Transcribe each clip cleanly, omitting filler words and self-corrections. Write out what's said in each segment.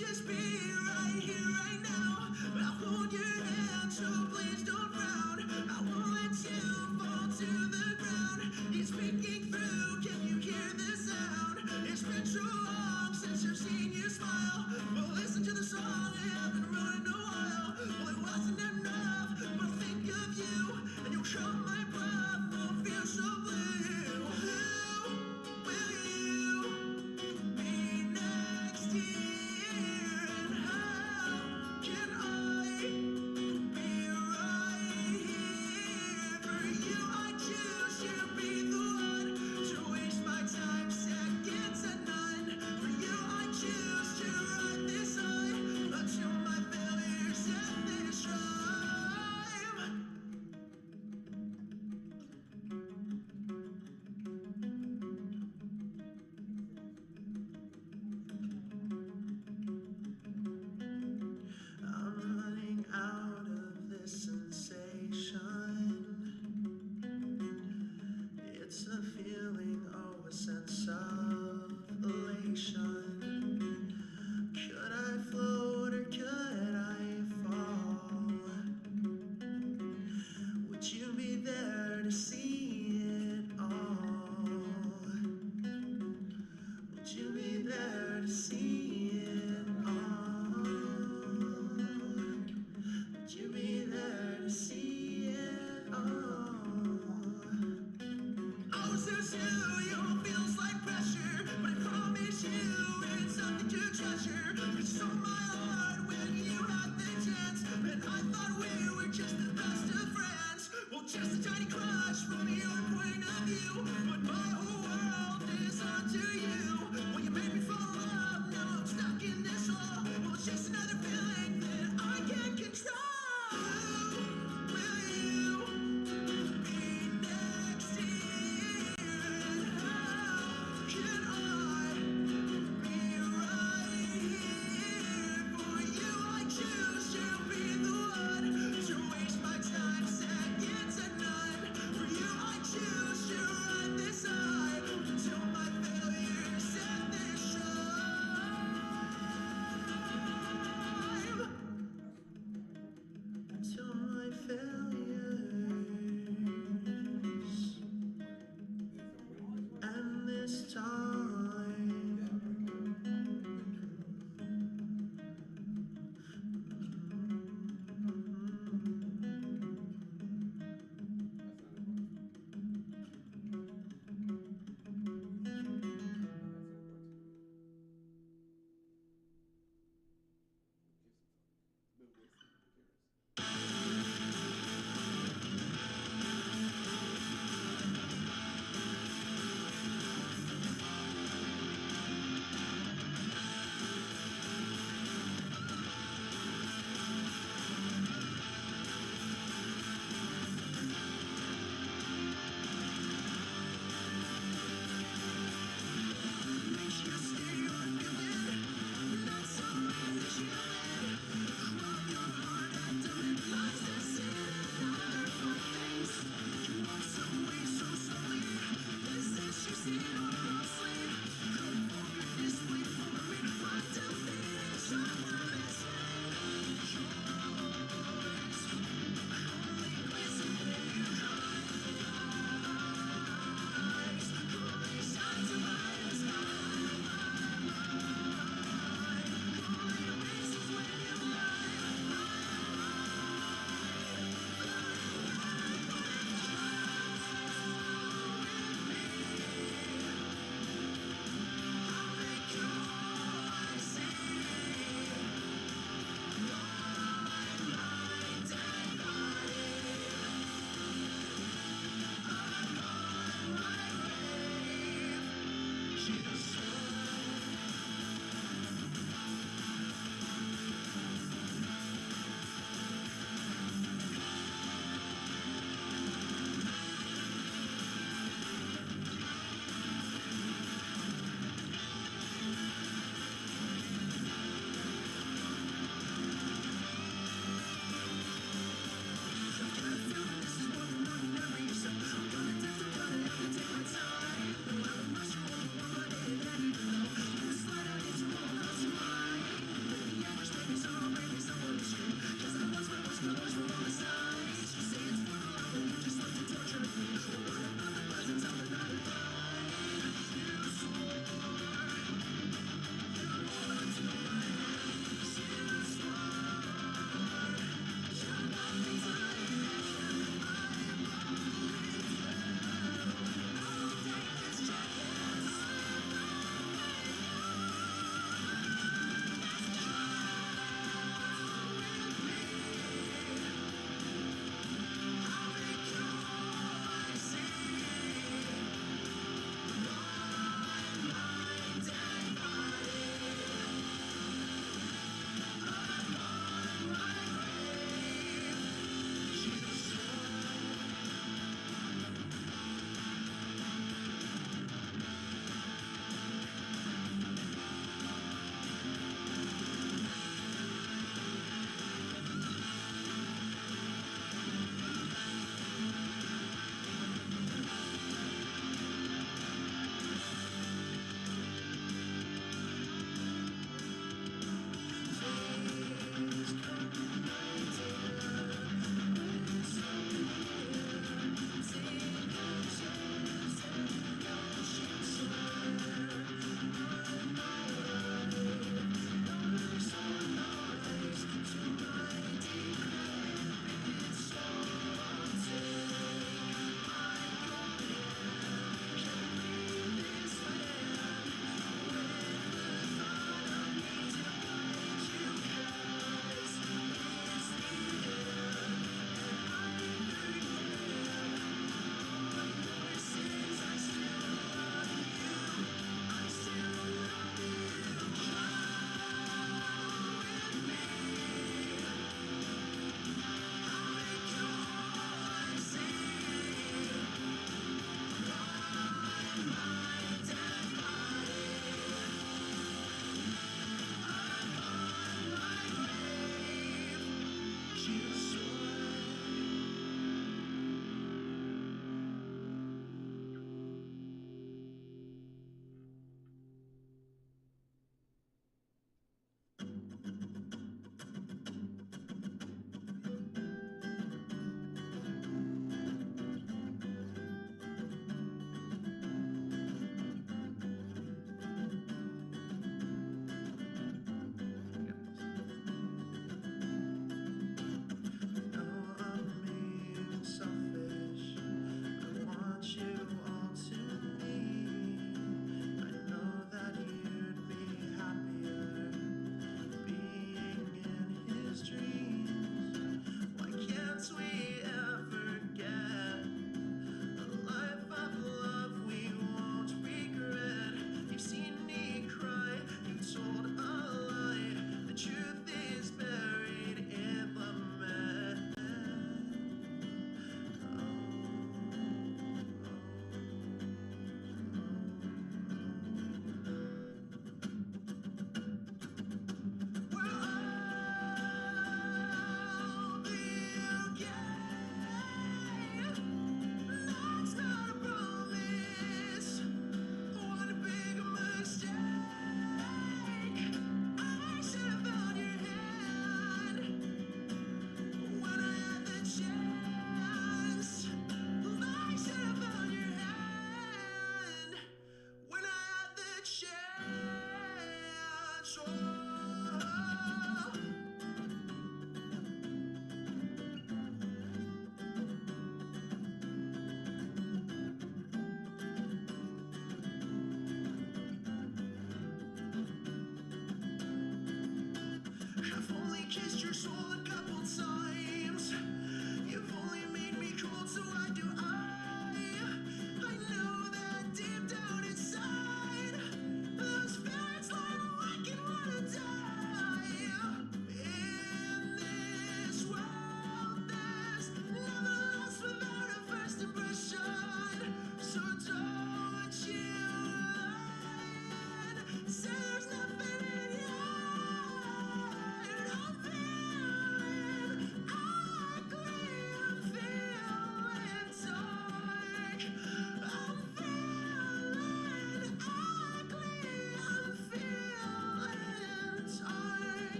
just be right here, right now. I'll hold your hand, so please don't frown. I won't let you fall to the ground. It's speaking through, can you hear the sound? It's been so long since I've seen you smile. Well, listen to the song, I haven't wrote in a while. Well, it wasn't enough, but I'll think of you, and you'll come my breath, I'll feel so blue. Who will you be next year? And how can I be right here for you? I choose to be the one to waste my time, seconds and none. For you I choose to ride this high until my failures end this rhyme. I'm running out of this sensation. It's a feeling, oh, a sense of elation. Could I float or could I fall? Would you be there to see it all? Would you be there to see it all? Would you be there to see it all? Oh, so you feels like pressure, but I promise you it's something to treasure. You stole my heart when you had the chance, and I thought we were just the best of friends. Well, just a tiny crush from your point of view, but my whole world is onto you. Well, you made me fall in love, now I'm stuck in this hole. Well, it's just another feeling that I can't control. Who will you be next year? And how can I be right here for you? I choose to be the one to waste my time, seconds and none. For you I choose to ride this high until my failures end this rhyme. Until my failures end this time.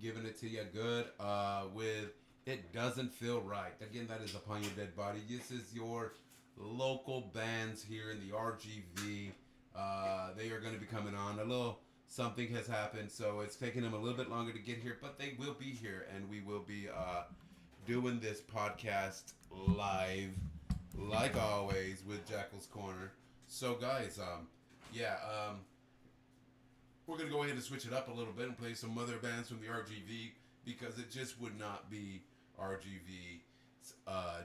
giving it to you good with It Doesn't Feel Right. Again, that is Upon Your Dead Body. This is your local bands here in the RGV. They are going to be coming on. A little something has happened, so it's taking them a little bit longer to get here, but they will be here, and we will be doing this podcast live, like always, with Jackal's Corner. So, guys, yeah, we're gonna go ahead and switch it up a little bit and play some other bands from the RGV because it just would not be RGV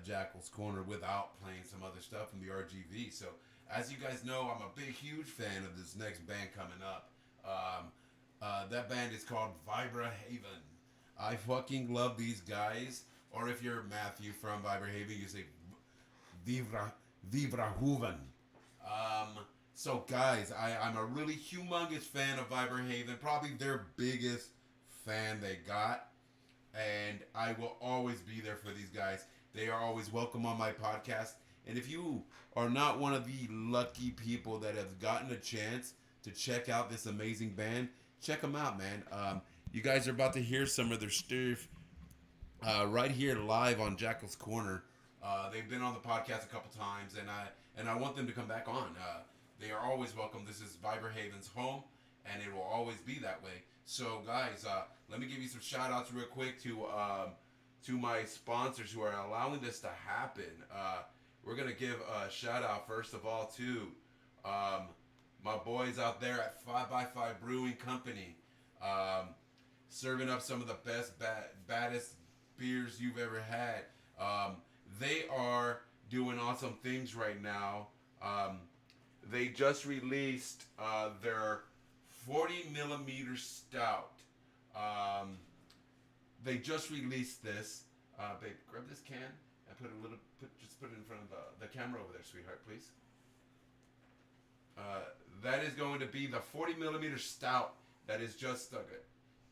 Jackal's Corner without playing some other stuff from the RGV. So, as you guys know, I'm a big, huge fan of this next band coming up. That band is called Vibra Haven. I fucking love these guys. Or if you're Matthew from Vibra Haven, you say Vibra Vibra Hooven. So guys, I'm a really humongous fan of Viberhaven, probably their biggest fan they got, and I will always be there for these guys. They are always welcome on my podcast. And if you are not one of the lucky people that have gotten a chance to check out this amazing band, check them out, man. You guys are about to hear some of their stuff right here live on Jackal's Corner. They've been on the podcast a couple times, and I want them to come back on. They are always welcome. This is Viberhaven's home, and it will always be that way. So, guys, let me give you some shout outs real quick to my sponsors who are allowing this to happen. We're going to give a shout out, first of all, to um, my boys out there at 5x5 Brewing Company, um, serving up some of the best, baddest beers you've ever had. Um, they are doing awesome things right now. They just released their 40 millimeter stout. Um, they just released this. Babe, grab this can and just put it in front of the camera over there, sweetheart, please. That is going to be the 40 millimeter stout that is just good.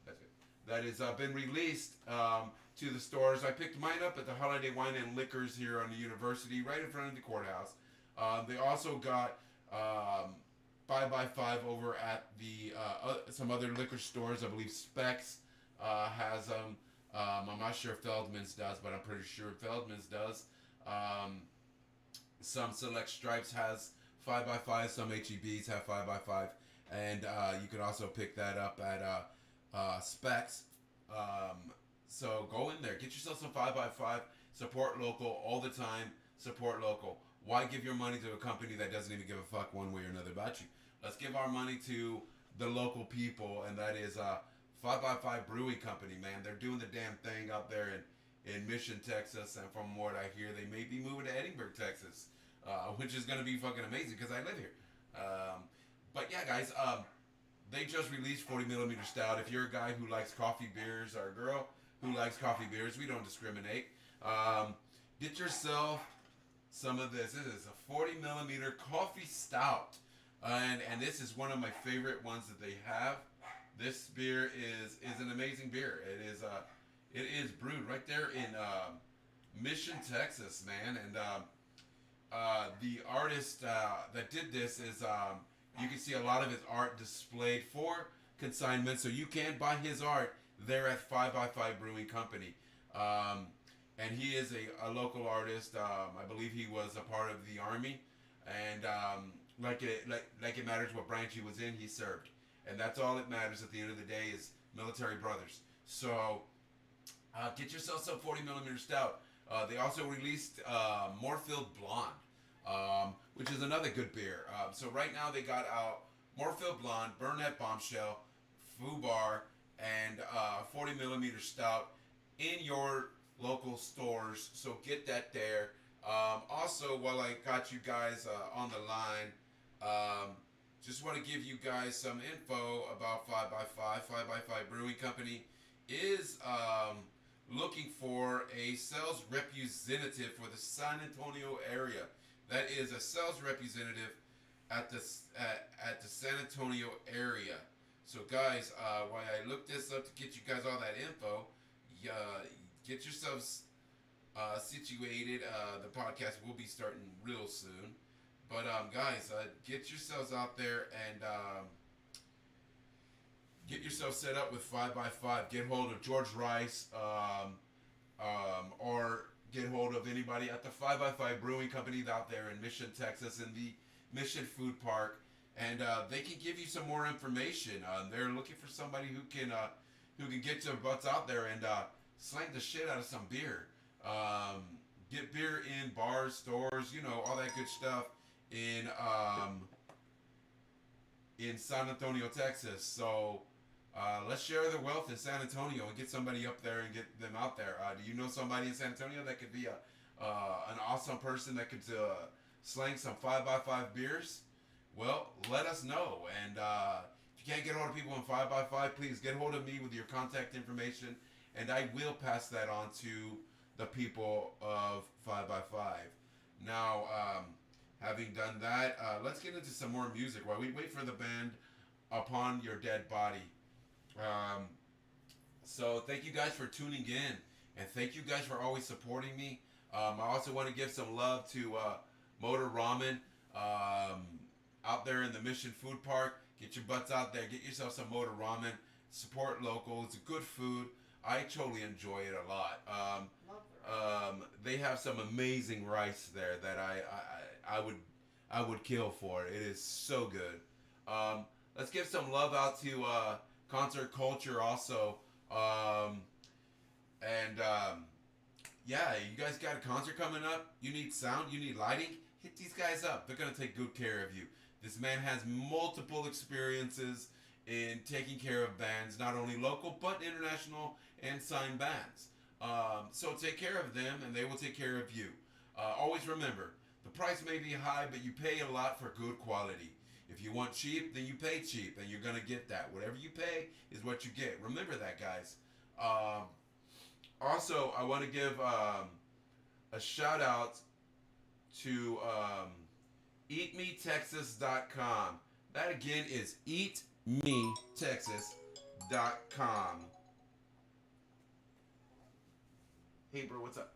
That's good. That has been released to the stores. I picked mine up at the Holiday Wine and Liquors here on the university, right in front of the courthouse. They also got 5x5 over at the some other liquor stores. I believe Specs has them. I'm not sure if Feldman's does, but I'm pretty sure Feldman's does. Some Select Stripes has 5x5. Some HEBs have 5x5. And you can also pick that up at Specs. So go in there. Get yourself some 5x5. Support local all the time. Support local. Why give your money to a company that doesn't even give a fuck one way or another about you? Let's give our money to the local people, and that is 5x5 Brewing Company, man. They're doing the damn thing out there in Mission, Texas, and from what I hear, they may be moving to Edinburgh, Texas, which is going to be fucking amazing because I live here. But yeah, guys, they just released 40 millimeter stout. If you're a guy who likes coffee beers or a girl who likes coffee beers, we don't discriminate. Get yourself some of this. This is a 40 millimeter coffee stout, and this is one of my favorite ones that they have. This beer is an amazing beer. It is brewed right there in Mission, Texas, man. And the artist that did this is you can see a lot of his art displayed for consignment, so you can buy his art there at 5x5 Brewing Company. And he is a local artist. I believe he was a part of the army, and like it matters what branch he was in, he served, and that's all that matters at the end of the day is military brothers. So get yourself some 40 millimeter stout. They also released Moorfield Blonde, which is another good beer. So right now they got out Moorfield Blonde, Burnett Bombshell, Fubar, and 40 millimeter stout in your local stores. So get that there. Also, while I got you guys on the line, just want to give you guys some info about 5x5. 5x5 Brewing Company is looking for a sales representative for the San Antonio area. That is a sales representative at the San Antonio area. So guys, while I look this up to get you guys all that info, get yourselves situated. The podcast will be starting real soon. But guys, get yourselves out there and get yourself set up with 5x5. Get hold of George Rice, or get hold of anybody at the 5x5 Brewing Company out there in Mission, Texas, in the Mission Food Park, and they can give you some more information. They're looking for somebody who can get their butts out there and slang the shit out of some beer. Get beer in bars, stores, all that good stuff in San Antonio, Texas. So let's share the wealth in San Antonio and get somebody up there and get them out there. Do you know somebody in San Antonio that could be an awesome person that could slang some 5x5 beers? Well, let us know. And if you can't get hold of people in 5x5, please get hold of me with your contact information, and I will pass that on to the people of 5x5. Now, having done that, let's get into some more music while we wait for the band Upon Your Dead Body. So thank you guys for tuning in, and thank you guys for always supporting me. I also want to give some love to Motor Ramen out there in the Mission Food Park. Get your butts out there. Get yourself some Motor Ramen. Support local. It's good food. I totally enjoy it a lot. They have some amazing rice there that I would kill for. It is so good. Let's give some love out to Concert Culture also. Yeah, you guys got a concert coming up. You need sound. You need lighting. Hit these guys up. They're gonna take good care of you. This man has multiple experiences in taking care of bands, not only local but international and signed bands. So take care of them, and they will take care of you. Always remember, the price may be high, but you pay a lot for good quality. If you want cheap, then you pay cheap, and you're gonna get that. Whatever you pay is what you get. Remember that, guys. Also, I want to give a shout out to eatmetexas.com. That again is eatmetexas.com. Hey, bro, what's up?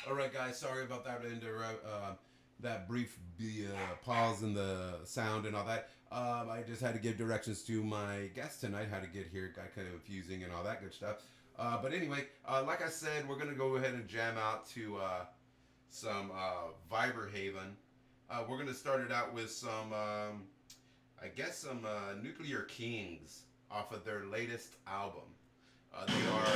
All right, guys. Sorry about that that brief pause in the sound and all that. I just had to give directions to my guest tonight, how to get here. Got kind of confusing and all that good stuff. But anyway, like I said, we're gonna go ahead and jam out to some Viber Haven. We're gonna start it out with some, I guess, some Nuclear Kings off of their latest album. They are.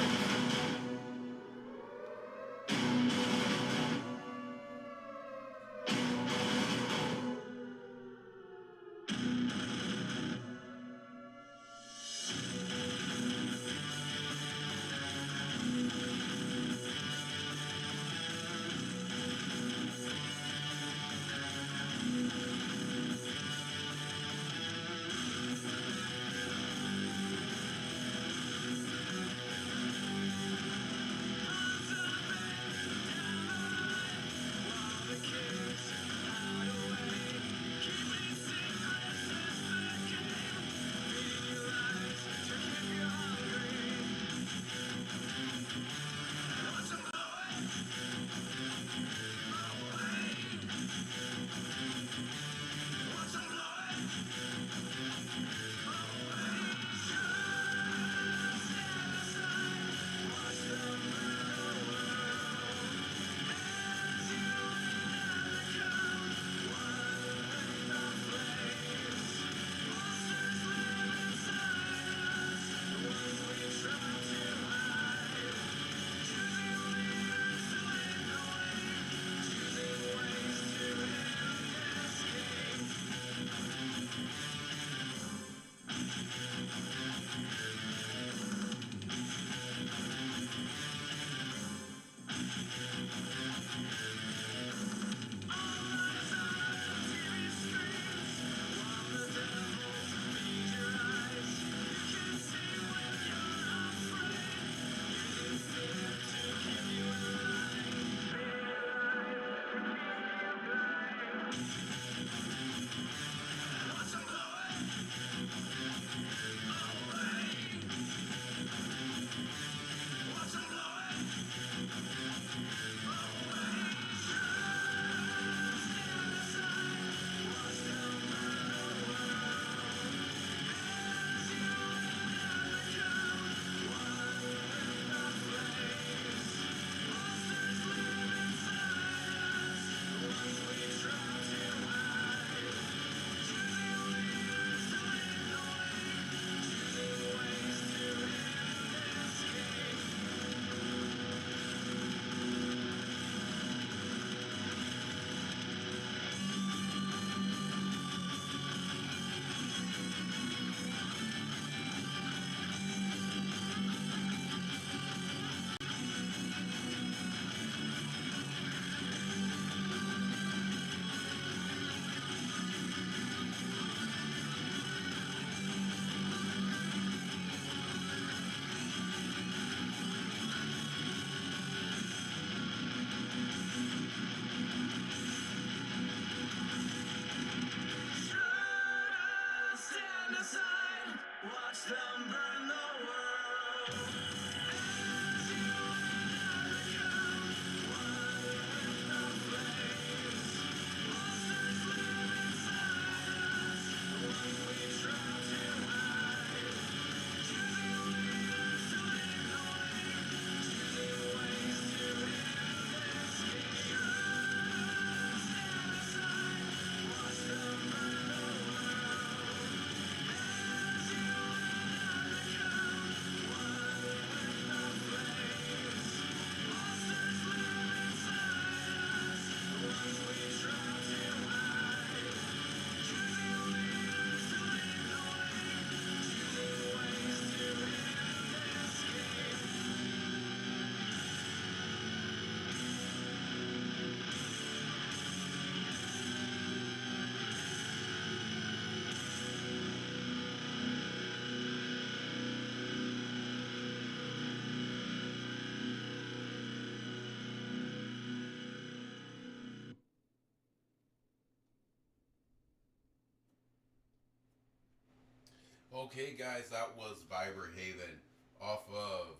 Okay, guys, that was Viber Haven off of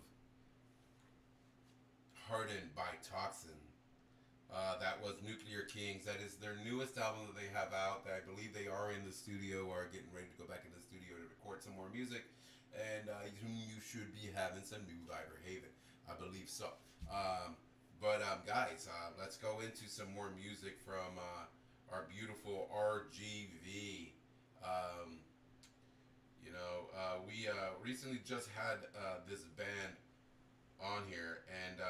Hardened by Toxin. That was Nuclear Kings. That is their newest album that they have out. I believe they are in the studio or getting ready to go back in the studio to record some more music. And you should be having some new Viber Haven. I believe so. Guys, let's go into some more music from our beautiful RGV. Um, we recently just had this band on here, and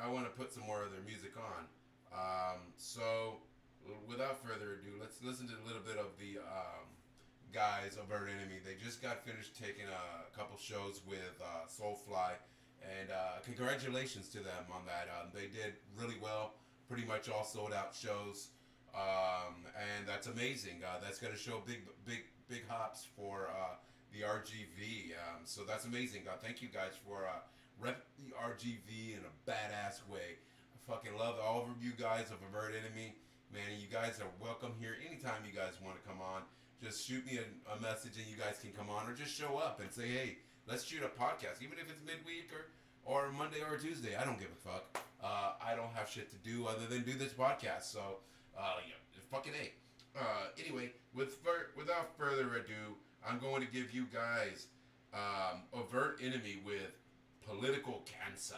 I want to put some more of their music on. Without further ado, let's listen to a little bit of the guys of Avert Enemy. They just got finished taking a couple shows with Soulfly, and congratulations to them on that. They did really well, pretty much all sold out shows, and that's amazing. That's going to show big hops for the RGV. So that's amazing. Thank you guys for rep the RGV in a badass way. I fucking love all of you guys of Avert Enemy. Man, you guys are welcome here anytime you guys want to come on. Just shoot me a message and you guys can come on, or just show up and say, hey, let's shoot a podcast, even if it's midweek or Monday or Tuesday. I don't give a fuck. I don't have shit to do other than do this podcast. So, fucking A. Anyway, without further ado, I'm going to give you guys Avert Enemy with Political Cancer.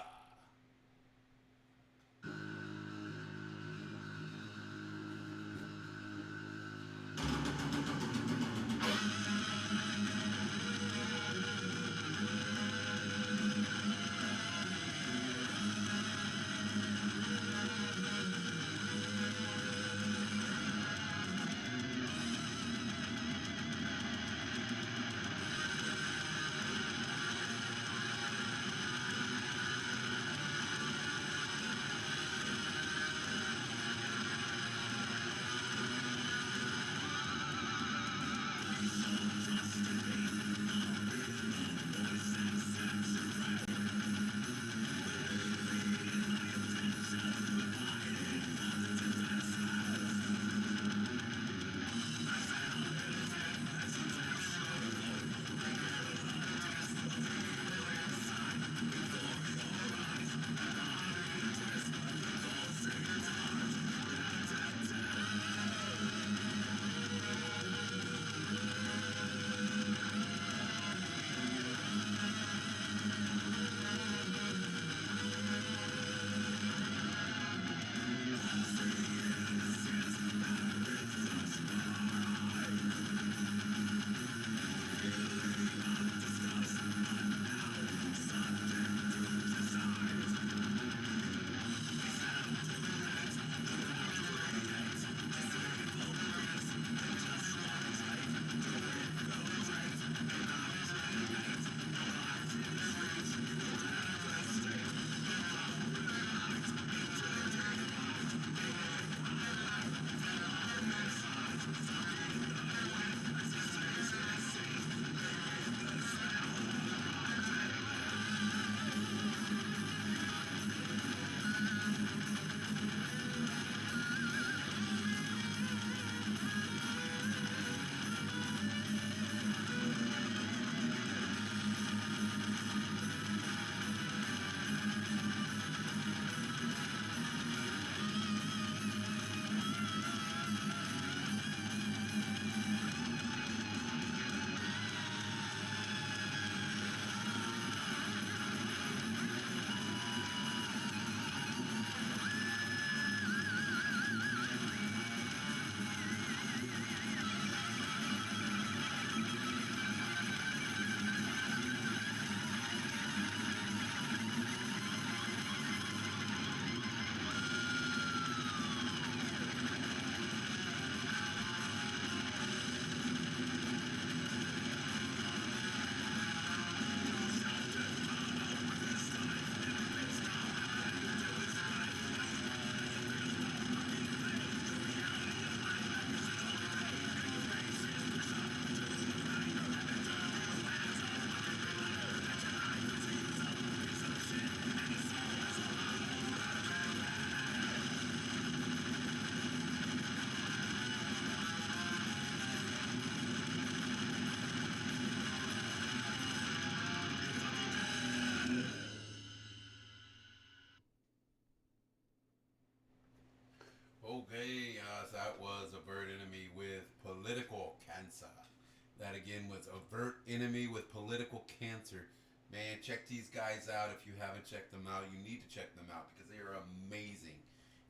again was Avert Enemy with Political Cancer. Man, check these guys out if you haven't checked them out. You need to check them out because they are amazing.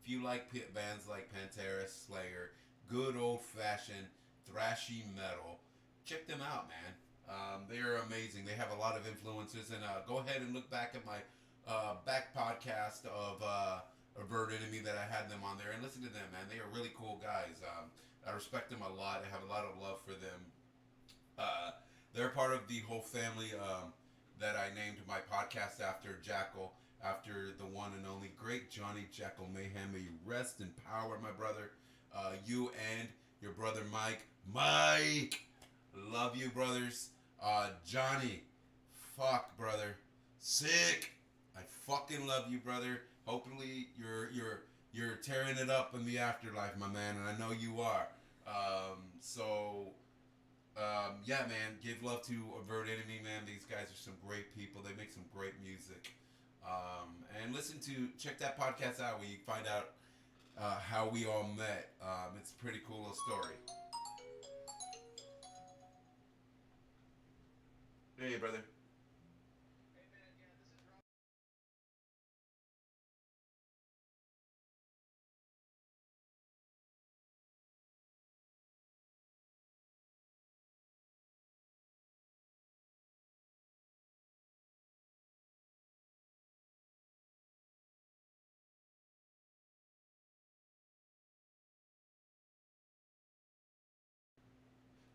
If you like bands like Pantera, Slayer, good old fashioned thrashy metal, check them out, man. They are amazing. They have a lot of influences, and go ahead and look back at my back podcast of Avert Enemy that I had them on there and listen to them, man. They are really cool guys. I respect them a lot. I have a lot of love for them. They're part of the whole family that I named my podcast after, Jackal, after the one and only great Johnny Jackal Mayhem. May you rest in power, my brother. You and your brother Mike. Mike! Love you, brothers. Johnny. Fuck, brother. Sick. I fucking love you, brother. Hopefully you're tearing it up in the afterlife, my man, and I know you are. Yeah, man, give love to Avert Enemy, man. These guys are some great people. They make some great music. And check that podcast out where you find out how we all met. It's a pretty cool little story. Hey, brother.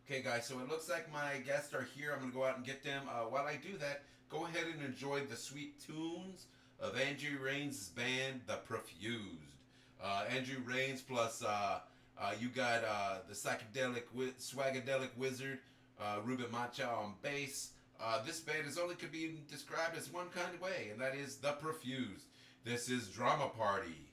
Okay, guys, so it looks like my guests are here. I'm going to go out and get them. While I do that, go ahead and enjoy the sweet tunes of Andrew Rains' band, The Profused. Andrew Rains plus you got the swagadelic wizard, Ruben Macha on bass. This band is only could be described as one kind of way, and that is The Profused. This is Drama Party.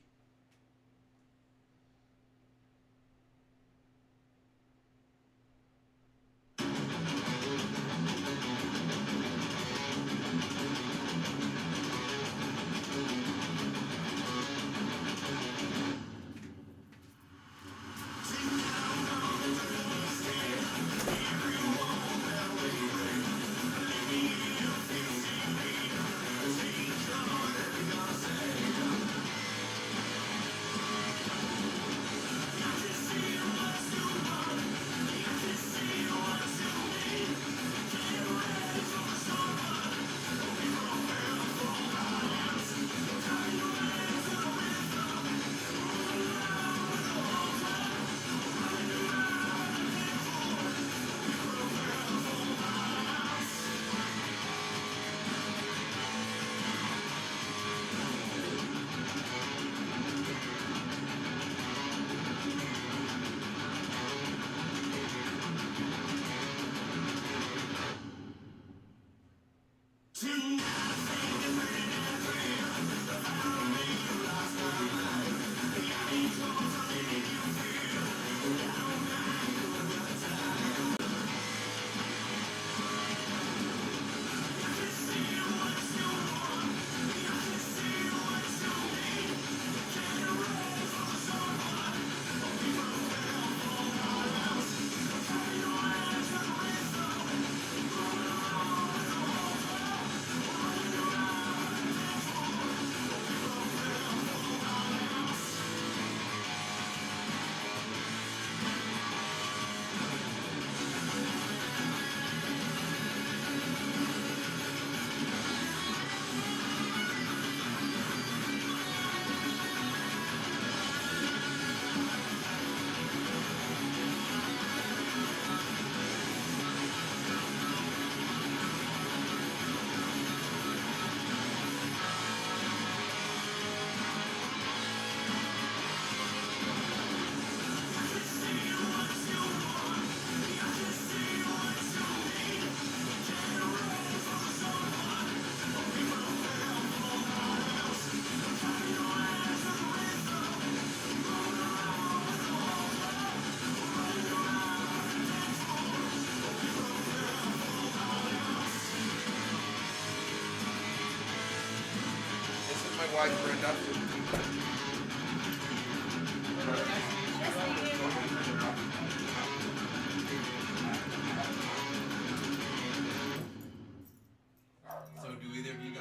My wife, Brenda.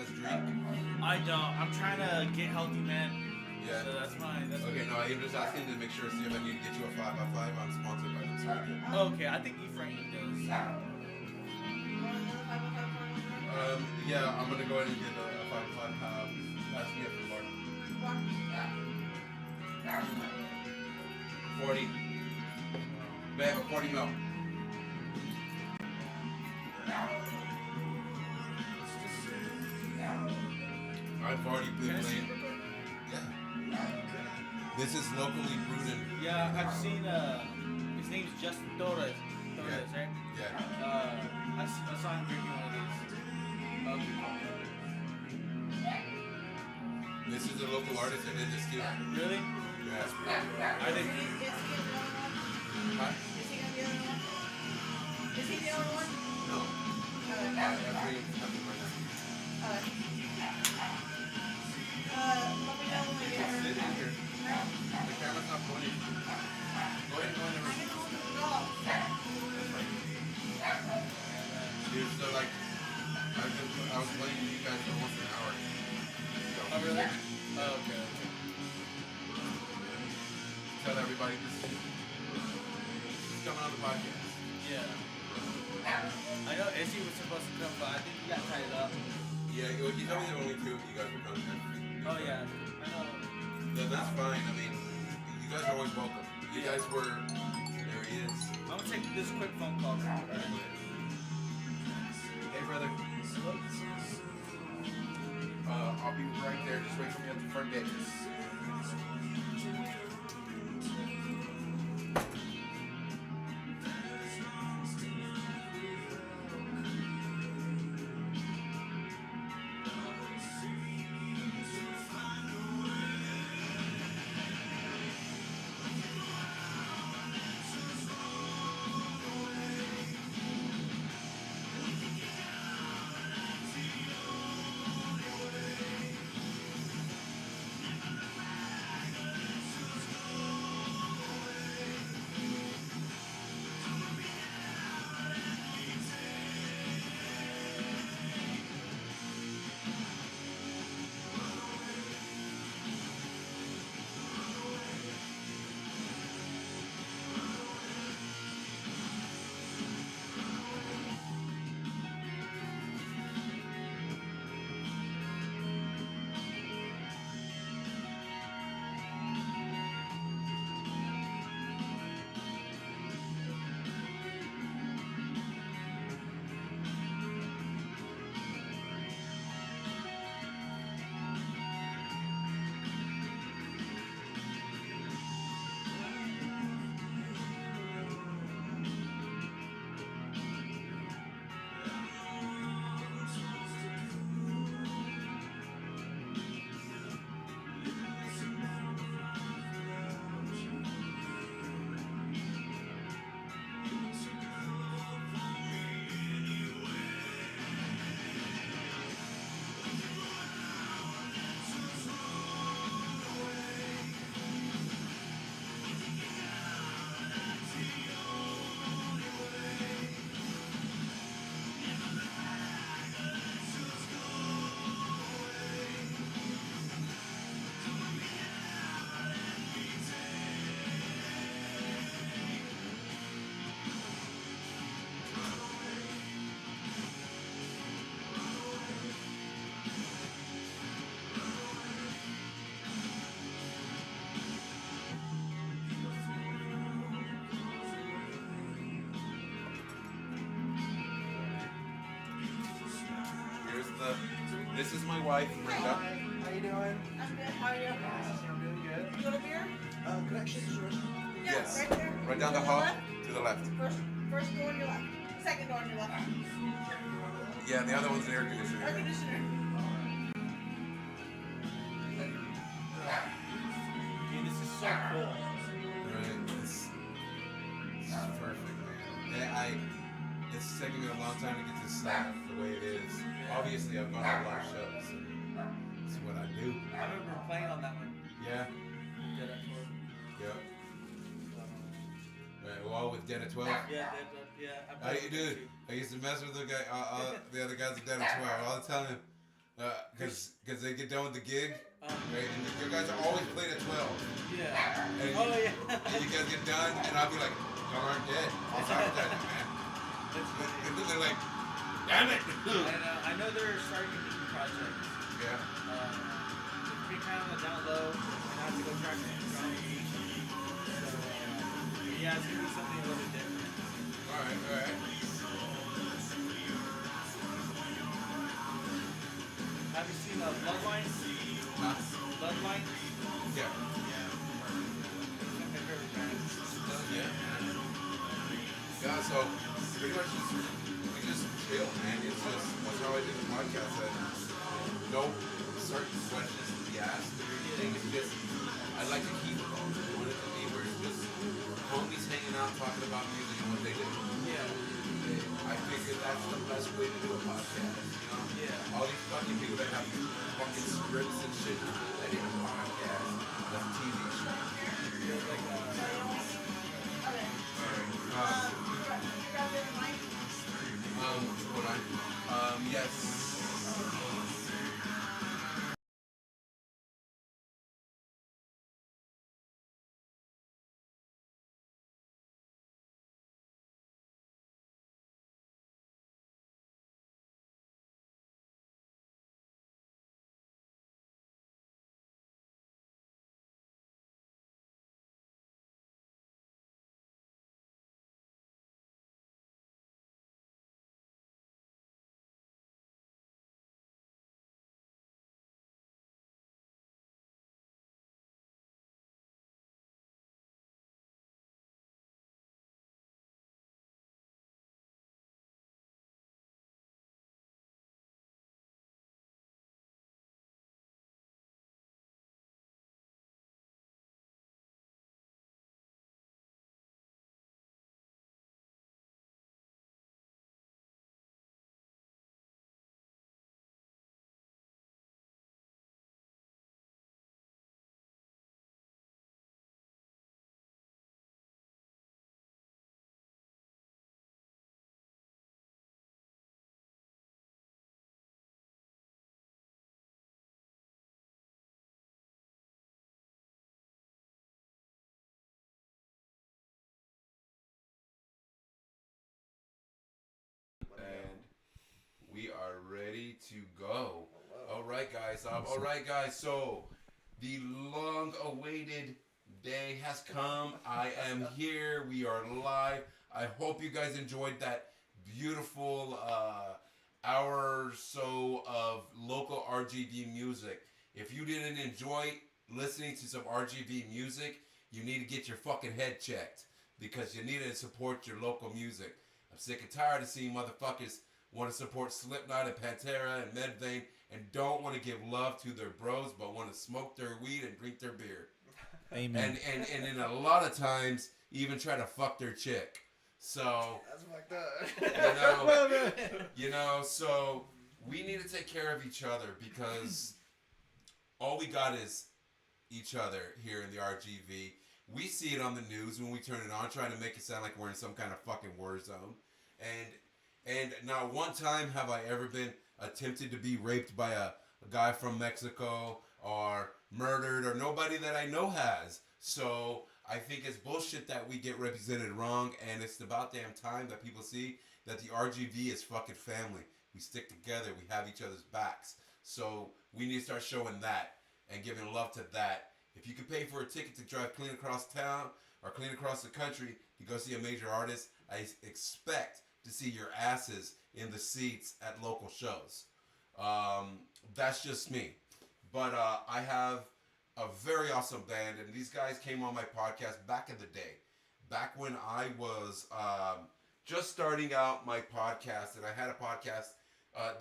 Guinness drink? I don't. I'm trying to get healthy, man. Yeah. So that's fine. That's Okay, no, I'm just asking to make sure, see if I can get you a 5x5. I'm sponsored by them, so I do. Okay, I think Ephraim does. Yeah, I'm gonna go ahead and get a 5x5. Pass me up for Mark. 40. Babe, a 40 mil. I've already been Can I see playing. real quick? Yeah. This is locally brewed in. Yeah, I've seen. His name's Justin Torres. Torres, right? Yeah. I saw him drinking one of these. This is a local artist that did this too. Really? Yeah. I think. Huh? Is he the only one? No. Okay. I'm bringing something right now. Let me know when we get Sit her. in here. The camera's not pointing. Go ahead and go in the I room. can hold the dog. Dude, so like, I was playing with you guys for almost an hour. So, Oh, really? Oh, okay. tell everybody this is coming on the podcast. Yeah. I know Izzy was supposed to come, but I think he got tied up. Yeah, you told me there were only two of you guys were coming. Oh, yeah. I know. Yeah, that's fine. I mean, you guys are always welcome. You guys were. There he is. I'm gonna take this quick phone call. Hey, brother. I'll be right there. Just wait for me at the front gate. This is my wife, Brenda. Hi, how you doing? I'm good. How are you? I'm doing good. You want a beer? Could I shake yours? Yeah, Yes. right there. Right down the To hall, left? to the left. First door on your left. Second door on your left. Yeah, the other one's an air Air conditioner. conditioner. Dude, this is so cool. Right, it's perfect, man. It's taken me a long time to get this set up the way it is. Obviously, I've gone to a lot of shows. It's what I do. I remember playing on that one. Yeah. Dead at 12. Yep. Right, well, with Dead at 12. Yeah, yeah. How you do? I used to mess with the guy, the other guys at Dead at 12 all the time. Because they get done with the gig, Um, right? And you guys are always playing at 12. yeah. And Oh you, yeah. and you guys get done, and I'll be like, y'all aren't dead. I'll sabotage it, man. That's funny. And then they're like, damn it. And I know they're starting a new project. Yeah. It's been kind of on the down low, and I have to go track it down. So yeah, it's gonna be something a little bit different. Alright, alright. Have you seen Bloodlines? Huh? Bloodlines? Yeah. Yeah. It's one of my favorite bands. Yeah. Yeah, so pretty much we just chill, man. It's just that's how I do the podcast. No certain questions to be asked or anything. It's just I like to keep it all. I want it to be where it's just homies hanging out talking about music and what they do. Yeah. I figure that's the best way to do a podcast, you know? Yeah. All these fucking people that have fucking scripts and shit, that ain't a podcast. That's a TV show. Feels like Okay. Um, You got the mic? hold on. Yes. And we are ready to go. All right, guys. All right, guys. So the long-awaited day has come. I am here. We are live. I hope you guys enjoyed that beautiful hour or so of local RGV music. If you didn't enjoy listening to some RGV music, you need to get your fucking head checked because you need to support your local music. I'm sick and tired of seeing motherfuckers want to support Slipknot and Pantera and Medvein and don't want to give love to their bros but want to smoke their weed and drink their beer. Amen. And in a lot of times even try to fuck their chick. So That's fucked up. so we need to take care of each other because all we got is each other here in the RGV. We see it on the news when we turn it on, trying to make it sound like we're in some kind of fucking war zone. And not one time have I ever been attempted to be raped by a guy from Mexico or murdered or nobody that I know has. So I think it's bullshit that we get represented wrong, and it's about damn time that people see that the RGV is fucking family. We stick together. We have each other's backs. So we need to start showing that and giving love to that. If you can pay for a ticket to drive clean across town or clean across the country to go see a major artist, I expect to see your asses in the seats at local shows. That's just me. But I have a very awesome band, and these guys came on my podcast back in the day. Back when I was just starting out my podcast, and I had a podcast,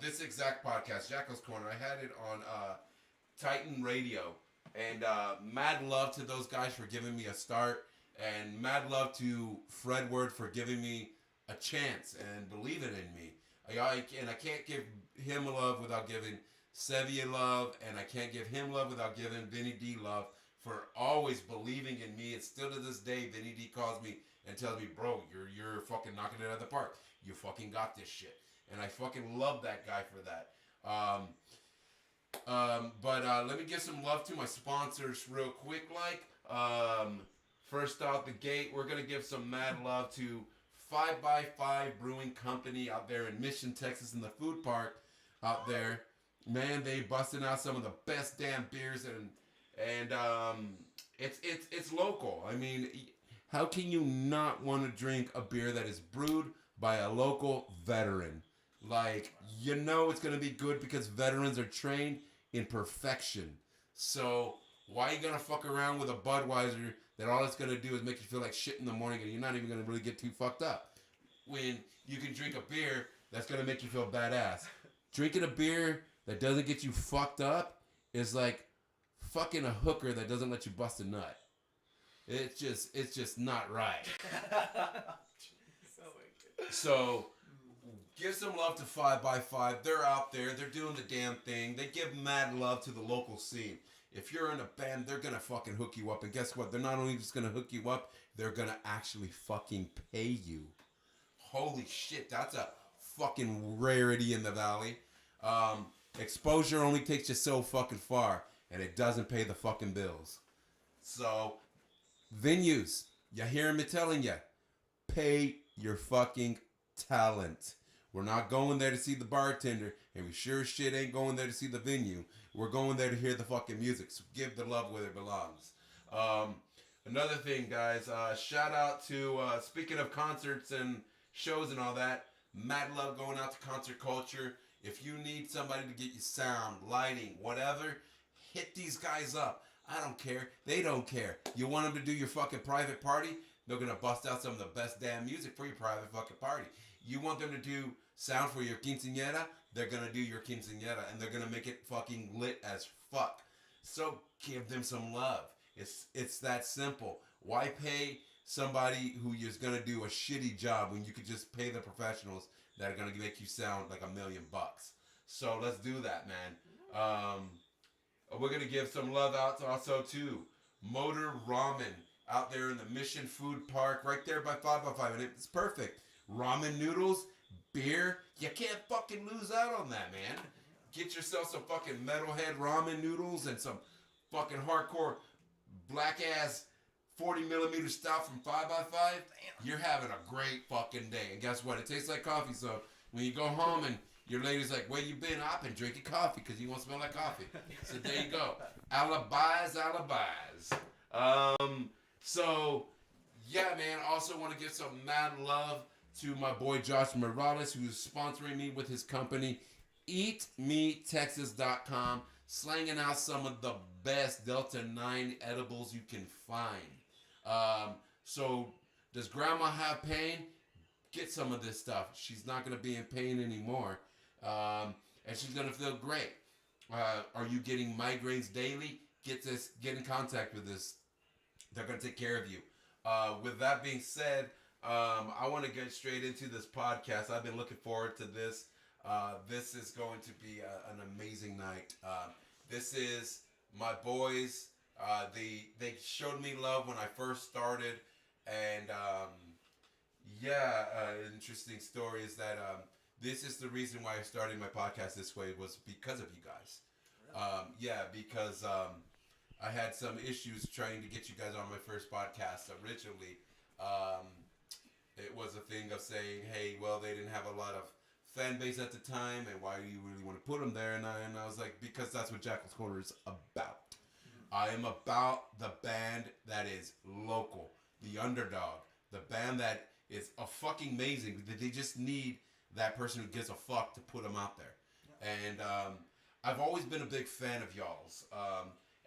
this exact podcast, Jackal's Corner, I had it on Titan Radio. And mad love to those guys for giving me a start. And mad love to Fred Word for giving me a chance and believing in me. I can't give him love without giving Sevia love. And I can't give him love without giving Vinny D love for always believing in me. And still to this day, Vinny D calls me and tells me, bro, you're fucking knocking it out of the park. You fucking got this shit. And I fucking love that guy for that. But let me give some love to my sponsors real quick. First out the gate, we're gonna give some mad love to 5x5 Brewing Company out there in Mission, Texas, in the food park out there. Man, they busting out some of the best damn beers, and it's local. I mean, how can you not want to drink a beer that is brewed by a local veteran? Like, you know it's going to be good because veterans are trained in perfection. So why are you going to fuck around with a Budweiser that all it's going to do is make you feel like shit in the morning and you're not even going to really get too fucked up? When you can drink a beer that's going to make you feel badass. Drinking a beer that doesn't get you fucked up is like fucking a hooker that doesn't let you bust a nut. It's just not right. So give some love to 5x5. They're out there. They're doing the damn thing. They give mad love to the local scene. If you're in a band, they're going to fucking hook you up. And guess what? They're not only just going to hook you up, they're going to actually fucking pay you. Holy shit, that's a fucking rarity in the valley. Exposure only takes you so fucking far, and it doesn't pay the fucking bills. So, venues, you hear me telling you, pay your fucking talent. We're not going there to see the bartender, and we sure as shit ain't going there to see the venue. We're going there to hear the fucking music, so give the love where it belongs. Another thing, guys, shout out to, speaking of concerts and shows and all that, mad love going out to Concert Culture. If you need somebody to get you sound, lighting, whatever, hit these guys up. I don't care. They don't care. You want them to do your fucking private party? They're going to bust out some of the best damn music for your private fucking party. You want them to do sound for your quinceañera? They're going to do your quinceañera, and they're going to make it fucking lit as fuck. So give them some love. It's that simple. Why pay somebody who is going to do a shitty job when you could just pay the professionals that are going to make you sound like $1 million? So let's do that, man. We're going to give some love out also to Motor Ramen out there in the Mission Food Park, right there by 5x5, and it's perfect. Ramen noodles, beer, you can't fucking lose out on that, man. Get yourself some fucking metalhead ramen noodles and some fucking hardcore black-ass 40mm stuff from 5x5. You're having a great fucking day. And guess what? It tastes like coffee, so when you go home and your lady's like, where you been? I've been drinking coffee because you won't smell like coffee. So there you go. Alibis. So, yeah, man. Also want to give some mad love to my boy Josh Morales, who's sponsoring me with his company, EatMeTexas.com, slanging out some of the best Delta 9 edibles you can find. So, does grandma have pain? Get some of this stuff. She's not going to be in pain anymore. And she's going to feel great. Are you getting migraines daily? Get in contact with this. They're going to take care of you. With that being said, I want to get straight into this podcast. I've been looking forward to this. This is going to be an amazing night. This is my boys. They showed me love when I first started. And interesting story is that this is the reason why I started my podcast this way, was because of you guys. Because I had some issues trying to get you guys on my first podcast originally. It was a thing of saying, hey, well, they didn't have a lot of fan base at the time, and why do you really want to put them there? And I was like, because that's what Jackal's Corner is about. I am about the band that is local, the underdog, the band that is a fucking amazing. They just need that person who gives a fuck to put them out there. And I've always been a big fan of y'all's.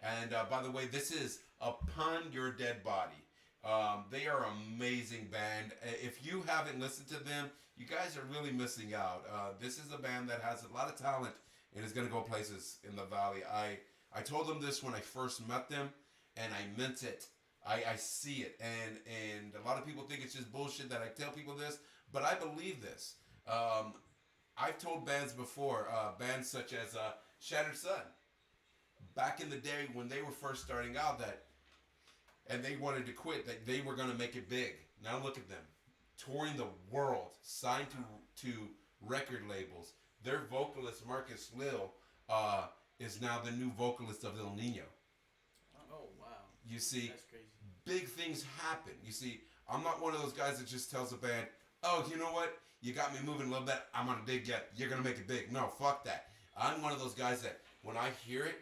And by the way, this is Upon Your Dead Body. They are an amazing band. If you haven't listened to them, you guys are really missing out. This is a band that has a lot of talent and is going to go places in the valley. I told them this when I first met them, and I meant it. I see it. And a lot of people think it's just bullshit that I tell people this, but I believe this. I've told bands before, bands such as Shattered Sun, back in the day when they were first starting out, and they wanted to quit, that they were going to make it big. Now look at them, touring the world, signed to record labels. Their vocalist, Marcus Lill, is now the new vocalist of El Nino. Oh wow. You see, That's crazy. big things happen. You see, I'm not one of those guys that just tells a band, oh, you know what? You got me moving a little bit. I'm gonna dig it. You're gonna make it big. No, fuck that. I'm one of those guys that when I hear it,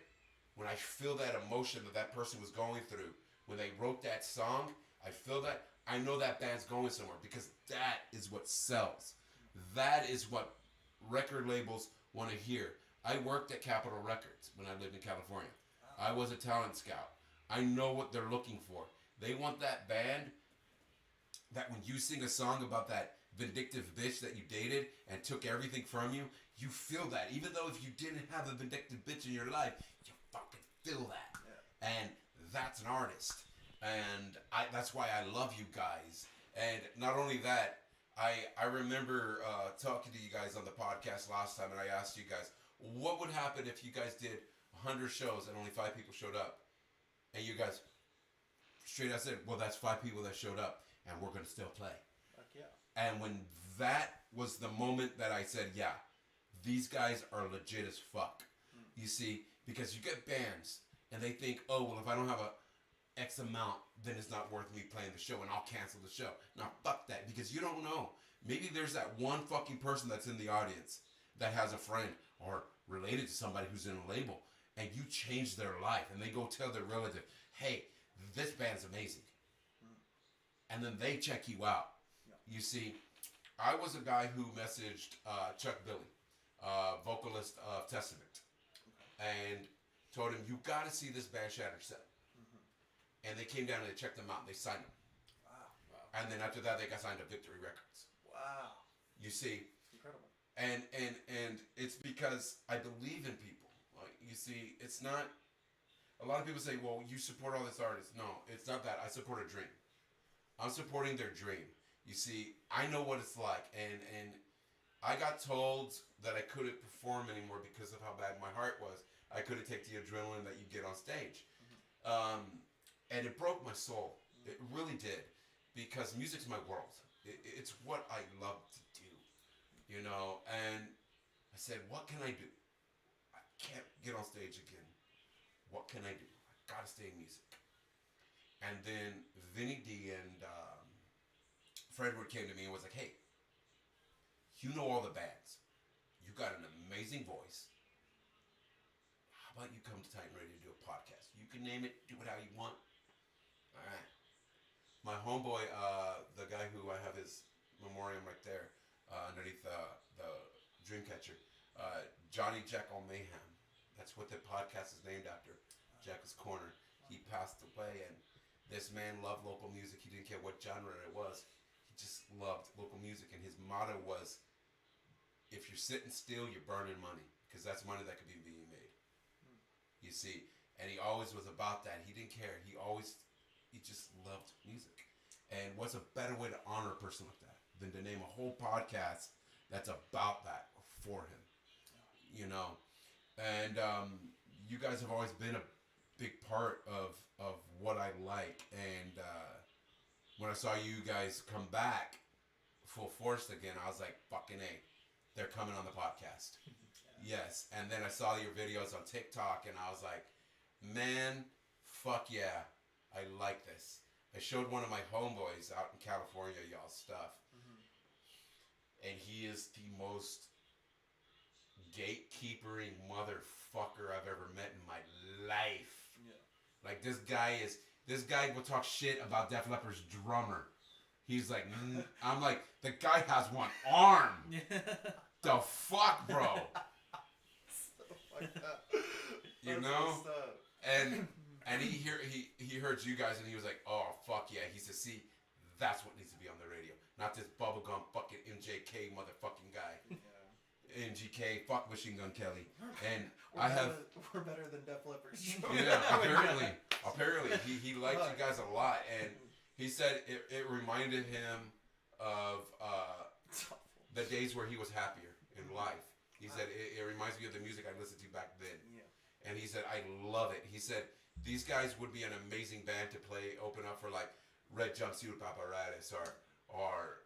when I feel that emotion that person was going through, when they wrote that song, I feel that. I know that band's going somewhere because that is what sells. That is what record labels want to hear. I worked at Capitol Records when I lived in California. I was a talent scout. I know what they're looking for. They want that band that when you sing a song about that vindictive bitch that you dated and took everything from you, you feel that. Even though if you didn't have a vindictive bitch in your life, you fucking feel that. Yeah. And that's an artist. And that's why I love you guys. And not only that, I remember talking to you guys on the podcast last time, and I asked you guys, what would happen if you guys did 100 shows and only 5 people showed up? And you guys straight out said, well, that's 5 people that showed up, and we're going to still play. Fuck yeah. And when that was the moment that I said, yeah, these guys are legit as fuck. You see, because you get bands, and they think, oh, well, if I don't have a X amount, then it's not worth me playing the show, and I'll cancel the show. Now, fuck that, because you don't know. Maybe there's that one fucking person that's in the audience that has a friend or related to somebody who's in a label, and you change their life, and they go tell their relative, hey, this band's amazing. And then they check you out. You see, I was a guy who messaged Chuck Billy, vocalist of Testament, and told him, you got to see this band Shattered set. And they came down and they checked them out and they signed them. Wow. And then after that, they got signed to Victory Records. Wow. You see, It's incredible. and it's because I believe in people. Like, you see, it's not. A lot of people say, well, you support all these artists. No, it's not that. I support a dream. I'm supporting their dream. You see, I know what it's like, and I got told that I couldn't perform anymore because of how bad my heart was. I couldn't take the adrenaline that you get on stage. And it broke my soul. It really did. Because music's my world. It's what I love to do. You know, and I said, what can I do? I can't get on stage again. What can I do? I gotta stay in music. And then Vinny D and Fredwood came to me and was like, hey, you know all the bands. You got an amazing voice. How about you come to Titan Radio to do a podcast? You can name it, do it how you want. All right. My homeboy, the guy who I have his memoriam right there underneath the Dreamcatcher, Johnny Jekyll Mayhem. That's what the podcast is named after. Jekyll's Corner. He passed away, and this man loved local music. He didn't care what genre it was. He just loved local music, and his motto was, if you're sitting still, you're burning money, because that's money that could be being made. You see, and he always was about that. He didn't care. He just loved music. And what's a better way to honor a person like that than to name a whole podcast that's about that for him? You know, and you guys have always been a big part of what I like. And when I saw you guys come back full force again, I was like, fucking A, they're coming on the podcast. Yes. And then I saw your videos on TikTok, and I was like, man, fuck yeah, I like this. I showed one of my homeboys out in California y'all's stuff. And he is the most gatekeepering motherfucker I've ever met in my life. Yeah. Like, this guy will talk shit about Def Leppard's drummer. He's like, I'm like, the guy has one arm. The fuck, bro? Like that. You That's know? messed up. And he heard you guys, and he was like, oh, fuck yeah. He said, see, that's what needs to be on the radio. Not this bubblegum fucking MJK motherfucking guy. Yeah. MGK, fuck Machine Gun Kelly. And We're better than Def Leppard. yeah, apparently he liked you guys a lot, and he said it reminded him of the days where he was happier in life. He said it reminds me of the music I listened to back then. Yeah. And he said, I love it. He said, these guys would be an amazing band to open up for like Red Jumpsuit Apparatus or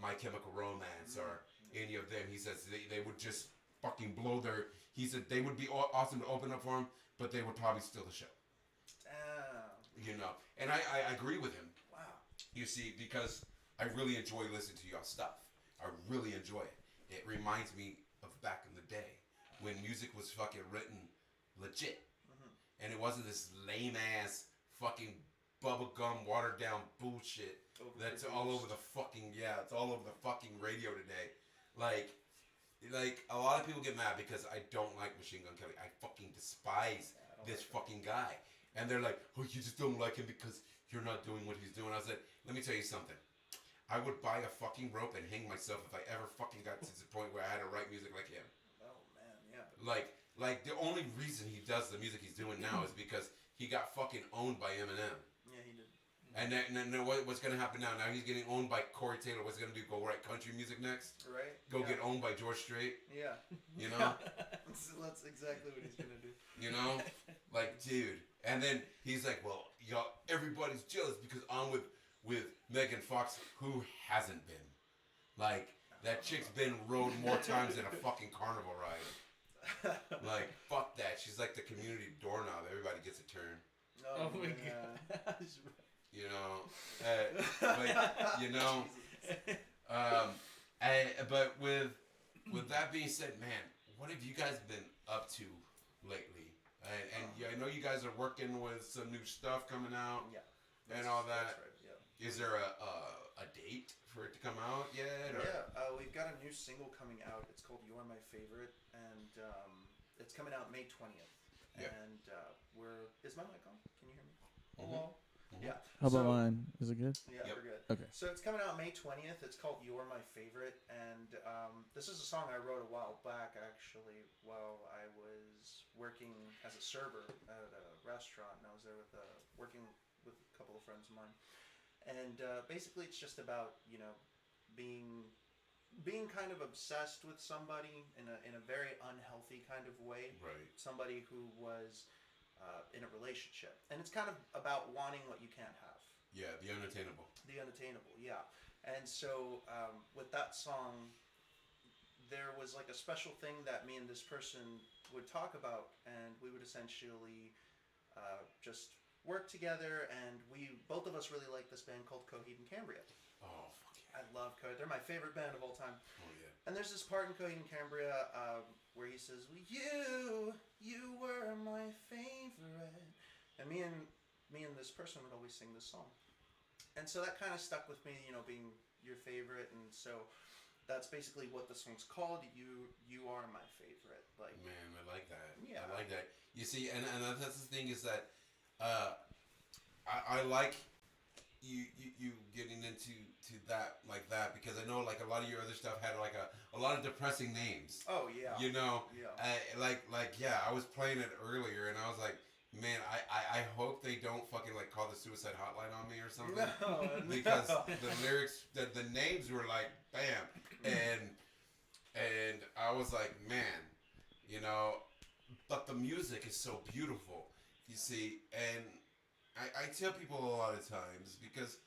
My Chemical Romance or any of them. He says they would just fucking blow their. He said they would be awesome to open up for him, but they would probably steal the show. Damn. You know, and I agree with him. Wow. You see, because I really enjoy listening to y'all stuff. I really enjoy it. It reminds me of back in the day when music was fucking written legit, and it wasn't this lame ass fucking bubblegum watered down bullshit that's all over the fucking it's all over the fucking radio today. Like a lot of people get mad because I don't like Machine Gun Kelly. I fucking despise this fucking guy, and they're like, "Oh, you just don't like him because you're not doing what he's doing." I said, "Let me tell you something. I would buy a fucking rope and hang myself if I ever fucking got to the point where I had to write music like him." Oh man, yeah. Like the only reason he does the music he's doing now is because he got fucking owned by Eminem. Yeah, he did. And then what's gonna happen now? Now he's getting owned by Corey Taylor. What's he gonna do? Go write country music next? Right. Go yeah. get owned by George Strait? Yeah. You know? That's exactly what he's gonna do. You know? Like, dude. And then he's like, well, y'all, everybody's jealous because I'm with Megan Fox, who hasn't been. Like, that chick's been rode more times than a fucking carnival ride. Like, fuck that. She's like the community doorknob. Everybody gets a turn. Oh my man. gosh. You know? But, you know? But with that being said, man, what have you guys been up to lately? And I know you guys are working with some new stuff coming out. Yeah. And all that. That's right, yeah. Is there a date for it to come out yet? Or? Yeah, we've got a new single coming out. It's called "You Are My Favorite," and it's coming out May 20th. Yeah. And is my mic on? Can you hear me? Mhm. Hello. Mhm. Yeah. How about So- mine? Is it good? Yeah, Yep. we're good. Okay. So it's coming out May 20th. It's called "You're My Favorite," and this is a song I wrote a while back, actually, while I was working as a server at a restaurant, and I was there with working with a couple of friends of mine. And basically, it's just about being kind of obsessed with somebody in a very unhealthy kind of way. Right. Somebody who was in a relationship, and it's kind of about wanting what you can't have. Yeah, the unattainable. The unattainable, yeah. And so with that song, there was like a special thing that me and this person would talk about, and we would essentially just work together. And both of us really like this band called Coheed and Cambria. Oh, fuck yeah. I love Coheed. They're my favorite band of all time. Oh, yeah. And there's this part in Coheed and Cambria where he says, well, you were my favorite. And me and this person would always sing this song. And so that kind of stuck with me, being your favorite. And so that's basically what the song's called. You are my favorite. Like, Man, I like that. Yeah. I like that. You see, and that's the thing is that I like you getting into that like that because I know like a lot of your other stuff had like a lot of depressing names. oh yeah. You know, Yeah. I was playing it earlier and I was like, man, I hope they don't fucking like call the suicide hotline on me or something. No, Because no. the lyrics, the names were like, bam, and I was like, man, but the music is so beautiful, you see, and I tell people a lot of times because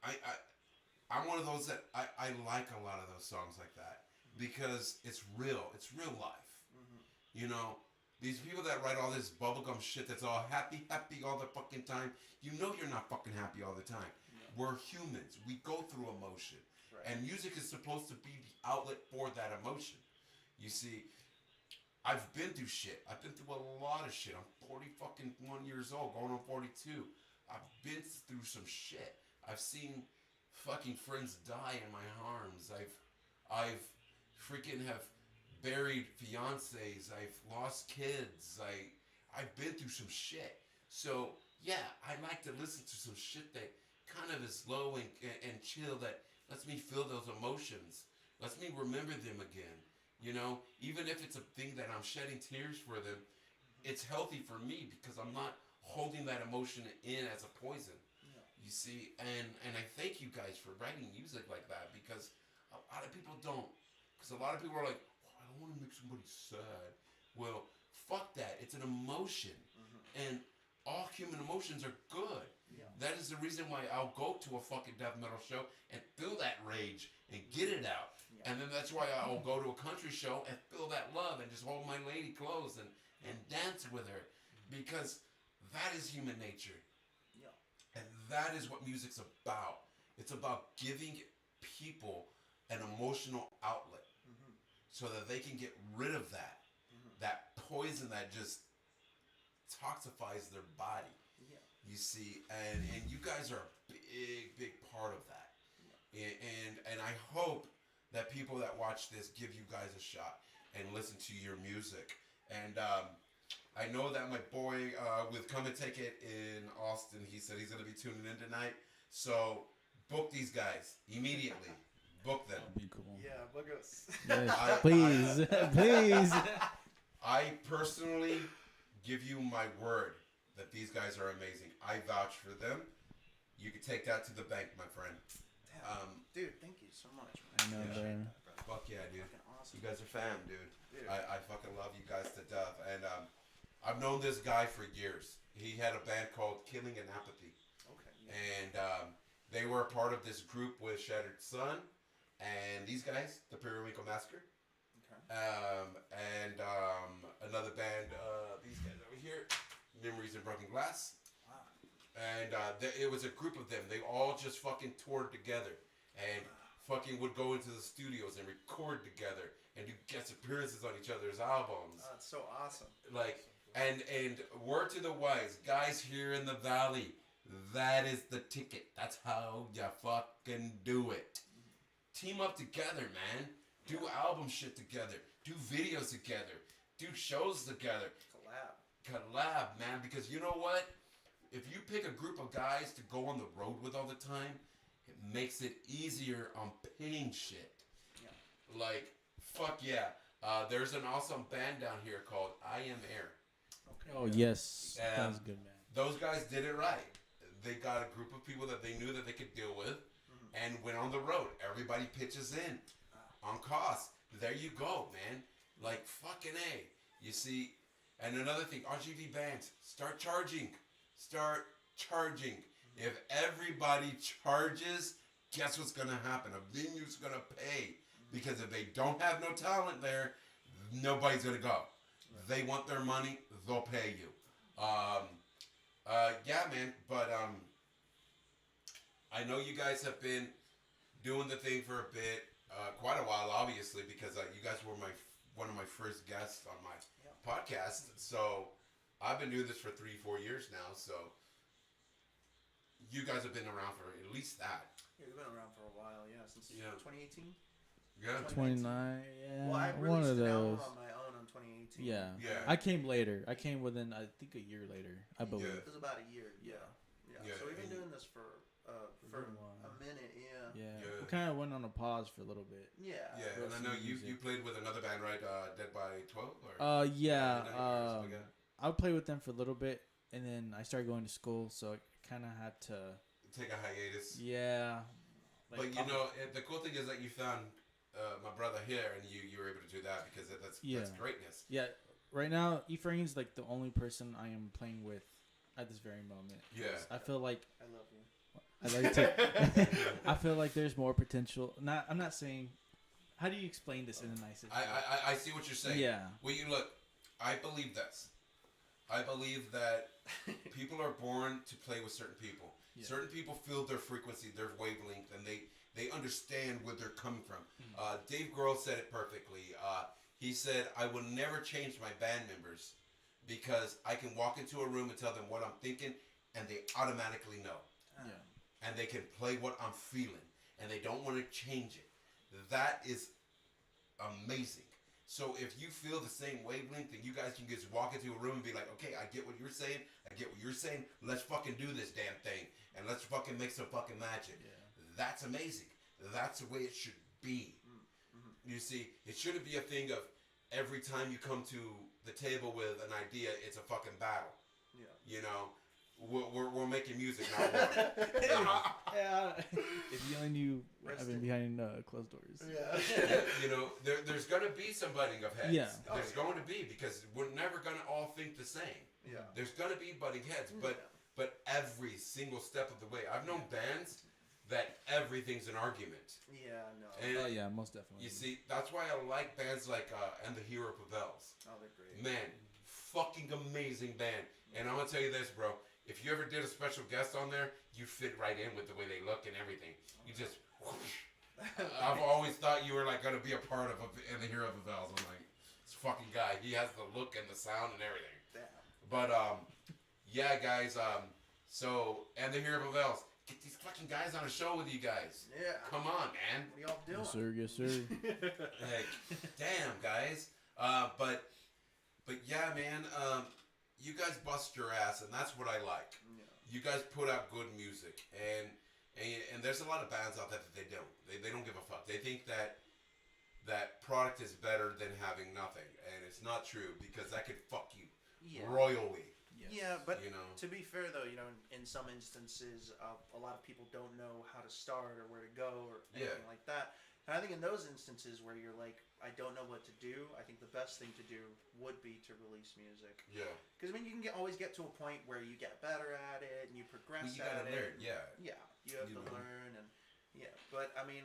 I'm one of those that I like a lot of those songs like that because it's real life, These people that write all this bubblegum shit that's all happy all the fucking time, you're not fucking happy all the time. No. We're humans. We go through emotion. Right. And music is supposed to be the outlet for that emotion. You see, I've been through shit. I've been through a lot of shit. I'm 40 fucking 1 years old, going on 42. I've been through some shit. I've seen fucking friends die in my arms. I've freaking have buried fiancés. I've lost kids. I've been through some shit. So yeah, I like to listen to some shit that kind of is low and chill that lets me feel those emotions. Lets me remember them again. Even if it's a thing that I'm shedding tears for them, it's healthy for me because I'm not holding that emotion in as a poison. Yeah. You see, and I thank you guys for writing music like that because a lot of people don't. Because a lot of people are like, I don't want to make somebody sad. Well, fuck that. It's an emotion. And all human emotions are good. Yeah. That is the reason why I'll go to a fucking death metal show and feel that rage and get it out. Yeah. And then that's why I'll go to a country show and feel that love and just hold my lady close and dance with her, because that is human nature. Yeah. And that is what music's about. It's about giving people an emotional outlet so that they can get rid of that poison that just toxifies their body. Yeah. You see, and you guys are a big part of that. And I hope that people that watch this give you guys a shot and listen to your music. And I know that my boy with Come and Take It in Austin, he said he's going to be tuning in tonight. So book these guys immediately. Book them. That'd be cool. Yeah, book us. Yes, please, please. I personally give you my word that these guys are amazing. I vouch for them. You can take that to the bank, my friend. Dude, thank you so much, I man. know, Yeah. man. Fuck yeah, dude. Fucking awesome. You guys are fam, dude. Dude. I fucking love you guys to death. And I've known this guy for years. He had a band called Killing and Apathy. Okay. Yeah. And they were a part of this group with Shattered Sun. And these guys, the Periwinkle Massacre. Okay. And another band, these guys over here, Memories in Broken Glass. Wow. And it was a group of them. They all just fucking toured together. And fucking would go into the studios and record together and do guest appearances on each other's albums. Oh, that's so awesome. Like, and word to the wise, guys here in the valley, that is the ticket. That's how you fucking do it. Team up together, man. Do album shit together. Do videos together. Do shows together. Collab, man. Because you know what? If you pick a group of guys to go on the road with all the time, it makes it easier on paying shit. Yeah. Like, fuck yeah. There's an awesome band down here called I Am Air. Okay. Oh yes, that was good, man. Those guys did it right. They got a group of people that they knew that they could deal with and went on the road. Everybody pitches in on cost. There you go, man. Like, fucking A. You see, and another thing, RGV bands, start charging. Start charging. If everybody charges, guess what's going to happen? A venue's going to pay. Because if they don't have no talent there, nobody's going to go. They want their money, they'll pay you. Yeah, man. But I know you guys have been doing the thing for a bit, quite a while, obviously, because you guys were one of my first guests on my podcast. So I've been doing this for 3-4 years now. So you guys have been around for at least that. Yeah, we've been around for a while, since 2018. Yeah. 29. Yeah, Well, I one released of an album those. on my own in 2018. Yeah. Yeah. I came later. I came within, I think, a year later. I believe. It was about a year. Yeah. Yeah, So we've been and- doing this for little while. a minute. Yeah. Yeah. Yeah. We kind of went on a pause for a little bit. Yeah. Yeah, and I know you played with another band, right? Dead by 12? Or? Yeah. Midnight or something like that? I would play with them for a little bit, and then I started going to school, so I kind of had to. Take a hiatus. Yeah. But you know, the cool thing is that you found my brother here, and you were able to do that because that's greatness. Yeah. Right now, Ephraim's like the only person I am playing with at this very moment. Yeah. I feel like I love you. I like to. I feel like there's more potential. I'm not saying. How do you explain this in the nicest way? I see what you're saying. Yeah. Well, you look. I believe this. I believe that people are born to play with certain people. Yeah. Certain people feel their frequency, their wavelength, and they understand where they're coming from. Dave Grohl said it perfectly. He said, "I will never change my band members because I can walk into a room and tell them what I'm thinking, and they automatically know. Yeah. And they can play what I'm feeling, and they don't want to change it. That is amazing. So if you feel the same wavelength, then you guys can just walk into a room and be like, okay, I get what you're saying. I get what you're saying. Let's fucking do this damn thing. And let's fucking make some fucking magic. Yeah. That's amazing. That's the way it should be. You see, it shouldn't be a thing of every time you come to the table with an idea, it's a fucking battle. Yeah. You know, we're making music, not war. Yeah. If you only knew I've Resting. been behind closed doors. Yeah. You know, there's going to be some butting of heads. Yeah. There's going to be, because we're never going to all think the same. Yeah. There's going to be butting heads, but every single step of the way. I've known bands that everything's an argument. Yeah, no. And Oh yeah, most definitely. you see, that's why I like bands like And the Hero Prevails. Oh, they're great. Man, fucking amazing band. And I'm gonna tell you this, bro. If you ever did a special guest on there, you fit right in with the way they look and everything. You just. Whoosh. I've always thought you were like gonna be a part of And the Hero Prevails. I'm like, this fucking guy. He has the look and the sound and everything. Damn. But yeah, guys. So And the Hero Prevails. Get these fucking guys on a show with you guys. Yeah. Come on, man. What are y'all doing? Yes sir, yes sir. Like, damn, guys. But yeah, man. You guys bust your ass, and that's what I like. Yeah. You guys put out good music, and there's a lot of bands out there that they don't. They don't give a fuck. They think that product is better than having nothing, and it's not true because that could fuck you Yeah. royally. Yeah, but You know. to be fair though, you know, in some instances, a lot of people don't know how to start or where to go or anything like that. And I think in those instances where you're like, I don't know what to do, I think the best thing to do would be to release music. Yeah. Because I mean, you can always get to a point where you get better at it and you progress Well, you gotta at learn. it. Yeah. Yeah, you have You to know. learn and yeah. But I mean,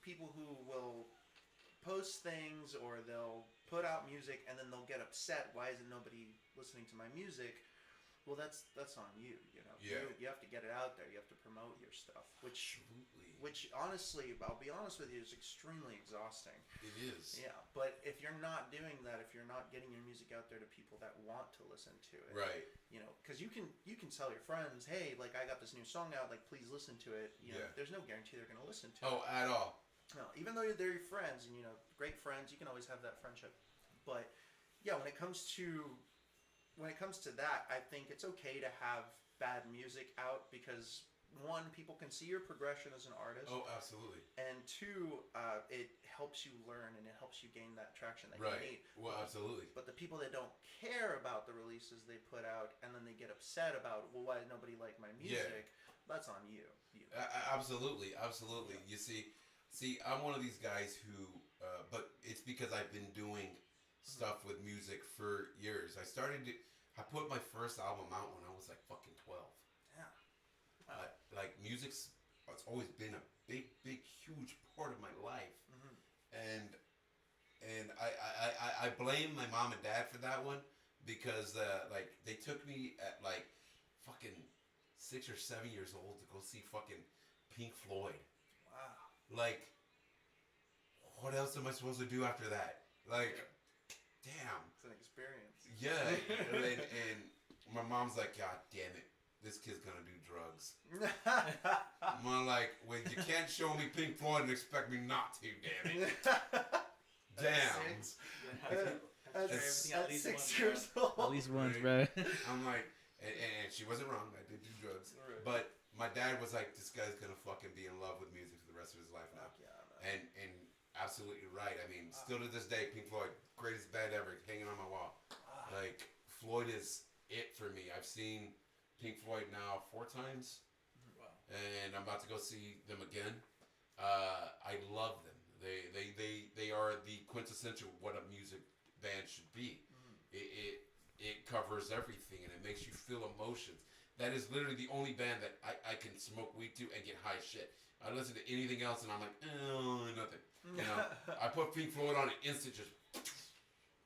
people who will post things or they'll put out music and then they'll get upset. Why isn't nobody listening to my music? Well, that's on you. You know, Yeah. you have to get it out there. You have to promote your stuff, Absolutely. which honestly, I'll be honest with you, is extremely exhausting. It is. Yeah, but if you're not doing that, if you're not getting your music out there to people that want to listen to it, Right. you know, because you can tell your friends, hey, like I got this new song out, like please listen to it. You know, Yeah. there's no guarantee they're gonna listen to it. Oh, at all. No, even though they're your friends and you know great friends, you can always have that friendship. But yeah, when it comes to that, I think it's okay to have bad music out because one, people can see your progression as an artist, Oh, absolutely. and two, it helps you learn and it helps you gain that traction that you Right. need. Well, absolutely. But the people that don't care about the releases they put out and then they get upset about, well, why did nobody like my music? That's on you. Absolutely, absolutely. You see, I'm one of these guys who, but it's because I've been doing stuff with music for years. I put my first album out when I was like fucking 12. Yeah. Like music's, it's always been a big, huge part of my life, and I blame my mom and dad for that one because like they took me at like fucking 6 or 7 years old to go see fucking Pink Floyd. Wow. Like, what else am I supposed to do after that? Like, damn. It's an experience. Yeah. and my mom's like, God damn it, this kid's gonna do drugs. I'm like, wait, you can't show me Pink Floyd and expect me not to, damn it. Damn. Everything at At least 6 once, years old. At least once, bro. I'm like, and she wasn't wrong. I did do drugs, Right. but my dad was like, this guy's gonna fucking be in love with music for the rest of his life now. Yeah, man. And absolutely right. I mean, still to this day, Pink Floyd, greatest band ever, hanging on my wall. Like, Floyd is it for me. I've seen Pink Floyd now 4 times, Wow. and I'm about to go see them again. I love them. They are the quintessential what a music band should be. It covers everything, and it makes you feel emotions. That is literally the only band that I can smoke weed to and get high as shit. I listen to anything else, and I'm like, oh, nothing. You know, I put Pink Floyd on an instant, just.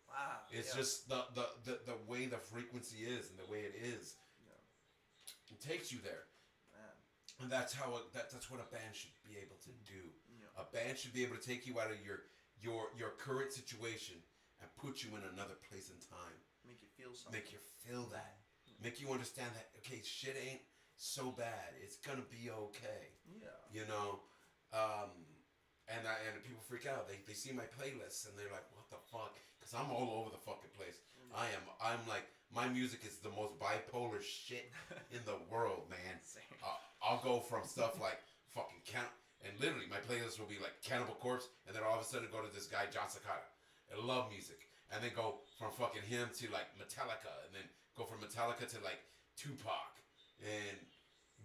Wow. It's Yeah. just the way the frequency is and the way it is. Yeah. It takes you there, Man. and that's what a band should be able to do. Yeah. A band should be able to take you out of your current situation and put you in another place and time. Make you feel something. Make you feel that. Make you understand that okay, shit ain't so bad. It's gonna be okay. Yeah. You know, and people freak out. They see my playlists and they're like, what the fuck? Because I'm all over the fucking place. I'm like, my music is the most bipolar shit in the world, man. Same. I'll go from stuff like fucking and literally my playlist will be like Cannibal Corpse, and then all of a sudden go to this guy John Cicada. I love music, and then go from fucking him to like Metallica, and then go from Metallica to like Tupac, and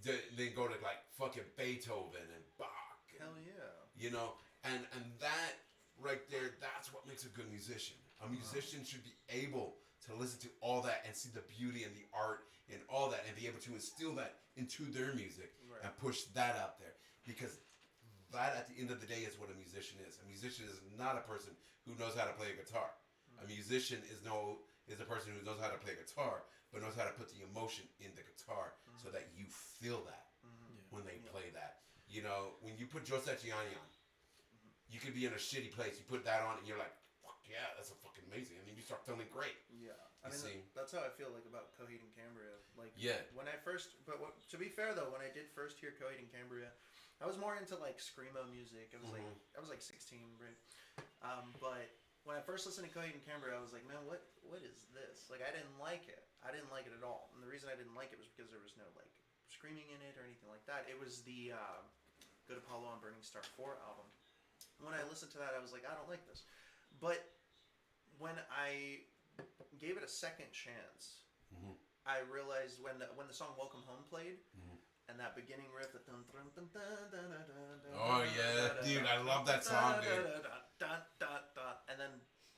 then go to like fucking Beethoven and Bach. And, Hell yeah. you know, and that right there, that's what makes a good musician. A musician should be able to listen to all that and see the beauty and the art and all that, and be able to instill that into their music Right. and push that out there. because that at the end of the day is what a musician is. A musician is not a person who knows how to play a guitar. A musician is a person who knows how to play guitar, but knows how to put the emotion in the guitar so that you feel that when they play that. You know, when you put Joe Satriani on, you could be in a shitty place. You put that on, and you're like, "Fuck yeah, that's a fucking amazing," and then you start feeling great. Yeah, I You mean see? that's how I feel like about Coheed and Cambria. Like Yeah. when I first, to be fair though, when I did first hear Coheed and Cambria, I was more into like screamo music. I was like 16, right? But when I first listened to Coheed and Cambria, I was like, man, what is this? Like I didn't like it. I didn't like it at all. And the reason I didn't like it was because there was no like screaming in it or anything like that. It was the Good Apollo on Burning Star 4 album. When I listened to that, I was like, I don't like this. But when I gave it a second chance, I realized when the song Welcome Home played, and that beginning riff, the dun dun dun dun dun dun dun. Oh yeah, dude, I love that song, dude. And then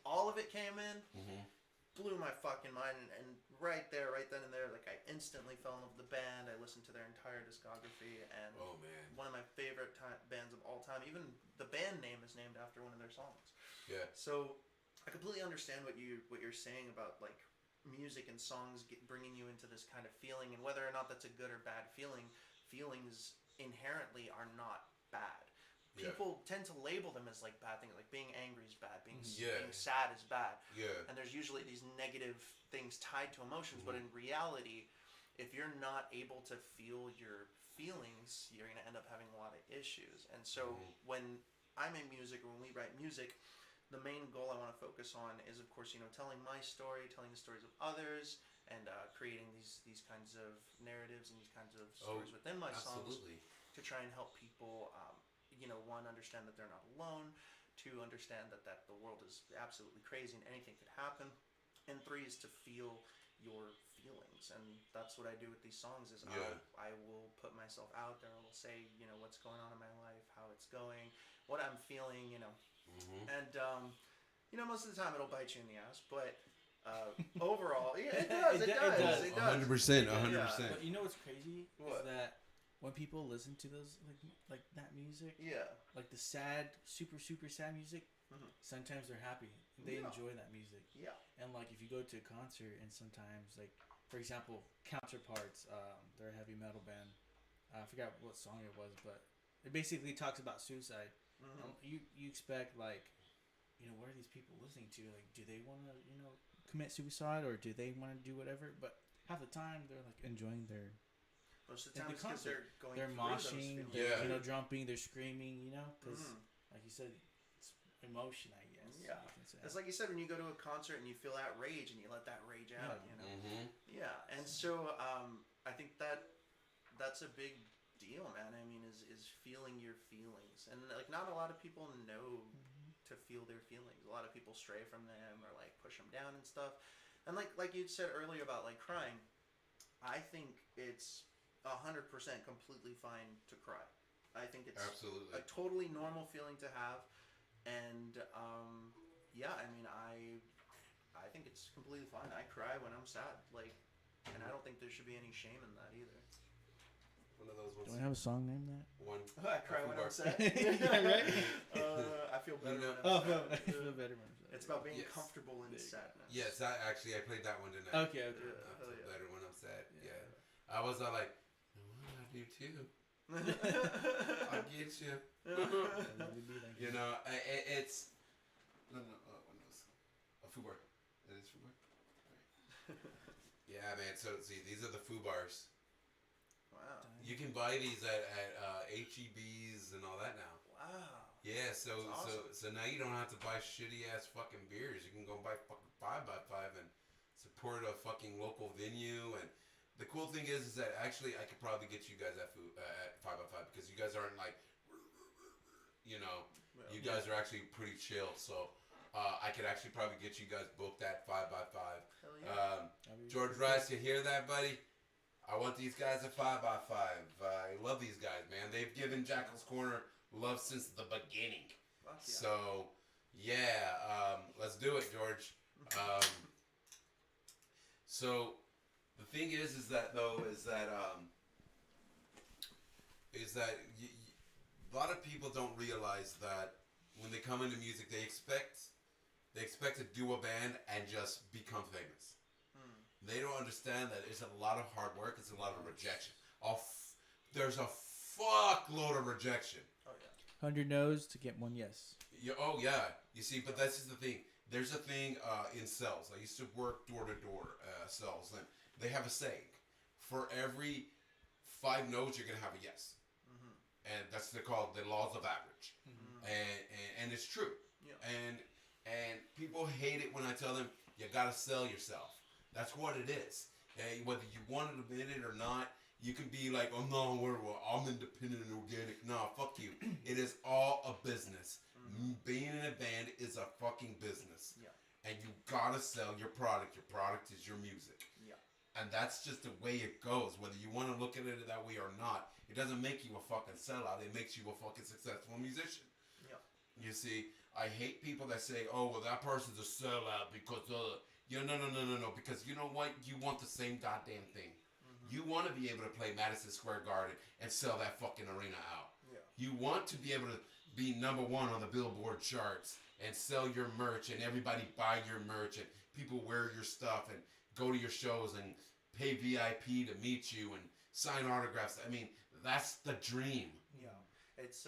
all of it came in, blew my fucking mind, and right then and there, like I instantly fell in love with the band. I listened to their entire discography, and Oh man. one of my favorite bands of all time. Even the band name is named after one of their songs. Yeah. So I completely understand what you're saying about like music and songs bringing you into this kind of feeling, and whether or not that's a good or bad feeling. Feelings inherently are not bad. Yeah. People tend to label them as like bad things, like being angry is bad, being Yeah. sad is bad, Yeah. and there's usually these negative things tied to emotions. But in reality, if you're not able to feel your feelings, you're gonna end up having a lot of issues. And so when I make music, or when we write music, the main goal I want to focus on is, of course, telling my story, telling the stories of others, and creating these kinds of narratives and these kinds of stories within my songs Absolutely. to try and help people, one, understand that they're not alone, two, understand that the world is absolutely crazy and anything could happen, and three is to feel your feelings. And that's what I do with these songs is I will put myself out there. I will say, what's going on in my life, how it's going, what I'm feeling, and most of the time it'll bite you in the ass, but overall, yeah, it does. It does. It does. 100%. Yeah. 100%. But you know what's crazy What? is that when people listen to those like that music, Yeah. like the sad, super sad music, Mhm. sometimes they're happy. They Yeah. enjoy that music. Yeah. And like if you go to a concert and sometimes like for example Counterparts, they're a heavy metal band. I forgot what song it was, but it basically talks about suicide. You expect like, what are these people listening to? Like, do they want to commit suicide or do they want to do whatever? But half the time they're like enjoying their. Most of the At time the it's because concert, they're going They're through those moshing, feelings. they're Yeah. jumping, they're screaming, because Mhm. like you said, it's emotion, I guess. Yeah. you can say. It's like you said, when you go to a concert and you feel that rage and you let that rage out, Yeah, and so I think that's a big deal, man. I mean, is feeling your feelings, and like not a lot of people know to feel their feelings. A lot of people stray from them or like push them down and stuff. And like you said earlier about like crying, I think it's 100% completely fine to cry. I think it's Absolutely. a totally normal feeling to have, and yeah, I mean, I think it's completely fine. I cry when I'm sad, like, and I don't think there should be any shame in that either. One of those Do we ones. have a song named that? One. I cry when I'm sad. Yeah, right? I feel better You know- when I'm Oh, sad. I feel better. when I'm sad. It's about being Yes. comfortable in There you go. sadness. Yes, I played that one tonight. Okay. I hell feel yeah. better when I'm sad. Yeah. Yeah. I was all like, I do too. I get you. You know, it's no, one of those. A FUBAR. That is FUBAR. Right. Yeah, man. So see, these are the FUBARs. Wow. You can buy these at HEBs and all that now. Wow. Yeah, so That's awesome. so now you don't have to buy shitty ass fucking beers. You can go buy fucking 5x5 and support a fucking local venue. And the cool thing is that actually I could probably get you guys at 5x5 because you guys aren't like, you guys are actually pretty chill. So I could actually probably get you guys booked at 5x5. Hell yeah. George Rice, you hear that, buddy? I want these guys at 5x5. I love these guys, man. They've given Jackal's Corner love since the beginning. Fuck yeah. So, yeah, let's do it, George. So, the thing is that a lot of people don't realize that when they come into music, they expect to do a band and just become famous. They don't understand that it's a lot of hard work. It's a lot of rejection. There's a fuckload of rejection. Oh yeah. 100 no's to get one yes. Oh yeah. You see, but that's just the thing. There's a thing in sales. I used to work door to door sales, and they have a saying: for every 5 no's, you're gonna have a yes. And that's they're called the laws of average, and it's true. Yeah. And people hate it when I tell them you gotta sell yourself. That's what it is. And whether you want to admit it or not, you can be like, oh no, I'm independent and organic. Nah, fuck you. It is all a business. Being in a band is a fucking business. Yeah. And you gotta sell your product. Your product is your music. Yeah. And that's just the way it goes. Whether you want to look at it that way or not, it doesn't make you a fucking sellout. It makes you a fucking successful musician. Yeah. You see, I hate people that say, oh, well, that person's a sellout because no. Because you know what? You want the same goddamn thing. You want to be able to play Madison Square Garden and sell that fucking arena out. Yeah. You want to be able to be number 1 on the Billboard charts and sell your merch and everybody buy your merch and people wear your stuff and go to your shows and pay VIP to meet you and sign autographs. I mean, that's the dream. Yeah. It's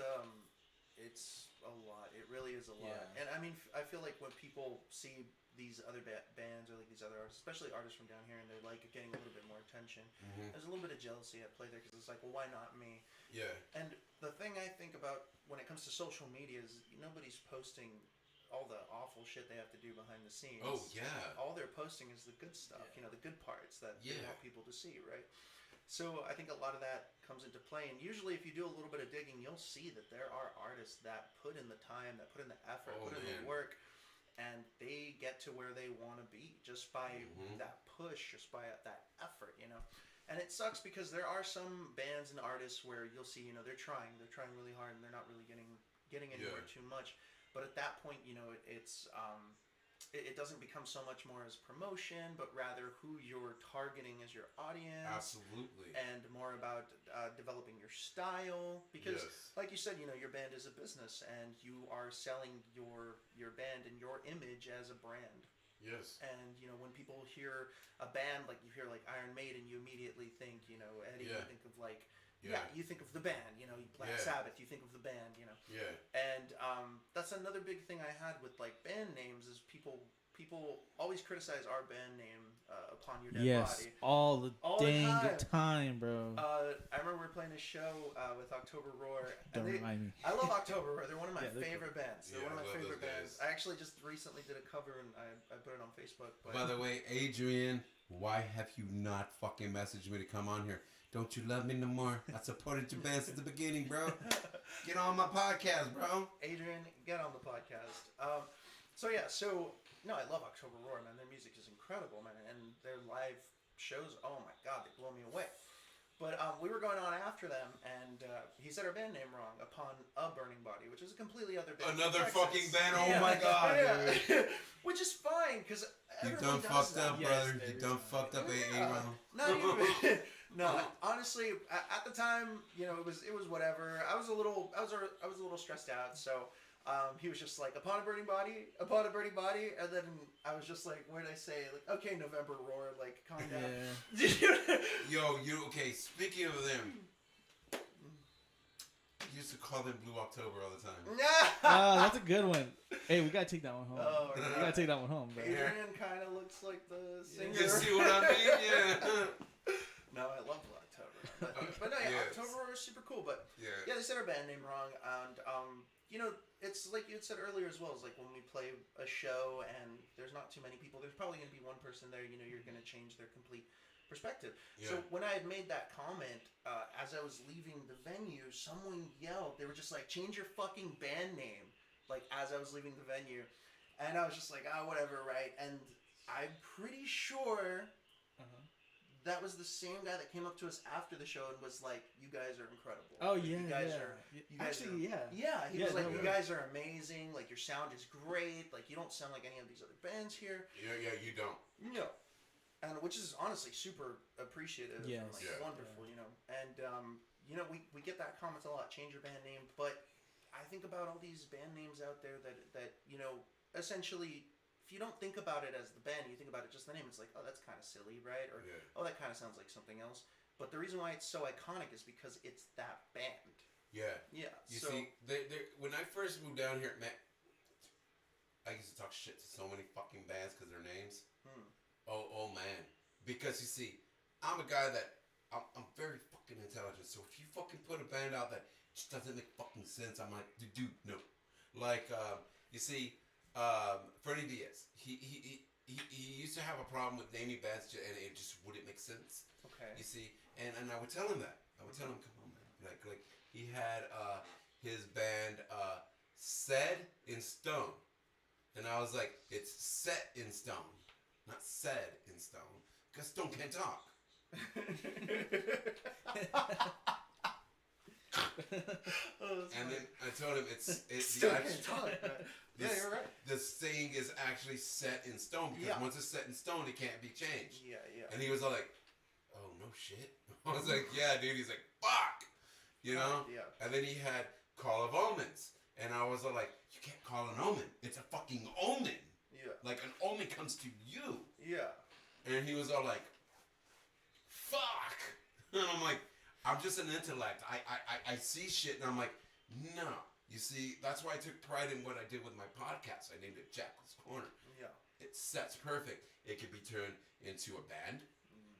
a lot. It really is a lot. Yeah. And I mean, I feel like when people see these other bands or like these other artists, especially artists from down here, and they're like getting a little bit more attention, there's a little bit of jealousy at play there because it's like, well, why not me? Yeah. And the thing I think about when it comes to social media is nobody's posting all the awful shit they have to do behind the scenes. Oh, yeah. All they're posting is the good stuff, the good parts that they Yeah. want people to see, right? So I think a lot of that comes into play, and usually if you do a little bit of digging, you'll see that there are artists that put in the time, that put in the effort, Oh, put in man. the work, and they get to where they want to be just by that push, just by that effort, And it sucks because there are some bands and artists where you'll see, they're trying really hard, and they're not really getting anywhere too much. But at that point, it doesn't become so much more as promotion, but rather who you're targeting as your audience. Absolutely. And more about developing your style, because, Yes. like you said, your band is a business, and you are selling your band and your image as a brand. Yes. And when people hear a band, like you hear like Iron Maiden, you immediately think Eddie. Yeah. You think of like you think of the band. Black Yeah. Sabbath. You think of the band. Yeah. And that's another big thing I had with like band names is people always criticize our band name upon your dead body. all the All the dang time. time, bro. I remember we were playing a show with October Roar. Don't And remind me. I love October Roar. They're one of my Yeah, they're favorite bands. They're Yeah, one of I my love favorite those bands. guys. I actually just recently did a cover and I put it on Facebook. But By the way, Adrian, why have you not fucking messaged me to come on here? Don't you love me no more? I supported your band since the beginning, bro. Get on my podcast, bro. Adrian, get on the podcast. No, I love October Roar, man. Their music is incredible, man, and their live shows. Oh my God, they blow me away. But we were going on after them, and he said our band name wrong. Upon a Burning Body, which is a completely other band. from Another Texas. fucking band. Oh Yeah. my God, Yeah. dude. Which is fine because You everyone done does fucked that. up, Yes, brother. there You is done one. fucked up, Yeah. Aaron. Not even. No, honestly, at the time, it was whatever. I was a little stressed out, so he was just like, upon a burning body, and then I was just like, what did I say? Like, okay, November Roar, like, calm down. Yeah. Yo, okay, speaking of them, I used to call them Blue October all the time. Oh, that's a good one. Hey, we gotta take that one home. Oh, We right. gotta take that one home, bro. Adrian kind of looks like the singer. You see what I mean? Yeah. No, I love Blue October. But no, yeah, Yes. October Roar is super cool, but Yeah. yeah, they said our band name wrong, and it's like you had said earlier as well. It's like when we play a show and there's not too many people, there's probably going to be one person there. You're going to change their complete perspective. So Yeah. when I had made that comment, as I was leaving the venue, someone yelled. They were just like, "Change your fucking band name!" Like as I was leaving the venue, and I was just like, whatever, right? And I'm pretty sure. That was the same guy that came up to us after the show and was like, "You guys are incredible. Oh Like, yeah, you guys yeah. are." You guys Actually, are, yeah. he Yeah, was like, no, "You yeah. guys are amazing. Like your sound is great. Like you don't sound like any of these other bands here." Yeah, you don't. No. and which is honestly super appreciative Yes. and like Yeah. wonderful, you know. And you know, we get that comment a lot. Change your band name, but I think about all these band names out there that you know, essentially, if you don't think about it as the band, you think about it just the name. It's like, oh, that's kind of silly, right? Or Yeah. oh, that kind of sounds like something else. But the reason why it's so iconic is because it's that band. Yeah. Yeah. You so see, when I first moved down here, man, I used to talk shit to so many fucking bands because their names. Hmm. Oh man. Because you see, I'm a guy that I'm very fucking intelligent. So if you fucking put a band out that just doesn't make fucking sense, I'm like, dude, no. Like, you see, Freddie Diaz, he used to have a problem with naming bands, and it just wouldn't make sense. okay. You see, and I would tell him that. I would tell him, come on, man. Like he had his band Said in Stone, and I was like, it's set in stone, not said in stone, because Stone can't talk. And then I told him it's Still the can't actual, talk, but- yeah, this- you're right. the saying is actually set in stone because Yeah. once it's set in stone, it can't be changed. Yeah, yeah. And he was all like, "Oh no shit." I was like, "Yeah, dude." He's like, "Fuck," you know. Yeah. And then he had Call of Omens, and I was all like, "You can't call an omen. It's a fucking omen. Yeah. Like an omen comes to you." Yeah. And he was all like, "Fuck," and I'm like, "I'm just an intellect. I see shit, and I'm like, no." You see, that's why I took pride in what I did with my podcast. I named it Jackal's Corner. Yeah. It sets perfect. It could be turned into a band.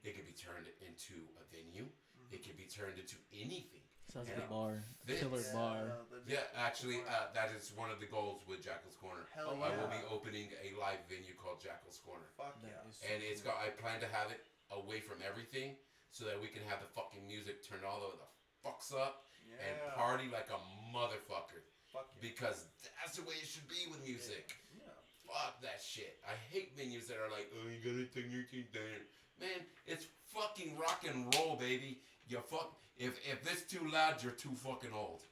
It could be turned into a venue. It could be turned into anything. Sounds like Yeah. a bar. This- Killer Yeah, bar. no, the- Yeah, actually, that is one of the goals with Jackal's Corner. Hell I will yeah. be opening a live venue called Jackal's Corner. Fuck That yeah. is And so it's cool. got, I plan to have it away from everything so that we can have the fucking music turned all the fucks up Yeah. and party like a motherfucker. Fuck yeah. Because that's the way it should be with music. Yeah. Fuck that shit. I hate venues that are like, oh, you gotta turn your thing down. Man, it's fucking rock and roll, baby. You fuck. If it's too loud, you're too fucking old.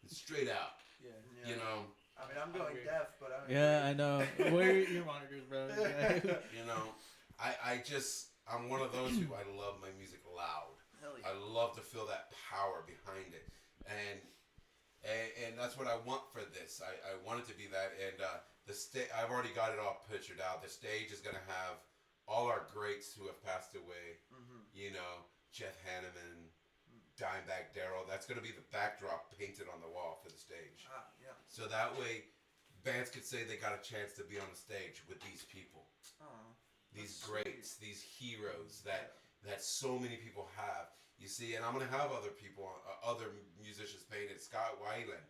It's straight out. Yeah. Yeah. You know. I mean, I'm going Agree. deaf, but I'm. Yeah, I know. Where are your monitors, bro? Yeah. You know. I'm one of those who I love my music loud. Hell I yeah. love to feel that power behind it, and that's what I want for this. I want it to be that, and the stage. I've already got it all pictured out. The stage is gonna have all our greats who have passed away. Mm-hmm. You know, Jeff Hanneman, Dimebag Darrell. That's gonna be the backdrop painted on the wall for the stage. Ah, yeah. So that way, bands could say they got a chance to be on the stage with these people, Oh. these That's greats, these heroes that so many people have. You see, and I'm gonna have other people, other musicians painted. Scott Weiland,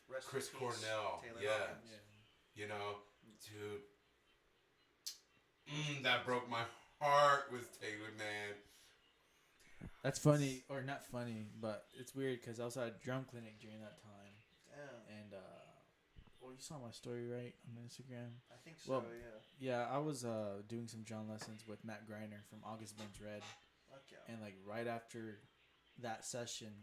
Rest in Chris peace, Cornell, Taylor yeah. Hawkins. You know, dude, that broke my heart with Taylor, man. That's funny, or not funny, but it's weird because I was at a drum clinic during that time, Damn. and well, you saw my story right on Instagram. I think so. Well, yeah. Yeah, I was doing some drum lessons with Matt Greiner from August Burns Red, Fuck yeah. and like right after that session,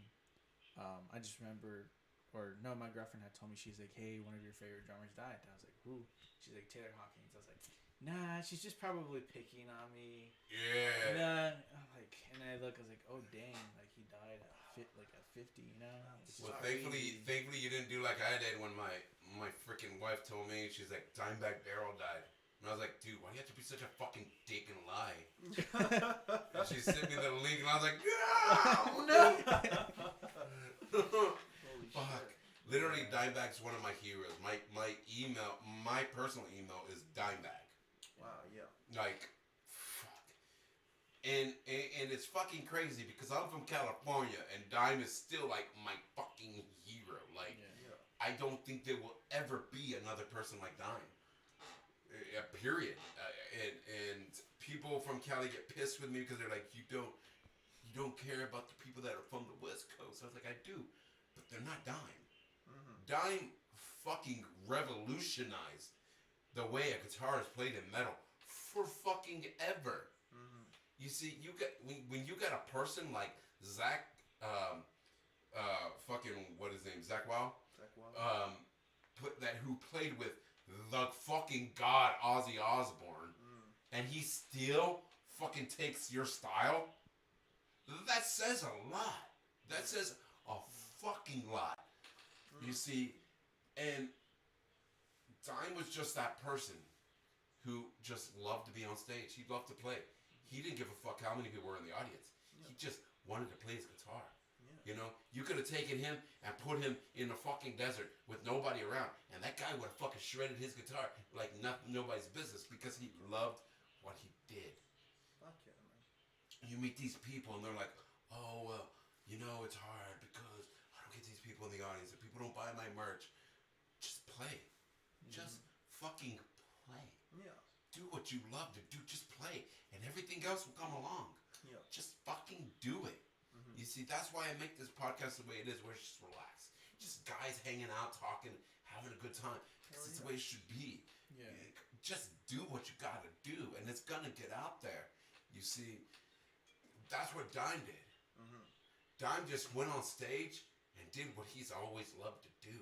I just remember, or no, my girlfriend had told me, she's like, "Hey, one of your favorite drummers died." And I was like, "Who?" She's like, "Taylor Hawkins." I was like, "Nah, she's just probably picking on me." Yeah. Nah, I'm like, and I look, I was like, "Oh dang, like he died at at 50, you know." It's Well, crazy. thankfully, you didn't do like I did when my freaking wife told me. She's like, Dimebag Darrell died, and I was like, dude, why do you have to be such a fucking dick and lie? And she sent me the link, and I was like, no. Holy Fuck. shit. Literally, Dimebag's one of my heroes. My personal email is Dimebag. Wow, yeah. Like, fuck. And it's fucking crazy because I'm from California, and Dime is still like my fucking hero. Like, Yeah. I don't think there will ever be another person like Dime. Period. And people from Cali get pissed with me because they're like, you don't care about the people that are from the West Coast. I was like, I do, but they're not Dime. Mm-hmm. Dime fucking revolutionized the way a guitar is played in metal for fucking ever. Mm-hmm. You see, you get when you got a person like Zach, fucking what is his name, Zach Wow, Zach Wild. who played with the fucking god Ozzy Osbourne. and he still fucking takes your style, that says a lot. That says a fucking lot. You see, and Dime was just that person who just loved to be on stage. He loved to play. He didn't give a fuck how many people were in the audience. He just wanted to play his guitar. You know, you could have taken him and put him in a fucking desert with nobody around, and that guy would have fucking shredded his guitar like nobody's business because he loved what he did. Fuck yeah, man. You meet these people and they're like, oh, well, you know, it's hard because I don't get these people in the audience and people don't buy my merch. Just play. Just fucking play. Yeah. Do what you love to do. Just play. And everything else will come along. Yeah. Just fucking do it. You see, that's why I make this podcast the way it is, where it's just relaxed. Just guys hanging out, talking, having a good time. Because it's the way it should be. Yeah. Just do what you gotta do, and it's gonna get out there. You see, that's what Dime did. Dime just went on stage and did what he's always loved to do.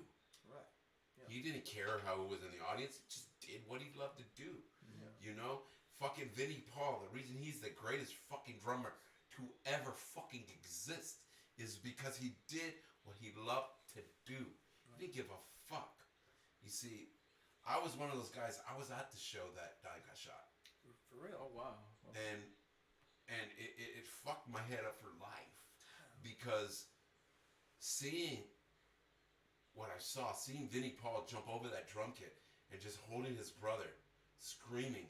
Right. Yeah. He didn't care how it was in the audience. He just did what he loved to do. Yeah. You know? Fucking Vinnie Paul, the reason he's the greatest fucking drummer to ever fucking exist is because he did what he loved to do. He didn't give a fuck. You see, I was one of those guys, I was at the show that Dime got shot. For real. Oh wow. And it fucked my head up for life. Because seeing what I saw, seeing Vinnie Paul jump over that drum kit and just holding his brother, screaming,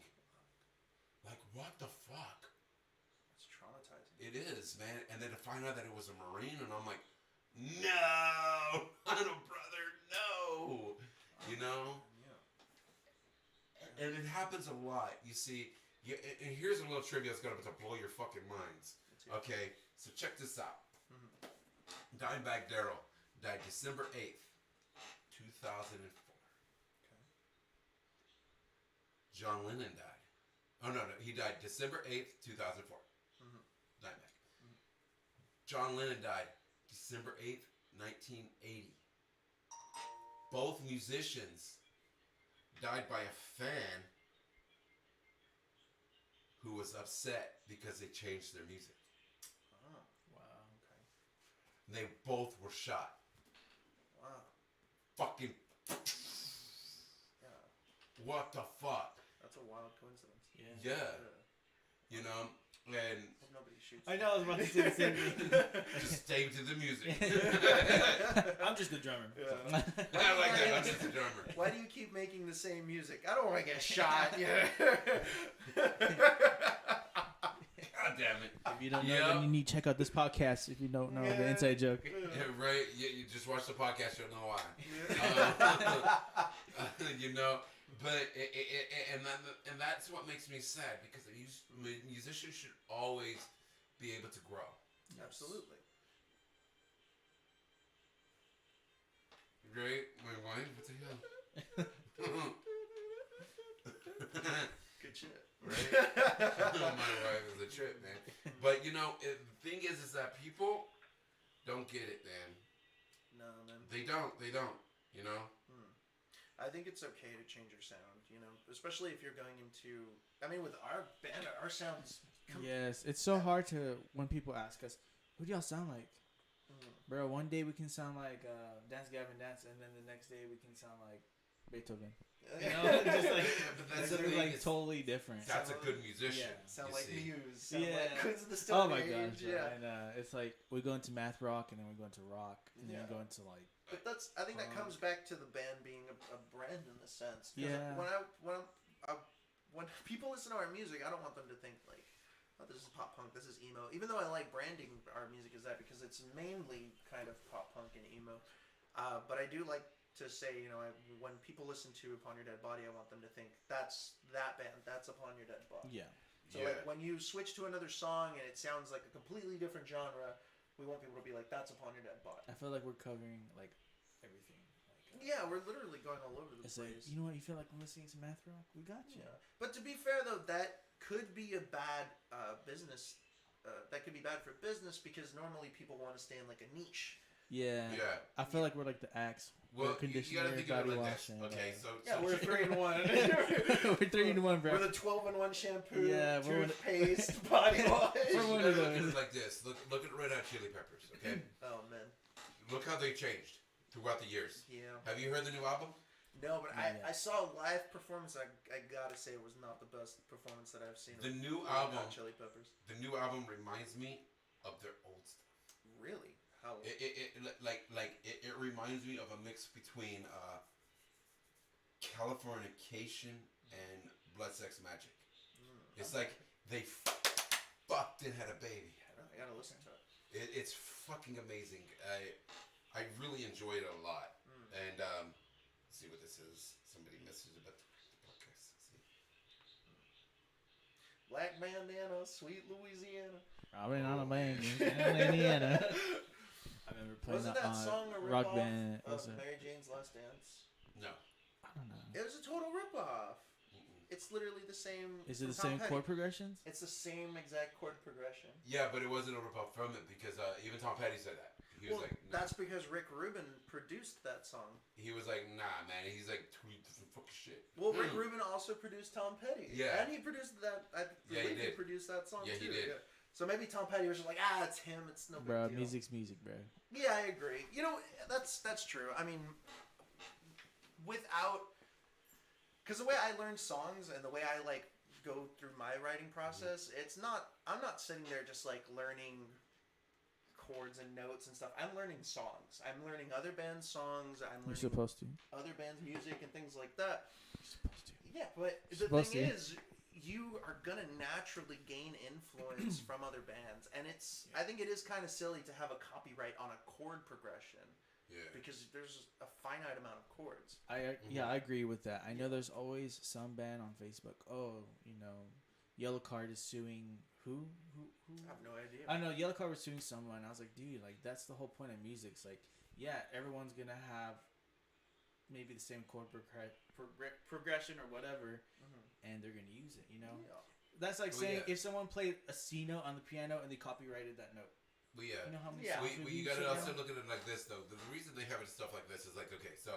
like, what the fuck? It's traumatizing. It is, man. And then to find out that it was a Marine, and I'm like, no, little brother, no. You know? Yeah. And it happens a lot. You see, and here's a little trivia that's going to blow your fucking minds. Okay, so check this out. Dimebag Darrell died December 8th, 2004. Okay. John Lennon died. Oh, no, he died December 8th, 2004. Dimebag. John Lennon died December 8th, 1980. Both musicians died by a fan who was upset because they changed their music. Oh, Wow. okay. And they both were shot. Wow. Fucking, Yeah. what the fuck? That's a wild coincidence. Yeah. Yeah. You know, and Hope nobody shoots. I know. I was about to say the same thing. just stay to the music. I'm just the drummer. Yeah. I like that. I'm just a drummer. Why do you keep making the same music? I don't want to get shot. Yeah. God damn it. If you don't know, Yeah. then you need to check out this podcast. If you don't know the Yeah. inside joke. Yeah, right. You just watch the podcast, you'll know why. You know, but and that's what makes me sad because a musician should always be able to grow. Absolutely. Right? My wife? What the hell? Good shit. Right? My wife is a trip, man. But you know, the thing is that people don't get it, man. No, man. They don't. You know. I think it's okay to change your sound, you know, especially if you're going into. I mean, with our band, our sounds. Yes, it's so hard to when people ask us, "Who do y'all sound like?" Bro, one day we can sound like Dance Gavin Dance, and then the next day we can sound like Beethoven. You know, just like But that's the they're thing, like it's- totally different. That's a good musician. Yeah. Sound you like see. Muse. Sound Yeah. like Queens of the Oh Stone my Age. gosh, Yeah. and it's like we go into math rock, and then we go into rock, and then Yeah. we go into like But that's. I think that comes back to the band being a brand in a sense. 'Cause Yeah. When people listen to our music, I don't want them to think like, oh, this is pop punk, this is emo. Even though I like branding our music as that because it's mainly kind of pop punk and emo. But I do like to say, you know, when people listen to Upon Your Dead Body, I want them to think that's that band, that's Upon Your Dead Body. yeah. So Yeah. like when you switch to another song and it sounds like a completely different genre, we want people to be like, that's Upon Your Dead Body. I feel like we're covering like everything. Like, Yeah, we're literally going all over the it's like place. you know what you feel like listening to math rock. We got you. Yeah, but to be fair though, that could be a bad business. That could be bad for business because normally people want to stay in like a niche. Yeah. Yeah. I feel like we're like the Axe. Well, Air you gotta conditioner, think of body it like wash, this. and, Okay, so Yeah, so we're 3-in-1. we're 3-in-1, bro. We're the 12-in-1 shampoo, Yeah, we're one- toothpaste, body wash. We're you one gotta of look at those. it like this. Look at Red Hot Chili Peppers. Okay, Oh man, look how they changed throughout the years. yeah. Have you heard the new album? No, but Not yet. I saw a live performance. I gotta say it was not the best performance that I've seen. The of new Red Hot album. Chili Peppers. The new album reminds me of their old stuff. Really? How? It reminds me of a mix between Californication and Blood Sex Magic. It's like they fucked and had a baby. I gotta listen to it. It's fucking amazing. I really enjoyed it a lot. And let's see what this is. Somebody messaged about the podcast. Let's see. Black bandana, sweet Louisiana. Robin on a bang in Indiana. I remember playing Wasn't that that on song a Rock ripoff Band. of Was it? Mary Jane's Last Dance? No. I don't know. It was a total ripoff. Mm-mm. It's literally the same. Is it from the Tom same Petty. chord progressions? It's the same exact chord progression. Yeah, but it wasn't a ripoff from it because even Tom Petty said that. He was Well, like, nah. that's because Rick Rubin produced that song. He was like, nah, man. He's like, two different fucking shit. Well, Rick Rubin also produced Tom Petty. Yeah. And he produced that. I Yeah, he believe he did. produced that song Yeah, too. he did. Yeah. So maybe Tom Petty was just like, it's him. It's no big Bro, deal. music's music, bro. Yeah, I agree. You know, that's true. I mean, without, because the way I learn songs and the way I like go through my writing process, it's not. I'm not sitting there just like learning chords and notes and stuff. I'm learning songs. I'm learning other bands' songs. I'm You're learning supposed to. other bands' music and things like that. You're supposed to. Yeah, but the Supposed thing to. is, you are gonna naturally gain influence from other bands, and it's. I think it is kind of silly to have a copyright on a chord progression Yeah. because there's a finite amount of chords. Yeah, I agree with that. I know there's always some band on Facebook. Oh, Yellow Card is suing who? I have no idea. I know Yellow Card was suing someone. I was like, dude, like that's the whole point of music. It's like, yeah, everyone's gonna have maybe the same chord progression or whatever, and they're gonna use it. Yeah. That's like Well, saying yeah. if someone played a C note on the piano and they copyrighted that note. But yeah. You know how many Yeah. songs You we got to use also now? look at it like this, though. The reason they have stuff like this is like, okay, so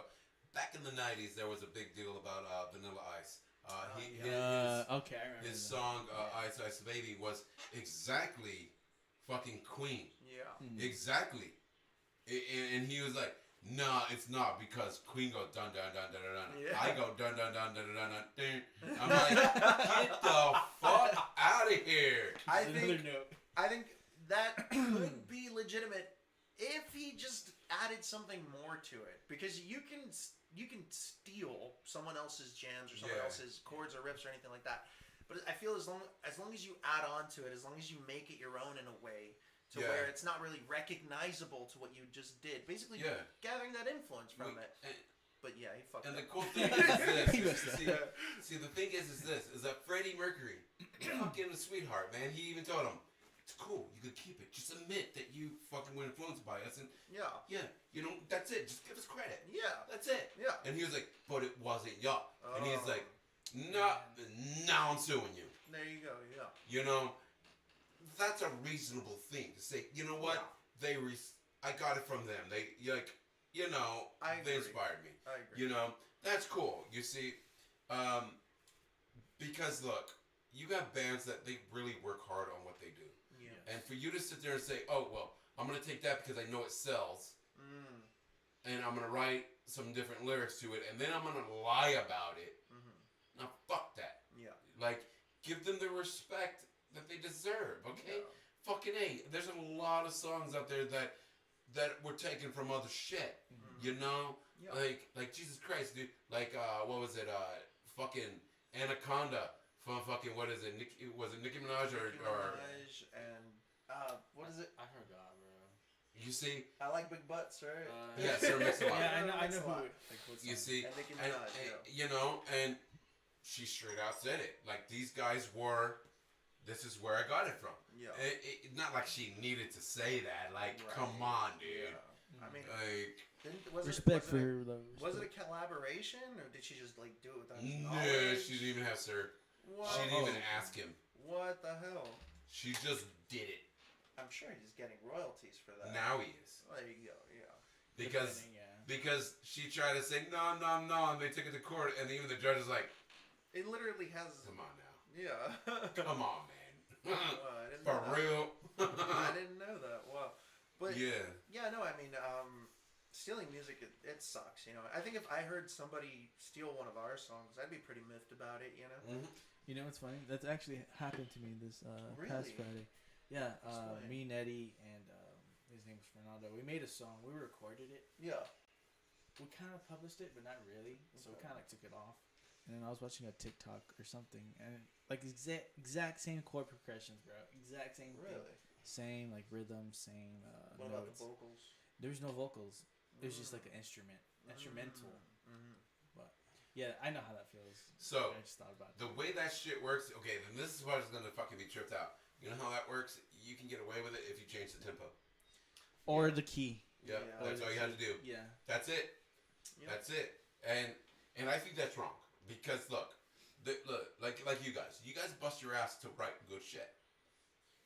back in the 90s, there was a big deal about Vanilla Ice. Okay, I remember His that. song, Ice Ice Baby, was exactly fucking Queen. Yeah. Exactly. And he was like, nah, it's not because Queen goes dun dun dun dun dun dun. Yeah. I go dun dun dun dun dun dun dun. I'm like, get the fuck out of here. I Another think note. that could be legitimate if he just added something more to it, because you can steal someone else's jams or someone Yeah. else's chords or riffs or anything like that. But I feel as long as you add on to it, as long as you make it your own in a way to Yeah. where it's not really recognizable to what you just did, basically Yeah. gathering that influence from Wait, it. But yeah, he fucked And the up. cool thing is He this. messed see, the thing is this, is that Freddie Mercury, fucking a sweetheart, man. He even told him, it's cool, you could keep it. Just admit that you fucking were influenced by us, and Yeah. yeah, that's it. Just give us credit. Yeah. That's it. Yeah. And he was like, but it wasn't y'all. And he's Oh. like, now I'm suing you. There you go. Yeah. You know, that's a reasonable thing to say. You know what? Yeah. I got it from them. They I they agree. inspired me. I agree. You know, that's cool. You see, because look, you got bands that they really work hard on what they do, Yeah. and for you to sit there and say, "Oh well, I'm gonna take that because I know it sells, and I'm gonna write some different lyrics to it, and then I'm gonna lie about it." Now, fuck that. Yeah. Like, give them the respect that they deserve. Okay. Yeah. Fucking A. There's a lot of songs out there that were taken from other shit. You know? Yeah. Like Jesus Christ, dude. Like what was it? Fucking Anaconda from fucking what is it? Was it Nicki Minaj or Nicki Minaj and what is it? I forgot, bro. you see? I like big butts, right? Yeah, Sarah Mix-a-Lot. Yeah, I know Mix-a-Lot. who. Like, what You song? see? And Nicki And, Minaj, and, you know, and she straight out said it. Like these guys were. This is where I got it from. Yeah. Not like she needed to say that. Like, Right. come on, dude. Yeah. I mean, Like, Respect for it, those. was it a collaboration or did she just like do it without his no, knowledge? she didn't even have Sir. What? She didn't even ask him. What the hell? She just did it. I'm sure he's getting royalties for that. Now he is. There you go. Yeah. because Depending, yeah. because she tried to say no, no, no, and they took it to court, and even the judge is like, It literally has. "Come on now, Yeah. come on, man, Wow, I didn't for know that. real." I didn't know that. Wow. But Yeah, no, I mean, stealing music, it sucks. You know, I think if I heard somebody steal one of our songs, I'd be pretty miffed about it. You know. Mhm. You know what's funny? That's actually happened to me this past Really? Friday. Yeah, Explain. me and Eddie and his name was Fernando. We made a song. We recorded it. Yeah. We kind of published it, but not really. So we Okay. kind of like took it off. And then I was watching a TikTok or something, and like exact same chord progressions, bro. Exact same thing. Really. Same like rhythm, same What about the notes. vocals? There's no vocals. It was just like an instrumental. Mm-hmm. But yeah, I know how that feels. So I just thought about the it. way that shit works, okay, then this is what's gonna fucking be tripped out. You know how that works? You can get away with it if you change the tempo. Or the key. Yeah, Yeah. that's all you have to do. Yeah. That's it. Yeah. That's it. And I think that's wrong because look, like you guys bust your ass to write good shit.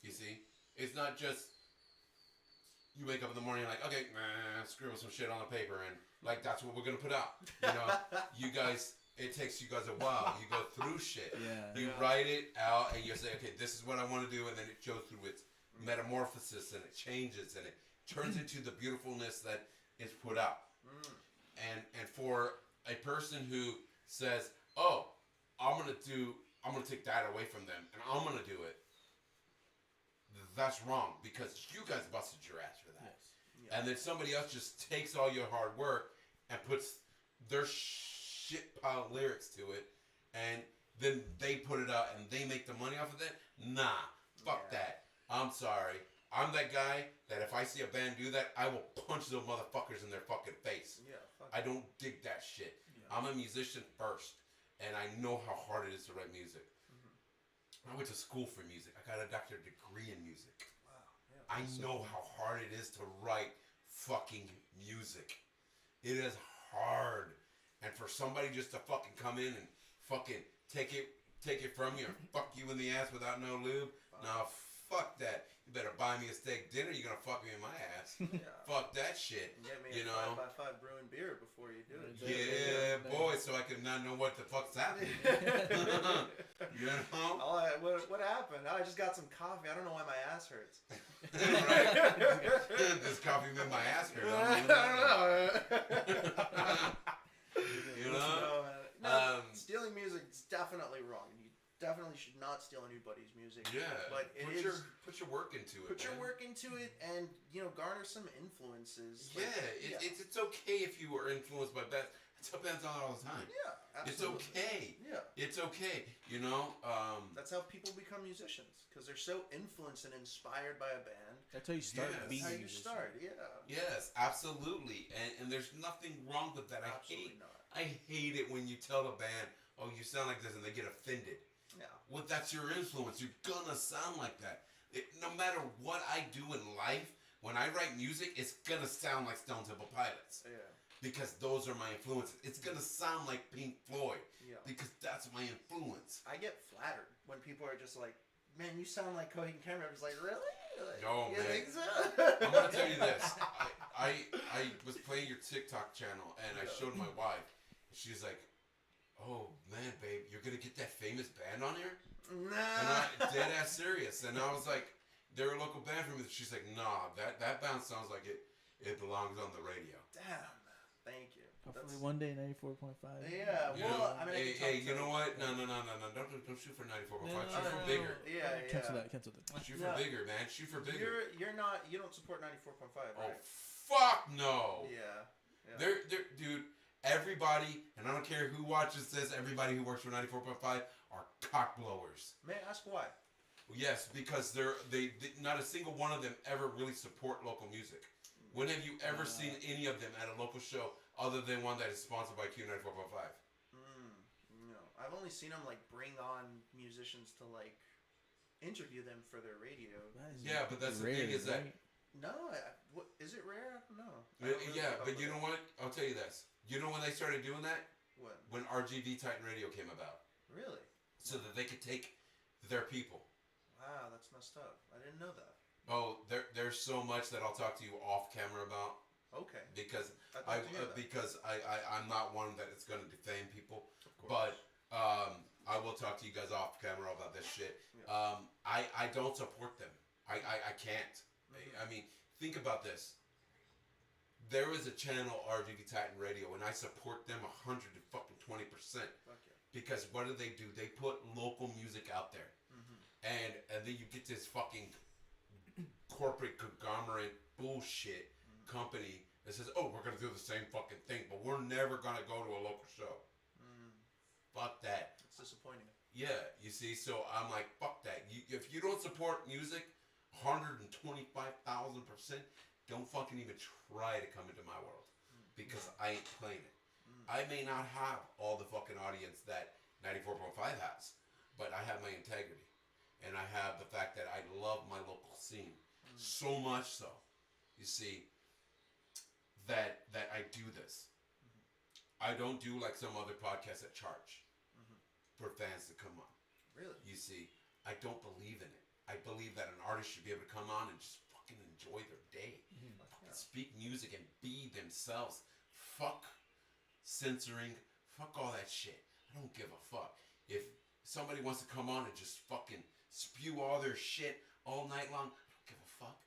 You see, it's not just you wake up in the morning like, okay, scribble some shit on the paper and like that's what we're gonna put out. You know, you guys, it takes you guys a while. You go through shit. Yeah. You write it out and you say, okay, this is what I want to do, and then it goes through its metamorphosis and it changes and it turns into the beautifulness that is put out. And for a person who says, oh, I'm gonna take that away from them and I'm gonna do it, that's wrong because you guys busted your ass for that. Yes. Yeah. And then somebody else just takes all your hard work and puts their shit pile of lyrics to it, and then they put it out and they make the money off of that. Nah, fuck Yeah. that. I'm sorry. I'm that guy that if I see a band do that, I will punch those motherfuckers in their fucking face. Yeah. Fuck. I don't dig that shit. Yeah. I'm a musician first, and I know how hard it is to write music. I went to school for music. I got a doctorate degree in music. Wow. Yeah. I know how hard it is to write fucking music. It is hard. And for somebody just to fucking come in and fucking take it from you and fuck you in the ass without no lube. Nah, fuck that. You better buy me a steak dinner. You're gonna fuck me in my ass. Yeah. Fuck that shit. Get me You a know? 5x5 brewing beer before you do it. Yeah, boy. So I can not know what the fuck's happening. You know? Oh, what happened? I just got some coffee. I don't know why my ass hurts. Right? This coffee made my ass hurt. I I'm don't know. know. You know? No, stealing music is definitely wrong. You definitely should not steal anybody's music. Yeah. But it put is. your work into it. Put your man. work into it and, garner some influences. Yeah, Like, it's okay if you were influenced by bands. I tell bands all the time. Yeah, It's absolutely. okay. Yeah. It's okay. You know. That's how people become musicians. Because they're so influenced and inspired by a band. That's how you start Yes. being That's how a you musician. start, yeah. Yes, absolutely. And there's nothing wrong with that. Absolutely not. I hate it when you tell a band, "Oh, you sound like this," and they get offended. Yeah. Well, that's your influence. You're gonna sound like that. No matter what I do in life, when I write music, it's gonna sound like Stone Temple Pilots Yeah. because those are my influences. It's gonna sound like Pink Floyd Yeah. because that's my influence. I get flattered when people are just like, "Man, you sound like Coheed and Cambria." I'm just like, "Really? Like, No, you man. think so?" I'm gonna tell you this. I was playing your TikTok channel and I showed my wife. She's like, "Oh man, babe, you're gonna get that famous band on here?" And Nah. I dead ass serious. And I was like, "They're a local band from me." She's like, "Nah, that band sounds like it belongs on the radio." Damn. Thank you. Hopefully one day 94.5. Yeah. You Well, know? I mean, I hey, can talk hey, to you know what? No. Don't shoot for 94.5. Shoot for no. bigger. Yeah. Cancel that. Cancel that. Shoot No. for bigger, man. Shoot for bigger. You're not. You don't support 94.5, Oh right? fuck no. Yeah. They're dude. Everybody, and I don't care who watches this. Everybody who works for 94.5 are cock blowers. May I ask why? Yes, because they not a single one of them ever really support local music. When have you ever seen any of them at a local show other than one that is sponsored by Q94.5? No, I've only seen them like bring on musicians to like interview them for their radio. That is Yeah, but that's the rare, thing is that right? No, what is it rare? No. I don't really yeah, keep up but with you it. know what? I'll tell you this. You know when they started doing that? What? When RGV Titan Radio came about, Really? so that they could take their people. Wow, that's messed up. I didn't know that. Oh, there's so much that I'll talk to you off camera about. Okay. because I'd like to hear that. because I'm not one that is going to defame people, Of course. but I will talk to you guys off camera about this shit. Yeah. I don't support them. I can't. I mean, think about this. There is a channel, RGV Titan Radio, and I support them 120%. Fuck yeah. Because what do? They put local music out there, and then you get this fucking corporate conglomerate bullshit company that says, "Oh, we're gonna do the same fucking thing, but we're never gonna go to a local show." Fuck that. It's disappointing. Yeah, you see, so I'm like, fuck that. If you don't support music, 125,000%, don't fucking even try to come into my world, because I ain't playing it. I may not have all the fucking audience that 94.5 has, but I have my integrity. And I have the fact that I love my local scene. So much so, you see, that I do this. I don't do like some other podcasts that charge for fans to come on. Really? You see, I don't believe in it. I believe that an artist should be able to come on and just fucking enjoy their day. Speak music and be themselves. Fuck censoring. Fuck all that shit. I don't give a fuck. If somebody wants to come on and just fucking spew all their shit all night long, I don't give a fuck.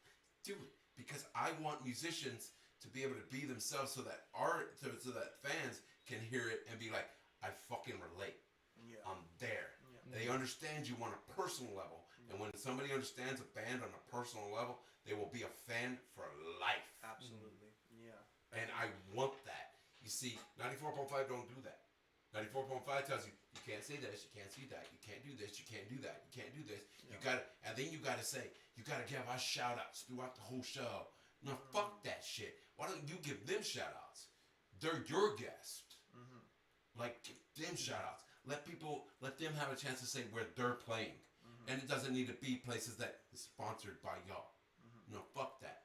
Do it. Because I want musicians to be able to be themselves so that so that fans can hear it and be like, I fucking relate. Yeah. I'm there. Yeah. They understand you on a personal level. And when somebody understands a band on a personal level, they will be a fan for life. Absolutely. Yeah. And I want that. You see, 94.5 don't do that. 94.5 tells you, you can't say this, you can't see that, you can't do this, you can't do that, you can't do this. You gotta, and then you gotta say, you gotta give us shout outs throughout the whole show. No, fuck that shit. Why don't you give them shout outs? They're your guest. Like, give them shout outs. Let them have a chance to say where they're playing. And it doesn't need to be places that is sponsored by y'all. No, fuck that.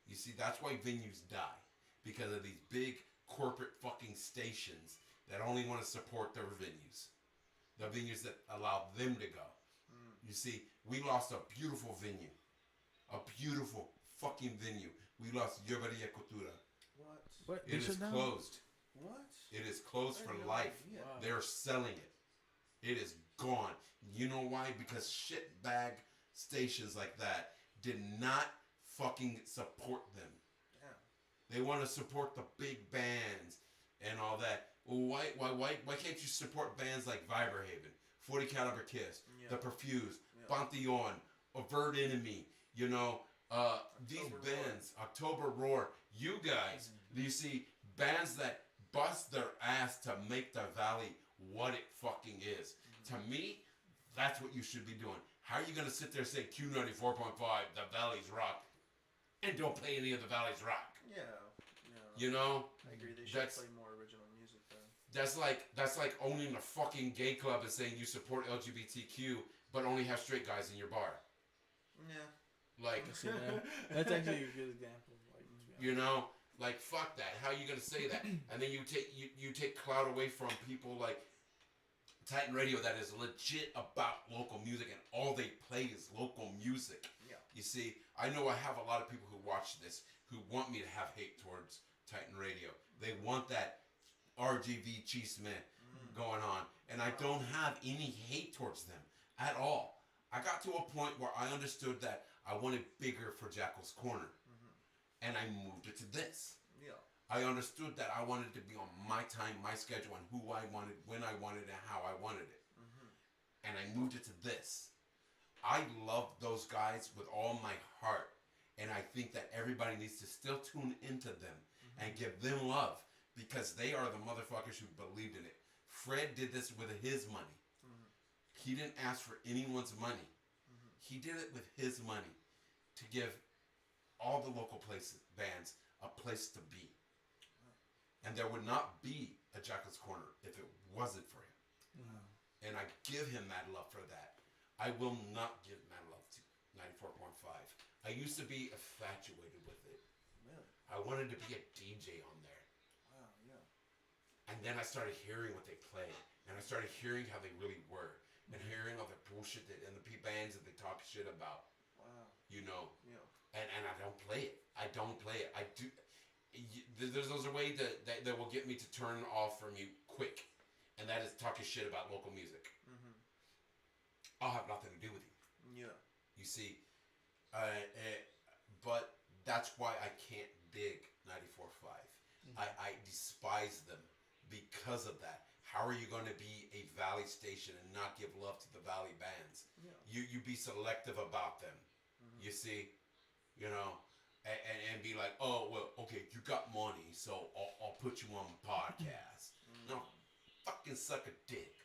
You see, that's why venues die. Because of these big corporate fucking stations that only want to support their venues. The venues that allow them to go. You see, we lost a beautiful venue. A beautiful fucking venue. We lost Yerbaria Cultura. What? What? It is closed. What? It is closed I for had no life. idea. Wow. They're selling it. It is gone. You know why? Because shitbag stations like that did not fucking support them. Damn. They want to support the big bands and all that. Well, why can't you support bands like Viberhaven, 40 Caliber Kiss, Yeah. The Perfused, Yeah. Pantheon, Avert Enemy, you know, these October bands, October Roar, you guys, you see, bands that bust their ass to make the Valley what it fucking is. To me, that's what you should be doing. How are you going to sit there and say Q94.5, the Valley's rock, and don't play any of the Valley's rock? Yeah. You know? I agree. They should That's- play more original music then. That's like owning a fucking gay club and saying you support LGBTQ but only have straight guys in your bar. Yeah. Like, See that? That's actually a good example. Like, to be you know, like fuck that. How are you gonna say that? And then you take clout away from people like Titan Radio that is legit about local music and all they play is local music. Yeah. You see, I know I have a lot of people who watch this who want me to have hate towards Titan Radio. They want that RGV chisme going on. And I don't have any hate towards them at all. I got to a point where I understood that I wanted bigger for Jackal's Corner. And I moved it to this. Yeah. I understood that I wanted to be on my time, my schedule, and who I wanted, when I wanted, and how I wanted it. And I moved it to this. I love those guys with all my heart. And I think that everybody needs to still tune into them and give them love because they are the motherfuckers who believed in it. Fred did this with his money. He didn't ask for anyone's money. He did it with his money to give all the local bands a place to be. And there would not be a Jackal's Corner if it wasn't for him. And I give him mad love for that. I will not give mad love to 94.5. I used to be infatuated with it. Really? I wanted to be a DJ on there. Wow. Yeah. And then I started hearing what they played. And I started hearing how they really were. And hearing all the bullshit and the bands that they talk shit about. Wow. You know. Yeah. And I don't play it. I don't play it. I do. there's a way that will get me to turn off from you quick, and that is talking shit about local music. Mm-hmm. I'll have nothing to do with you. Yeah. You see, but that's why I can't dig 94.5. I despise them because of that. How are you going to be a Valley station and not give love to the Valley bands? Yeah. You be selective about them. Mm-hmm. You see, and be like, oh well, okay, you got money, so I'll put you on my podcast. No, fucking suck a dick.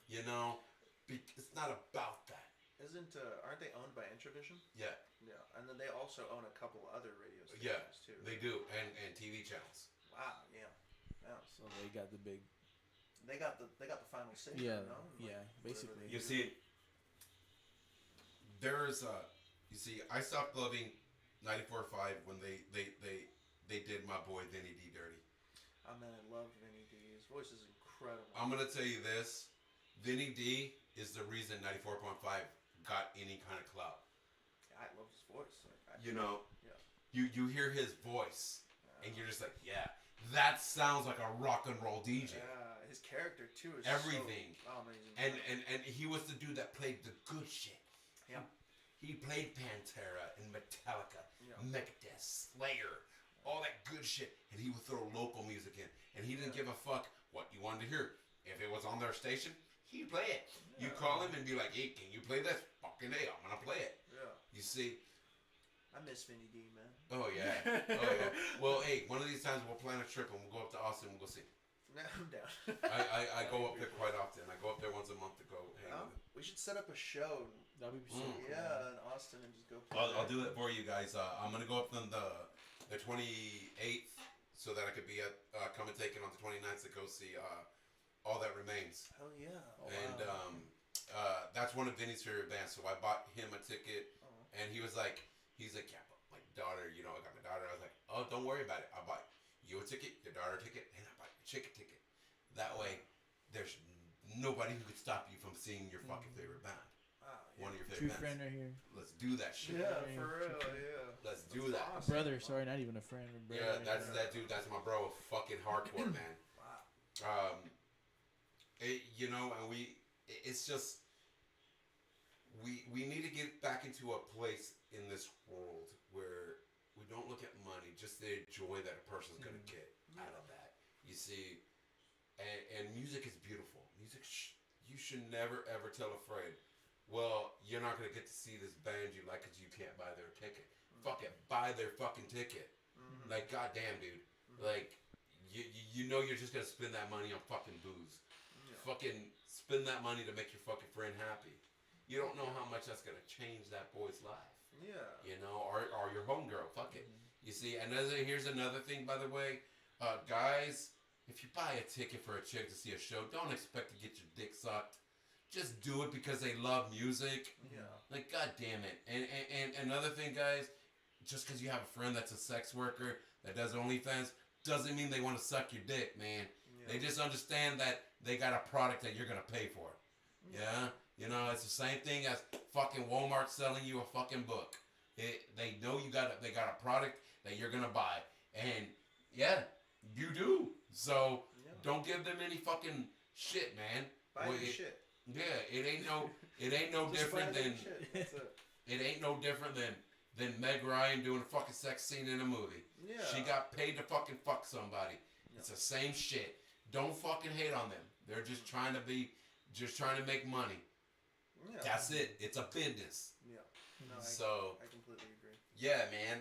You know, it's not about that. Aren't they owned by Introvision? Yeah, Yeah, and then they also own a couple other radio stations yeah, too. they do, and TV channels. Wow, yeah. So they got the big. They got the final say. Yeah, no? yeah, basically. You see, I stopped loving 94.5 when they did my boy Vinny D dirty. Oh man, I love Vinny D. His voice is incredible. I'm gonna tell you this: Vinny D is the reason 94.5 got any kind of clout. I love his voice. Yeah. Yeah. You hear his voice, and you're just like, yeah, that sounds like a rock and roll DJ. Yeah, his character too is Everything. So amazing. And he was the dude that played the good shit. Yeah. He played Pantera and Metallica, Yeah. Megadeth, Slayer, all that good shit, and he would throw local music in, and he didn't give a fuck what you wanted to hear. If it was on their station, he'd play it. You call him and be like, hey, can you play this? Fucking A, I'm gonna play it. Yeah. You see? I miss Vinny D, man. Oh yeah. Oh yeah. Well, hey, one of these times we'll plan a trip and we'll go up to Austin and we'll go see. I'm down. I go up there quite often. I go up there once a month to go hang with him. We should set up a show. That'd be so cool. Yeah, in Austin and just go. Play I'll there. do it for you guys. I'm gonna go up on the 28th so that I could be at come and take it on the 29th to go see All That Remains. Hell yeah. And that's one of Vinny's favorite bands. So I bought him a ticket, and he's like, yeah, but my daughter, I got my daughter. I was like, oh, don't worry about it. I bought you a ticket, your daughter a ticket, and I bought your chick a ticket. That way, there's nobody who could stop you from seeing your fucking favorite band. Wow, yeah. One of your True favorite friend bands. right here. Let's do that shit. Yeah, for real. Yeah. Let's do that. awesome. Brother, sorry, not even a friend. A brother. Yeah, that's that dude. That's my bro. Fucking hardcore, man. Wow. And it's just we need to get back into a place in this world where we don't look at money, just the joy that a person's gonna get out of that. You see, and music is beautiful. Music, you should never ever tell a friend, well, you're not gonna get to see this band you like because you can't buy their ticket. Fuck it, buy their fucking ticket. Like, goddamn, dude. Like, you know you're just gonna spend that money on fucking booze. Fucking spend that money to make your fucking friend happy. You don't know how much that's gonna change that boy's life. Yeah. Or your homegirl. Fuck it. You see, and here's another thing, by the way, guys. If you buy a ticket for a chick to see a show, don't expect to get your dick sucked. Just do it because they love music. Yeah. Like, god damn it. And another thing, guys, just because you have a friend that's a sex worker that does OnlyFans doesn't mean they want to suck your dick, man. Yeah. They just understand that they got a product that you're gonna pay for. Yeah? It's the same thing as fucking Walmart selling you a fucking book. They know they got a product that you're gonna buy. And yeah, you do. So don't give them any fucking shit, man. Buy your shit. Yeah, it ain't no Just buy different their than shit. That's it. it ain't no different than Meg Ryan doing a fucking sex scene in a movie. Yeah. She got paid to fucking fuck somebody. It's the same shit. Don't fucking hate on them. They're just trying to make money. Yeah. That's it. It's a business. Yeah. No, So I completely agree. yeah, man.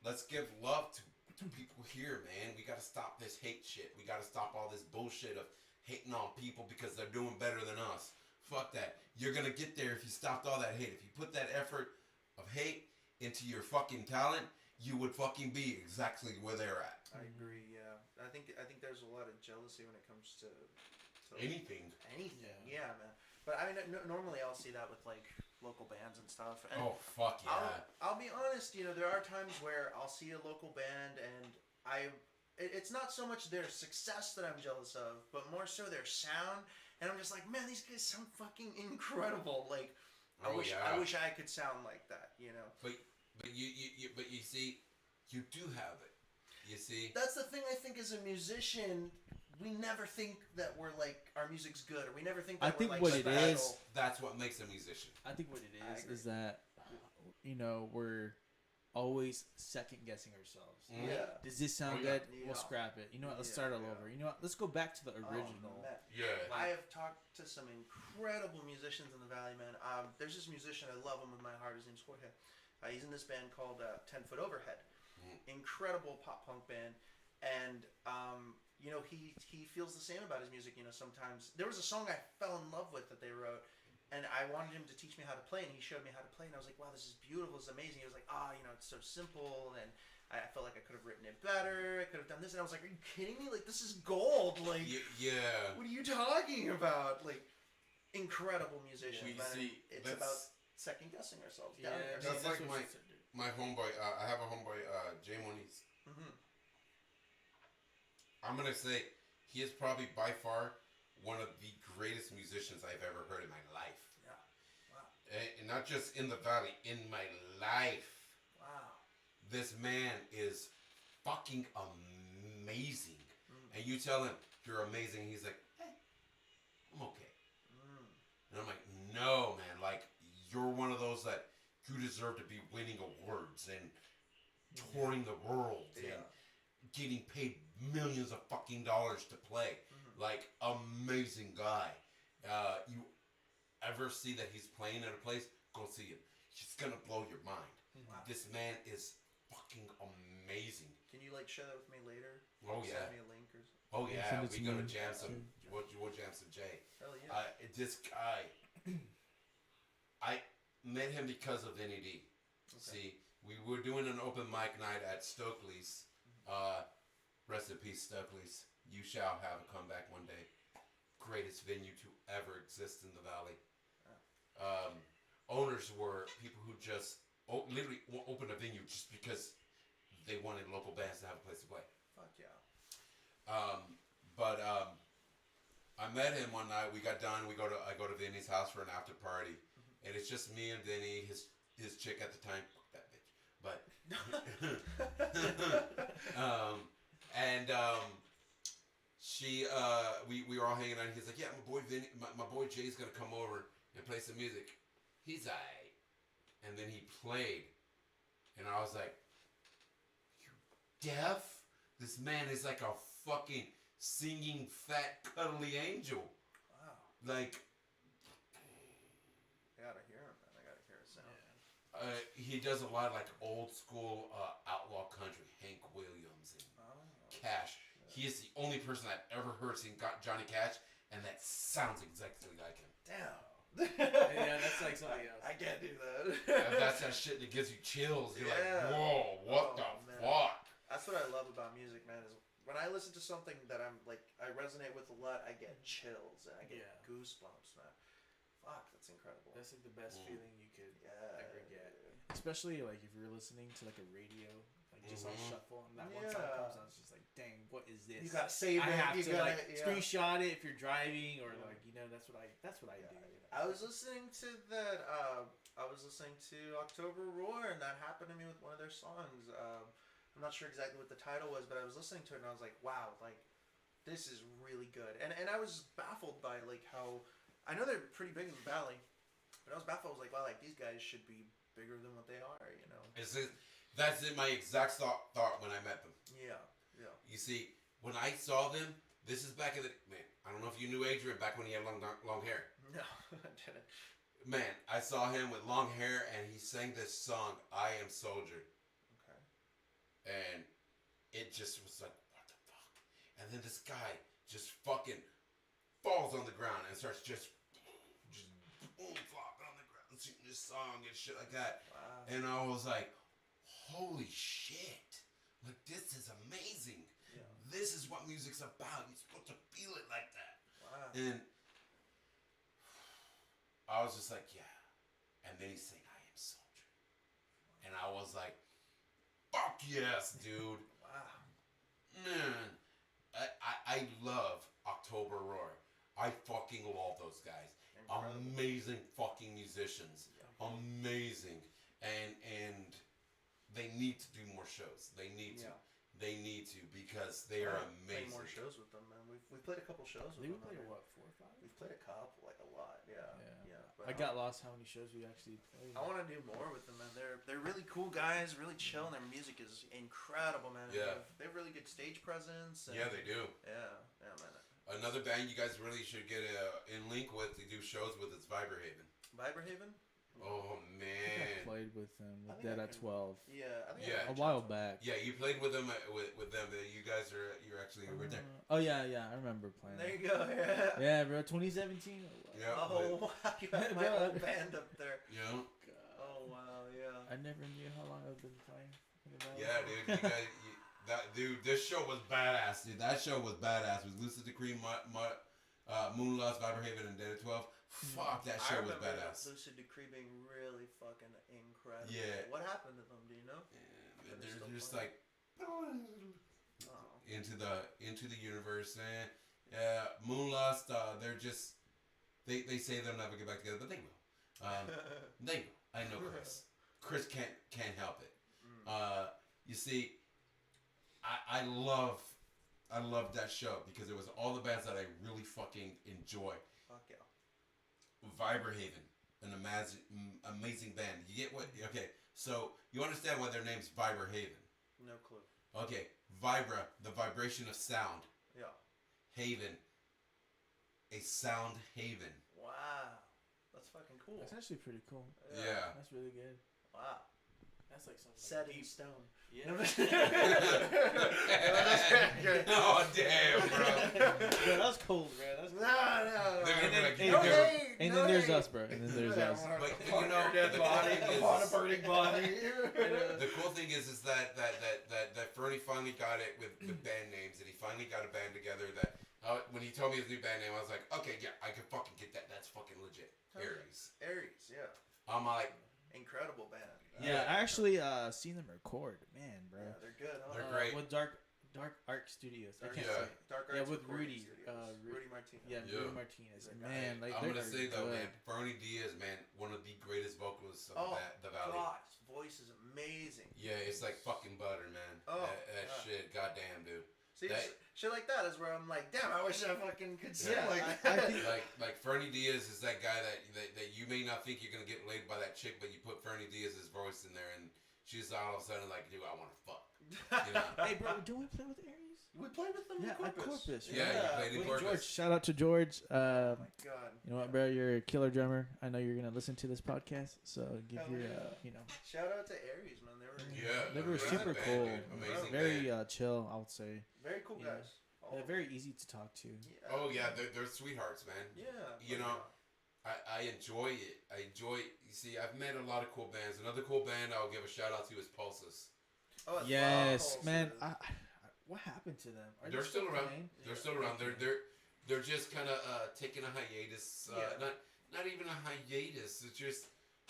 Let's give love to people here, man. We gotta stop this hate shit. We gotta stop all this bullshit of hating on people because they're doing better than us. Fuck that. You're gonna get there if you stopped all that hate. If you put that effort of hate into your fucking talent, you would fucking be exactly where they're at. I agree. Yeah. I think there's a lot of jealousy when it comes to Anything. anything. Yeah, man. But I mean, normally I'll see that with like local bands and stuff. And Oh fuck yeah. I'll be honest. There are times where I'll see a local band and it's not so much their success that I'm jealous of, but more so their sound. And I'm just like, man, these guys sound fucking incredible. Like, I wish I could sound like that. But you see, you do have it. You see? That's the thing. I think as a musician, we never think that we're like our music's good, or we never think that I think we're like what it special. is- That's what makes a musician. I think what it I is agree. is that we're always second guessing ourselves. Mhm. Yeah. Does this sound Oh, yeah. good? Yeah. We'll scrap it. You know what? Let's Yeah, start all yeah. over. You know what? Let's go back to the Oh, original. man. Yeah. I have talked to some incredible musicians in the Valley, man. There's this musician, I love him with my heart. His name's Jorge. He's in this band called 10 Foot Overhead. Incredible pop punk band. And, he feels the same about his music. Sometimes there was a song I fell in love with that they wrote, and I wanted him to teach me how to play, and he showed me how to play, and I was like, wow, this is beautiful, it's amazing. He was like, it's so simple, and I felt like I could have written it better, I could have done this, and I was like, are you kidding me? Like, this is gold, like, Yeah. what are you talking about? Like, incredible musician, We but see, it's that's- about second guessing ourselves. Yeah, doubting that's ourselves. like what my- she said, dude. My homeboy, I have a homeboy, Jay Moniz. Mhm. I'm gonna say he is probably by far one of the greatest musicians I've ever heard in my life. Yeah. Wow. And not just in the valley, in my life. Wow. This man is fucking amazing. And you tell him you're amazing, he's like, hey, I'm okay. Mm. And I'm like, no, man, like you're one of those that you deserve to be winning awards and touring the world Yeah. and getting paid millions of fucking dollars to play. Like, amazing guy. You ever see that he's playing at a place, go see him. He's gonna blow your mind. Wow. This man is fucking amazing. Can you share that with me later? Oh yeah. Send me a link or something. Oh Yeah, yeah. send it We to gonna me. jam some. We'll jam some Jay. Hell yeah. This guy. I met him because of NED. See, we were doing an open mic night at Stokely's. Rest in peace, Stokely's. You shall have a comeback one day. Greatest venue to ever exist in the valley. Owners were people who just literally opened a venue just because they wanted local bands to have a place to play. Fuck yeah. I met him one night. We got done. I go to Vinny's house for an after party, and it's just me and Vinny, his chick at the time, fuck that bitch. But we were all hanging out. And he's like, yeah, my boy Vinny, my boy Jay's gonna come over and play some music. He's aight. And then he played, and I was like, you deaf? This man is like a fucking singing fat cuddly angel. Wow. Like, I gotta hear him, man. I gotta hear his sound. he does a lot of like old school outlaw country, Hank Williams and Oh. Cash. He is the only person I've ever heard sing Johnny Cash, and that sounds exactly like him. Damn. Yeah, that's like somebody else. I can't do that. And that's that shit that gives you chills. You're Yeah. like, whoa, what Oh, the man. fuck? That's what I love about music, man. Is when I listen to something that I resonate with a lot, I get chills and I get Yeah. goosebumps, man. Fuck, that's incredible. That's like the best feeling you could Yeah. ever get. Especially like if you're listening to like a radio, like just on Mhm. shuffle, and that one song Yeah. comes on, it's just like, dang, what is this? You gotta save I it. have you to gotta, like yeah. screenshot it if you're driving, or Yeah. like that's what I do. I was listening to that. I was listening to October Roar, and that happened to me with one of their songs. I'm not sure exactly what the title was, but I was listening to it, and I was like, "Wow, like this is really good." And I was baffled by like how I know they're pretty big in the valley, but I was baffled. I was like, "Wow, like these guys should be bigger than what they are," you know? That's my exact thought when I met them. Yeah, yeah. You see, when I saw them, this is back in the man. I don't know if you knew Adrian back when he had long hair. No, I didn't. Man, I saw him with long hair, and he sang this song, "I Am Soldier," Okay. and it just was like, what the fuck? And then this guy just fucking falls on the ground and starts just boom, flopping on the ground, singing this song and shit like that. Wow. And I was like, holy shit. Like, this is amazing. Yeah. This is what music's about. You're supposed to feel it like that. Wow. And I was just like, yeah. And then he sang, "I Am Soldier." And I was like, fuck yes, dude. Wow. Man, I love October Roar. I fucking love those guys. Incredible. Amazing fucking musicians. Amazing. And they need to do more shows. They need to. Yeah. They need to because they are Play amazing. more shows with them, man. We've played a couple shows I with think we them. played already. what 4 or 5. We've played a couple, like a lot. Yeah. But I got lost how many shows we actually played. I want to do more with them, man. They're really cool guys, really chill, and their music is incredible, man. Yeah. They have really good stage presence. And Yeah, they do. Yeah, man. Another band you guys really should get in link with to do shows with is Viberhaven. Viberhaven? Oh I man. played with them I with think Dead I at can- 12 Yeah, I think Yeah. a while back. Yeah, you played with them with them. You guys you're actually were there. Oh yeah, I remember playing. There you go. Yeah. Yeah, bro, 2017. Yeah. Oh wow, you have my whole band up there. Yeah. Oh wow, yeah. I never knew how long I've been playing. Yeah, dude. You guys, this show was badass, dude. That show was badass. With Lucid Decree, Moonlost, Viberhaven, and Dead at 12. Fuck, that show I was remember badass. Lucid Decree being really fucking incredible. Yeah. What happened to them? Do you know? And They're they're still just playing. like Oh. into the universe, and Moonlost. They're just they say they'll never get back together, but they will. They will. I know Chris. Chris can't help it. You see, I love that show because it was all the bands that I really fucking enjoy. Fuck yeah. Viberhaven, an amazing band. You get what? Okay, so you understand why their name's Viberhaven. No clue. Okay, vibra, the vibration of sound. Yeah. Haven, a sound haven. Wow. That's fucking cool. That's actually pretty cool. Yeah. That's really good. Wow. That's like something Set in stone. Yeah. Oh damn, bro. Bro, that was cold, bro. That's No, no. They're gonna be like, hey, "You No never-" hate, And no then there's hate. us, bro. And then there's us. But you know, dead the body, thing is- upon a burning body. The cool thing is that Fernie finally got it with band names, and he finally got a band together. That when he told me his new band name, I was like, okay, yeah, I can fucking get that. That's fucking legit. Aries. Aries, yeah. I'm like, Incredible band. Yeah, I actually seen them record. Man, bro. Yeah, they're good. Huh? They're great. With Dark Arc Studios. I can't Yeah. say. Dark Yeah, Arts with Recording Rudy, Studios. Rudy Martinez. Yeah, Yeah. Rudy Martinez. He's a Man, guy. like I'm they're gonna say though, good. man, Bernie Diaz, man, one of the greatest vocalists of Oh, the valley. God, his voice is amazing. Yeah, it's like fucking butter, man. Oh, that yeah. shit, goddamn, dude. See, That- shit like that is where I'm like, damn, I wish I fucking could sing Yeah, like I that. think- Like Fernie Diaz is that guy that you may not think you're gonna get laid by that chick, but you put Fernie Diaz's voice in there, and she's all of a sudden like, dude, I want to fuck. You know? Hey, bro, don't we play with Aries? We played with them Yeah, in at Corpus. Corpus. Yeah, right? you played in With Corpus. George. Shout out to George. Oh my God. You know what, bro? You're a killer drummer. I know you're gonna listen to this podcast, so give Hell your, yeah. you know, Shout out to Aries, man. They were Yeah, they were amazing super band, cool, dude. Amazing very band. chill. I would say. very cool Yeah. guys. All They're of them. very easy to talk to. Yeah. Oh yeah, they're sweethearts, man. Yeah. You know, I enjoy it. You see, I've met a lot of cool bands. Another cool band I'll give a shout out to is Pulsus. Oh, I love Yes, Pulses. man. What happened to them? Are They're they still around. playing? They're still around. They're just kind of taking a hiatus. Yeah. Not even a hiatus.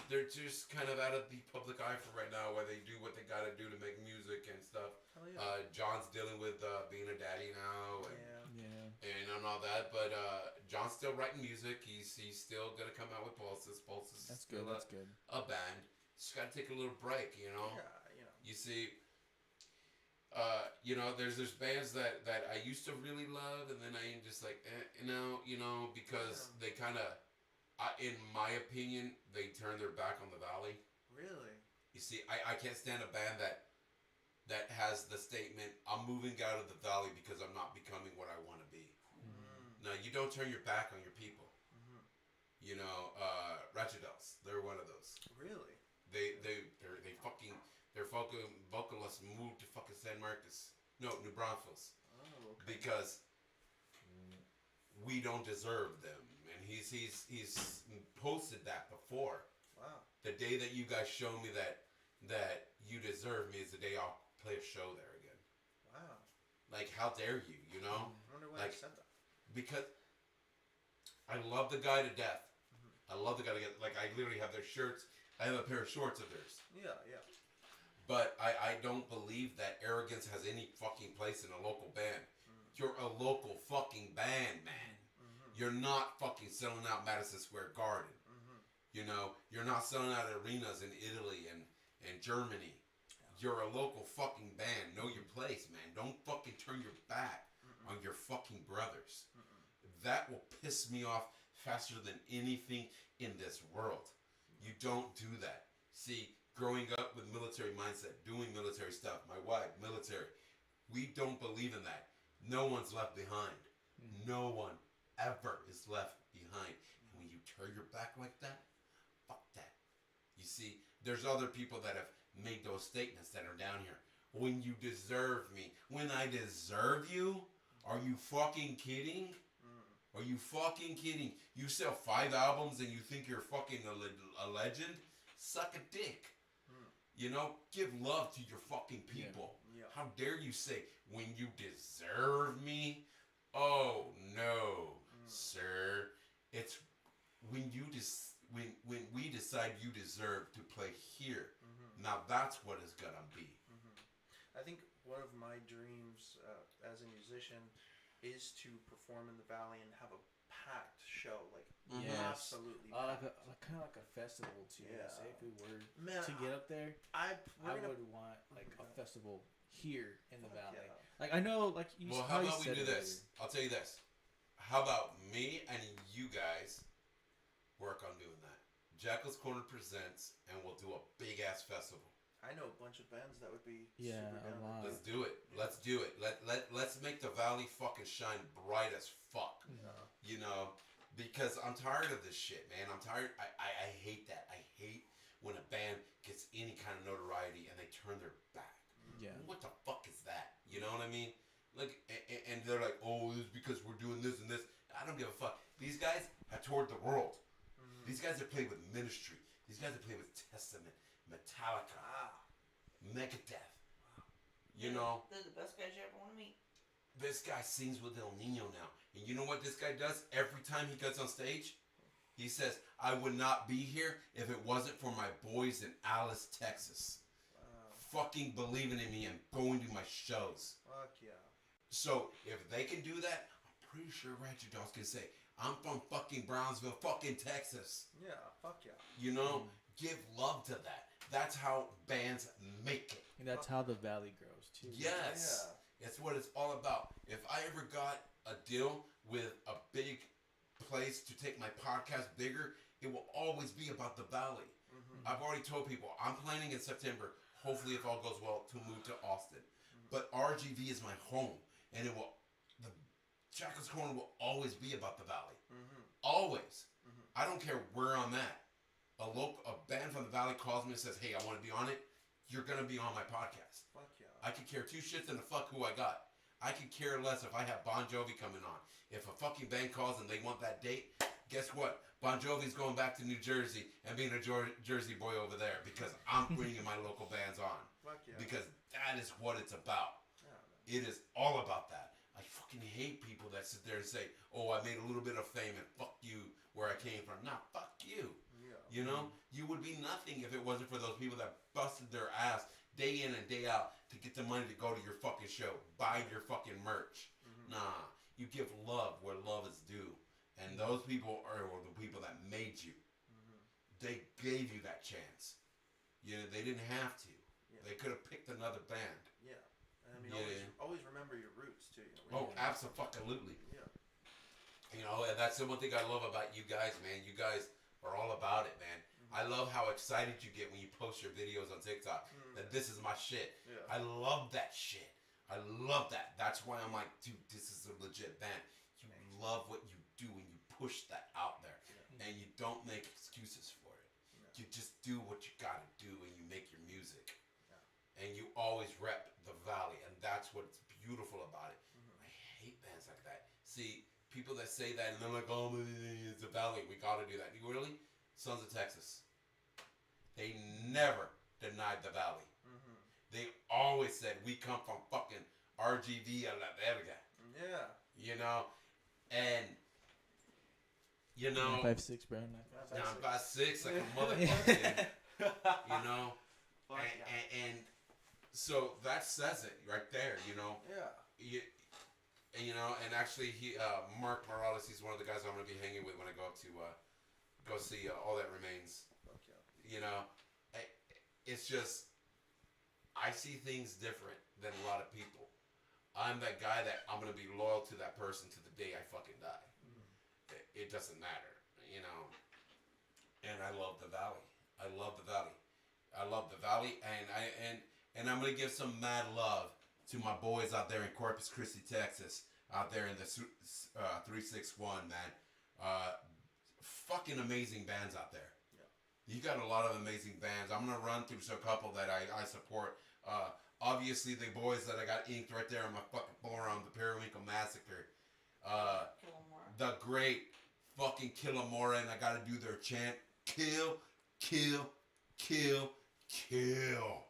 They're just kind of out of the public eye for right now, where they do what they got to do to make music and stuff. Hell yeah. John's dealing with being a daddy now Yeah. Yeah. and all that, but John's still writing music. He's still gonna come out with Pulsus. Pulsus That's is still good. That's good. a band. Just gotta take a little break, you know. Yeah, you know. You see, there's bands that I used to really love, and then I just like, because they kind of, in my opinion, they turn their back on the valley. Really? You see, I can't stand a band that has the statement, I'm moving out of the valley because I'm not becoming what I want to be. Mm. No, you don't turn your back on your people. Mhm. You know, Ratchetels, they're one of those. Really? Their vocalists moved to fucking San Marcos. No, New Braunfels. Oh, okay. Because we don't deserve them. And he's posted that before. Wow. The day that you guys show me that you deserve me is the day I'll play a show there again. Wow. Like, how dare you, you know? I wonder why Like- I said that. Because I love the guy to death. I love the guy to get, like, I literally have their shirts. I have a pair of shorts of theirs. Yeah, yeah. But I don't believe that arrogance has any fucking place in a local band. You're a local fucking band, man. You're not fucking selling out Madison Square Garden. You know, you're not selling out arenas in Italy and Germany. You're a local fucking band. Know your place, man. Don't fucking turn your back on your fucking brothers. That will piss me off faster than anything in this world. You don't do that. See, growing up with military mindset, doing military stuff, my wife, military, we don't believe in that. No one's left behind. No one ever is left behind. And when you turn your back like that, fuck that. You see, there's other people that have made those statements that are down here. When you deserve me. When I deserve you? Are you fucking kidding? Are you fucking kidding? You sell 5 albums and you think you're fucking a legend? Suck a dick. You know, give love to your fucking people. Yeah. How dare you say, when you deserve me? Oh, no, sir. It's when you when we decide you deserve to play here. Now that's what it's gonna be. I think one of my dreams as a musician is to perform in the Valley and have a packed show, like Yes. absolutely. Like packed. kind of like a festival too. Yeah. Say if we were Man, to get up there, I I would want like a festival here in the Fuck valley. yeah. Like I know, like you. Well, how about we do this? I'll tell you this. How about me and you guys work on doing that? Jackal's Corner presents, and we'll do a big ass festival. I know a bunch of bands that would be Yeah, super a down. lot. Let's do it. Let's do it. Let's make the valley fucking shine bright as fuck. You know, because I'm tired of this shit, man. I'm tired. I hate that. I hate when a band gets any kind of notoriety and they turn their back. Yeah. What the fuck is that? You know what I mean? Like, and they're like, oh, it's because we're doing this and this. I don't give a fuck. These guys have toured the world. These guys have played with Ministry. These guys have played with Testament, Metallica, Megadeth. You know, They're the best guys you ever want to meet. this guy sings with El Nino now. And you know what this guy does every time he gets on stage? He says, I would not be here if it wasn't for my boys in Alice, Texas. Fucking believing in me and going to my shows. Fuck yeah. So if they can do that, I'm pretty sure Ratchet Dogs can say, I'm from fucking Brownsville, fucking Texas. Yeah, fuck yeah. You know, give love to that. That's how bands make it. And that's how the valley grows too. Yes. That's what it's all about. If I ever got a deal with a big place to take my podcast bigger, it will always be about the valley. I've already told people I'm planning in September, hopefully if all goes well, to move to Austin. But RGV is my home, and it will. The Jackal's Corner will always be about the valley. Always. I don't care where I'm at. A band from the valley calls me and says, "Hey, I want to be on it." You're gonna be on my podcast. Fuck yeah. I could care 2 shits in the fuck who I got. I could care less if I have Bon Jovi coming on. If a fucking band calls and they want that date, guess what? Bon Jovi's going back to New Jersey and being a Jersey boy over there because I'm bringing my local bands on. Fuck yeah. Because that is what it's about. Yeah, man. It is all about that. I fucking hate people that sit there and say, oh, I made a little bit of fame and fuck you where I came from. Nah, fuck you. Yeah. You know, you would be nothing if it wasn't for those people that busted their ass day in and day out to get the money to go to your fucking show, buy your fucking merch. Nah, you give love where love is due. And those people are the people that made you. They gave you that chance. You know, they didn't have to. Yeah. They could have picked another band. Yeah. And I mean, Yeah. always remember your roots too. You know, Oh, when you- absolutely. Yeah. You know, and that's the one thing I love about you guys, man. You guys are all about it, man. I love how excited you get when you post your videos on TikTok. That this is my shit. Yeah. I love that shit. I love that. That's why I'm like, dude, this is a legit band. You love what you do and you push that out there. And you don't make excuses for it. You just do what you gotta do and you make your music. And you always rep the valley. And that's what's beautiful about it. I hate bands like that. See, people that say that and they're like, oh, it's a valley. We gotta do that. You really? Sons of Texas. They never denied the valley. They always said, we come from fucking RGV a la verga. Yeah. You know? And, you know, 5'6", bro. 9'6", like a motherfucker. You know? Fuck yeah. And so that says it right there, you know? Yeah. You know, and actually, Mark Morales, he's one of the guys I'm going to be hanging with when I go up to go see All That Remains. Fuck yeah. You know, it's just, I see things different than a lot of people. I'm that guy that I'm gonna be loyal to that person to the day I fucking die. It doesn't matter, you know. And I love the Valley. I love the Valley. I love the Valley, and I'm gonna give some mad love to my boys out there in Corpus Christi, Texas, out there in the 361, man. Fucking amazing bands out there. You got a lot of amazing bands. I'm gonna run through a couple that I support. Obviously, the boys that I got inked right there on my fucking forearm, the Periwinkle Massacre. The great fucking Killamora, and I gotta do their chant: kill, kill, kill, kill.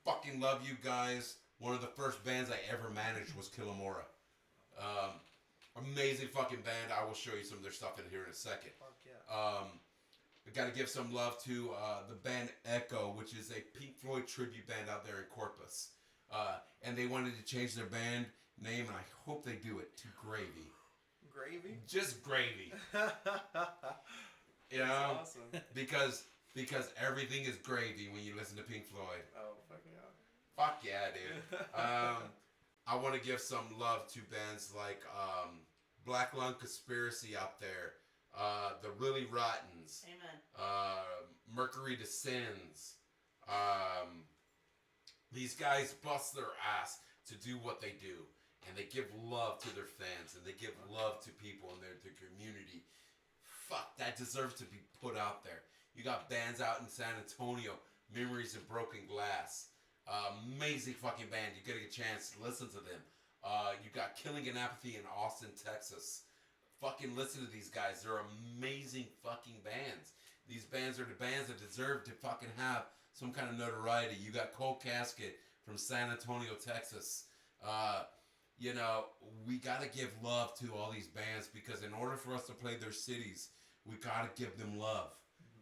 Fucking love you guys. One of the first bands I ever managed was Killamora. Amazing fucking band. I will show you some of their stuff in here in a second. Fuck yeah. I gotta give some love to the band Echo, which is a Pink Floyd tribute band out there in Corpus. And they wanted to change their band name, and I hope they do it to Gravy. Gravy? Just Gravy. You That's know? awesome. Because everything is gravy when you listen to Pink Floyd. Oh, fuck yeah. Fuck yeah, dude. I want to give some love to bands like Black Lung Conspiracy out there, the Really Rottens, Amen. Mercury Descends. These guys bust their ass to do what they do, and they give love to their fans, and they give love to people in their community. Fuck, that deserves to be put out there. You got bands out in San Antonio, Memories of Broken Glass. Amazing fucking band. You get a chance to listen to them. You got Killing and Apathy in Austin, Texas. Fucking listen to these guys. They're amazing fucking bands. These bands are the bands that deserve to fucking have some kind of notoriety. You got Cold Casket from San Antonio, Texas. You know, we gotta give love to all these bands because in order for us to play their cities, we gotta give them love.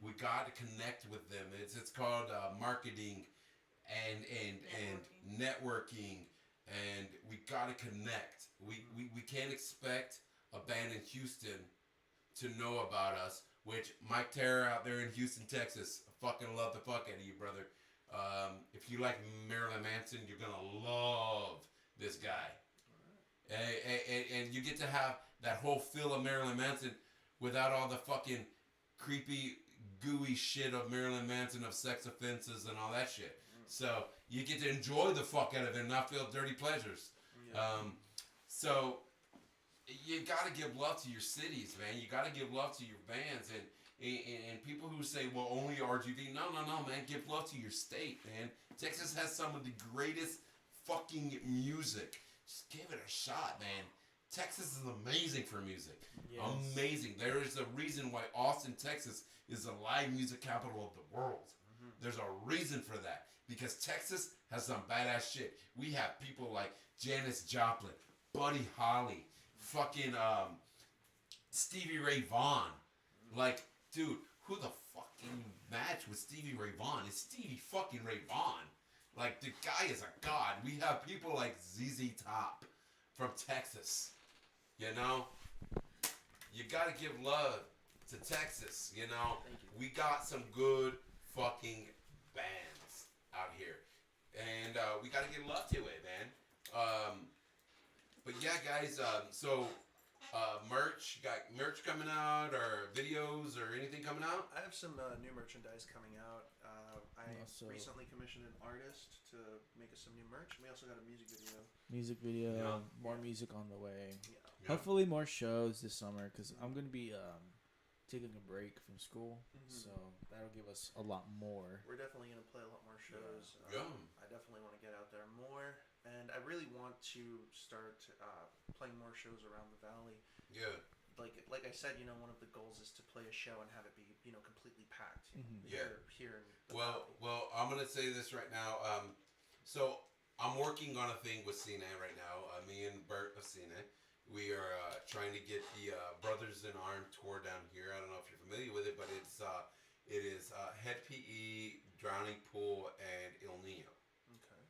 We gotta connect with them. It's called marketing and networking, and we gotta connect. We can't expect a band in Houston to know about us, which Mike Terror out there in Houston, Texas, I fucking love the fuck out of you, brother. If you like Marilyn Manson, you're gonna love this guy. And you get to have that whole feel of Marilyn Manson without all the fucking creepy, gooey shit of Marilyn Manson, of sex offenses and all that shit. So you get to enjoy the fuck out of it and not feel dirty pleasures. So you gotta give love to your cities, man. You gotta give love to your bands and people who say, well, only RGV. No, man. Give love to your state, man. Texas has some of the greatest fucking music. Just give it a shot, man. Texas is amazing for music. Yes. Amazing. There is a reason why Austin, Texas is the live music capital of the world. There's a reason for that. Because Texas has some badass shit. We have people like Janis Joplin, Buddy Holly, fucking Stevie Ray Vaughan. Like, dude, who the fuck can you match with Stevie Ray Vaughan? It's Stevie fucking Ray Vaughan. Like, the guy is a god. We have people like ZZ Top from Texas. You know? You gotta give love to Texas, you know? We got some good fucking bands out here. And we gotta give love to it, man. But yeah, guys, merch, got merch coming out, or videos, or anything coming out? I have some new merchandise coming out. I recently commissioned an artist to make us some new merch. We also got a music video. Yeah. More music on the way. Yeah. Yeah. Hopefully more shows this summer because I'm gonna be taking a break from school, so that'll give us a lot more. We're definitely going to play a lot more shows. Yeah. I definitely want to get out there more, and I really want to start playing more shows around the valley. Yeah. Like I said, you know, one of the goals is to play a show and have it be, you know, completely packed. Here in the valley. Well, I'm gonna say this right now. So I'm working on a thing with Cine right now. Me and Bert of Cine, we are trying to get the Brothers in Arm tour down here. I don't know if you're familiar with it, but it is Head PE, Drowning Pool, and Il Nino. Okay.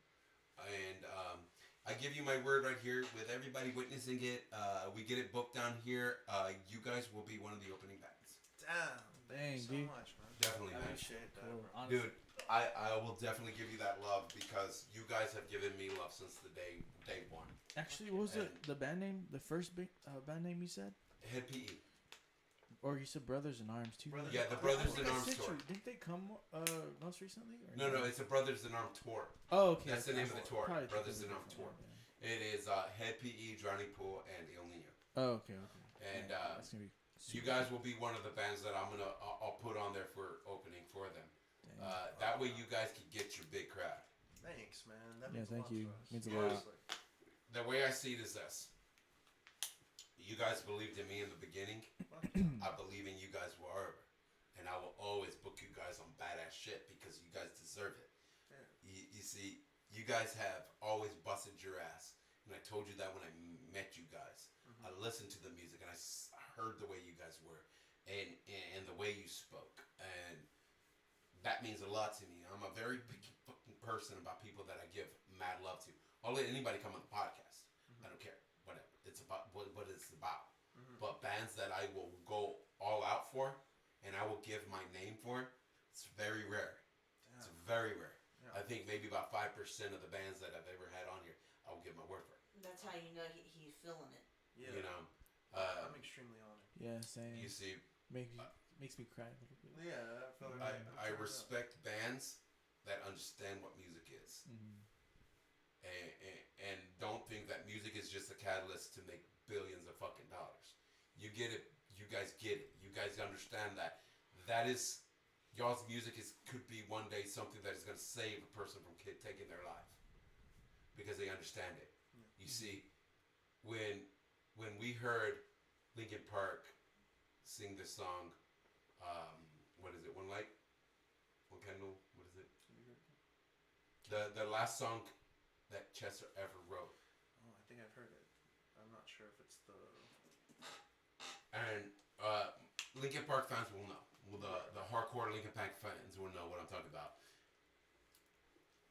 And I give you my word right here, with everybody witnessing it, we get it booked down here. You guys will be one of the opening bands. Damn. Thank you so dude. much, man. Definitely, I man. appreciate that. Cool. Honestly, Dude, I will definitely give you that love because you guys have given me love since the day one. Actually, what was the band name? The first band name you said? Head PE. Or you said Brothers in Arms too? Brothers Yeah, the Brothers in Arms tour. Didn't they come most recently? Or No, it's a Brothers in Arms tour. Oh, okay. That's the name of the tour. Probably Brothers in thinking Arms of tour. it, It is Head PE, Drowning Pool, and El Nino. yeah. Oh, okay. And that's gonna be you guys will be one of the bands that I'll put on there for opening for them. That way you guys can get your big crowd. Thanks, man. That Yeah, means a thank lot you. to us. Means a lot. Seriously. The way I see it is this. You guys believed in me in the beginning. I believe in you guys forever. And I will always book you guys on badass shit because you guys deserve it. Yeah. You see, you guys have always busted your ass. And I told you that when I met you guys. I listened to the music and I heard the way you guys were and the way you spoke. And that means a lot to me. I'm a very picky fucking person about people that I give mad love to. I'll let anybody come on the podcast. I don't care. Whatever. It's about what it's about. But bands that I will go all out for and I will give my name for, it's very rare. It's very rare. Yeah. I think maybe about 5% of the bands that I've ever had on here, I will give my word for. That's how you know he's feeling it. Yeah. You know, I'm extremely honored. Yeah, same. you see, Makes me cry a little bit. Yeah, I feel I respect bands that understand what music is, and don't think that music is just a catalyst to make billions of fucking dollars. You get it. You guys get it. You guys understand that. That is, y'all's music could be one day something that is going to save a person from taking their life because they understand it. You see, when we heard Linkin Park sing this song, what is it? One Light, One Candle. What is it? The last song that Chester ever wrote. Oh, I think I've heard it. I'm not sure if it's the. And Linkin Park fans will know. Well, the hardcore Linkin Park fans will know what I'm talking about.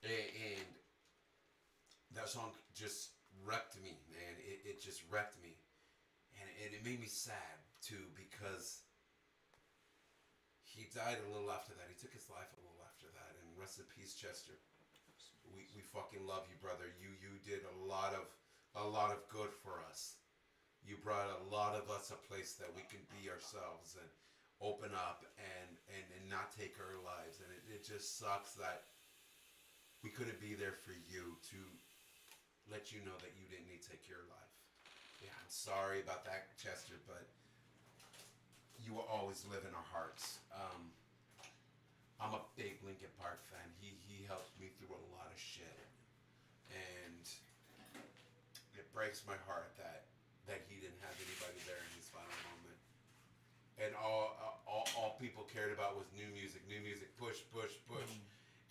And that song just wrecked me, man. It just wrecked me. And it made me sad, too, because he died a little after that. He took his life a little after that. And rest in peace, Chester. We fucking love you, brother. You did a lot of good for us. You brought a lot of us a place that we can be ourselves and open up and not take our lives. And it just sucks that we couldn't be there for you to let you know that you didn't need to take your life. Yeah, I'm sorry about that, Chester, but you will always live in our hearts. I'm a big Linkin Park fan. He helped me through a lot of shit. And it breaks my heart that he didn't have anybody there in his final moment. And all people cared about was new music, push.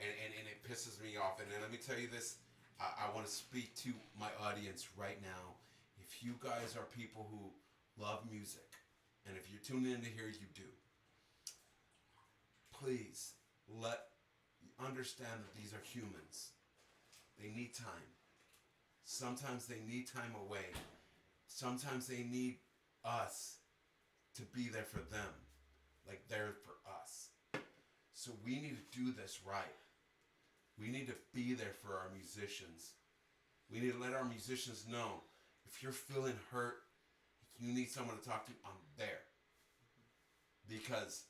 And it pisses me off. And then let me tell you this, I want to speak to my audience right now. If you guys are people who love music, and if you're tuning in to hear you do, please understand that these are humans. They need time. Sometimes they need time away. Sometimes they need us to be there for them, like they're for us. So we need to do this right. We need to be there for our musicians. We need to let our musicians know if you're feeling hurt, if you need someone to talk to, I'm there. Because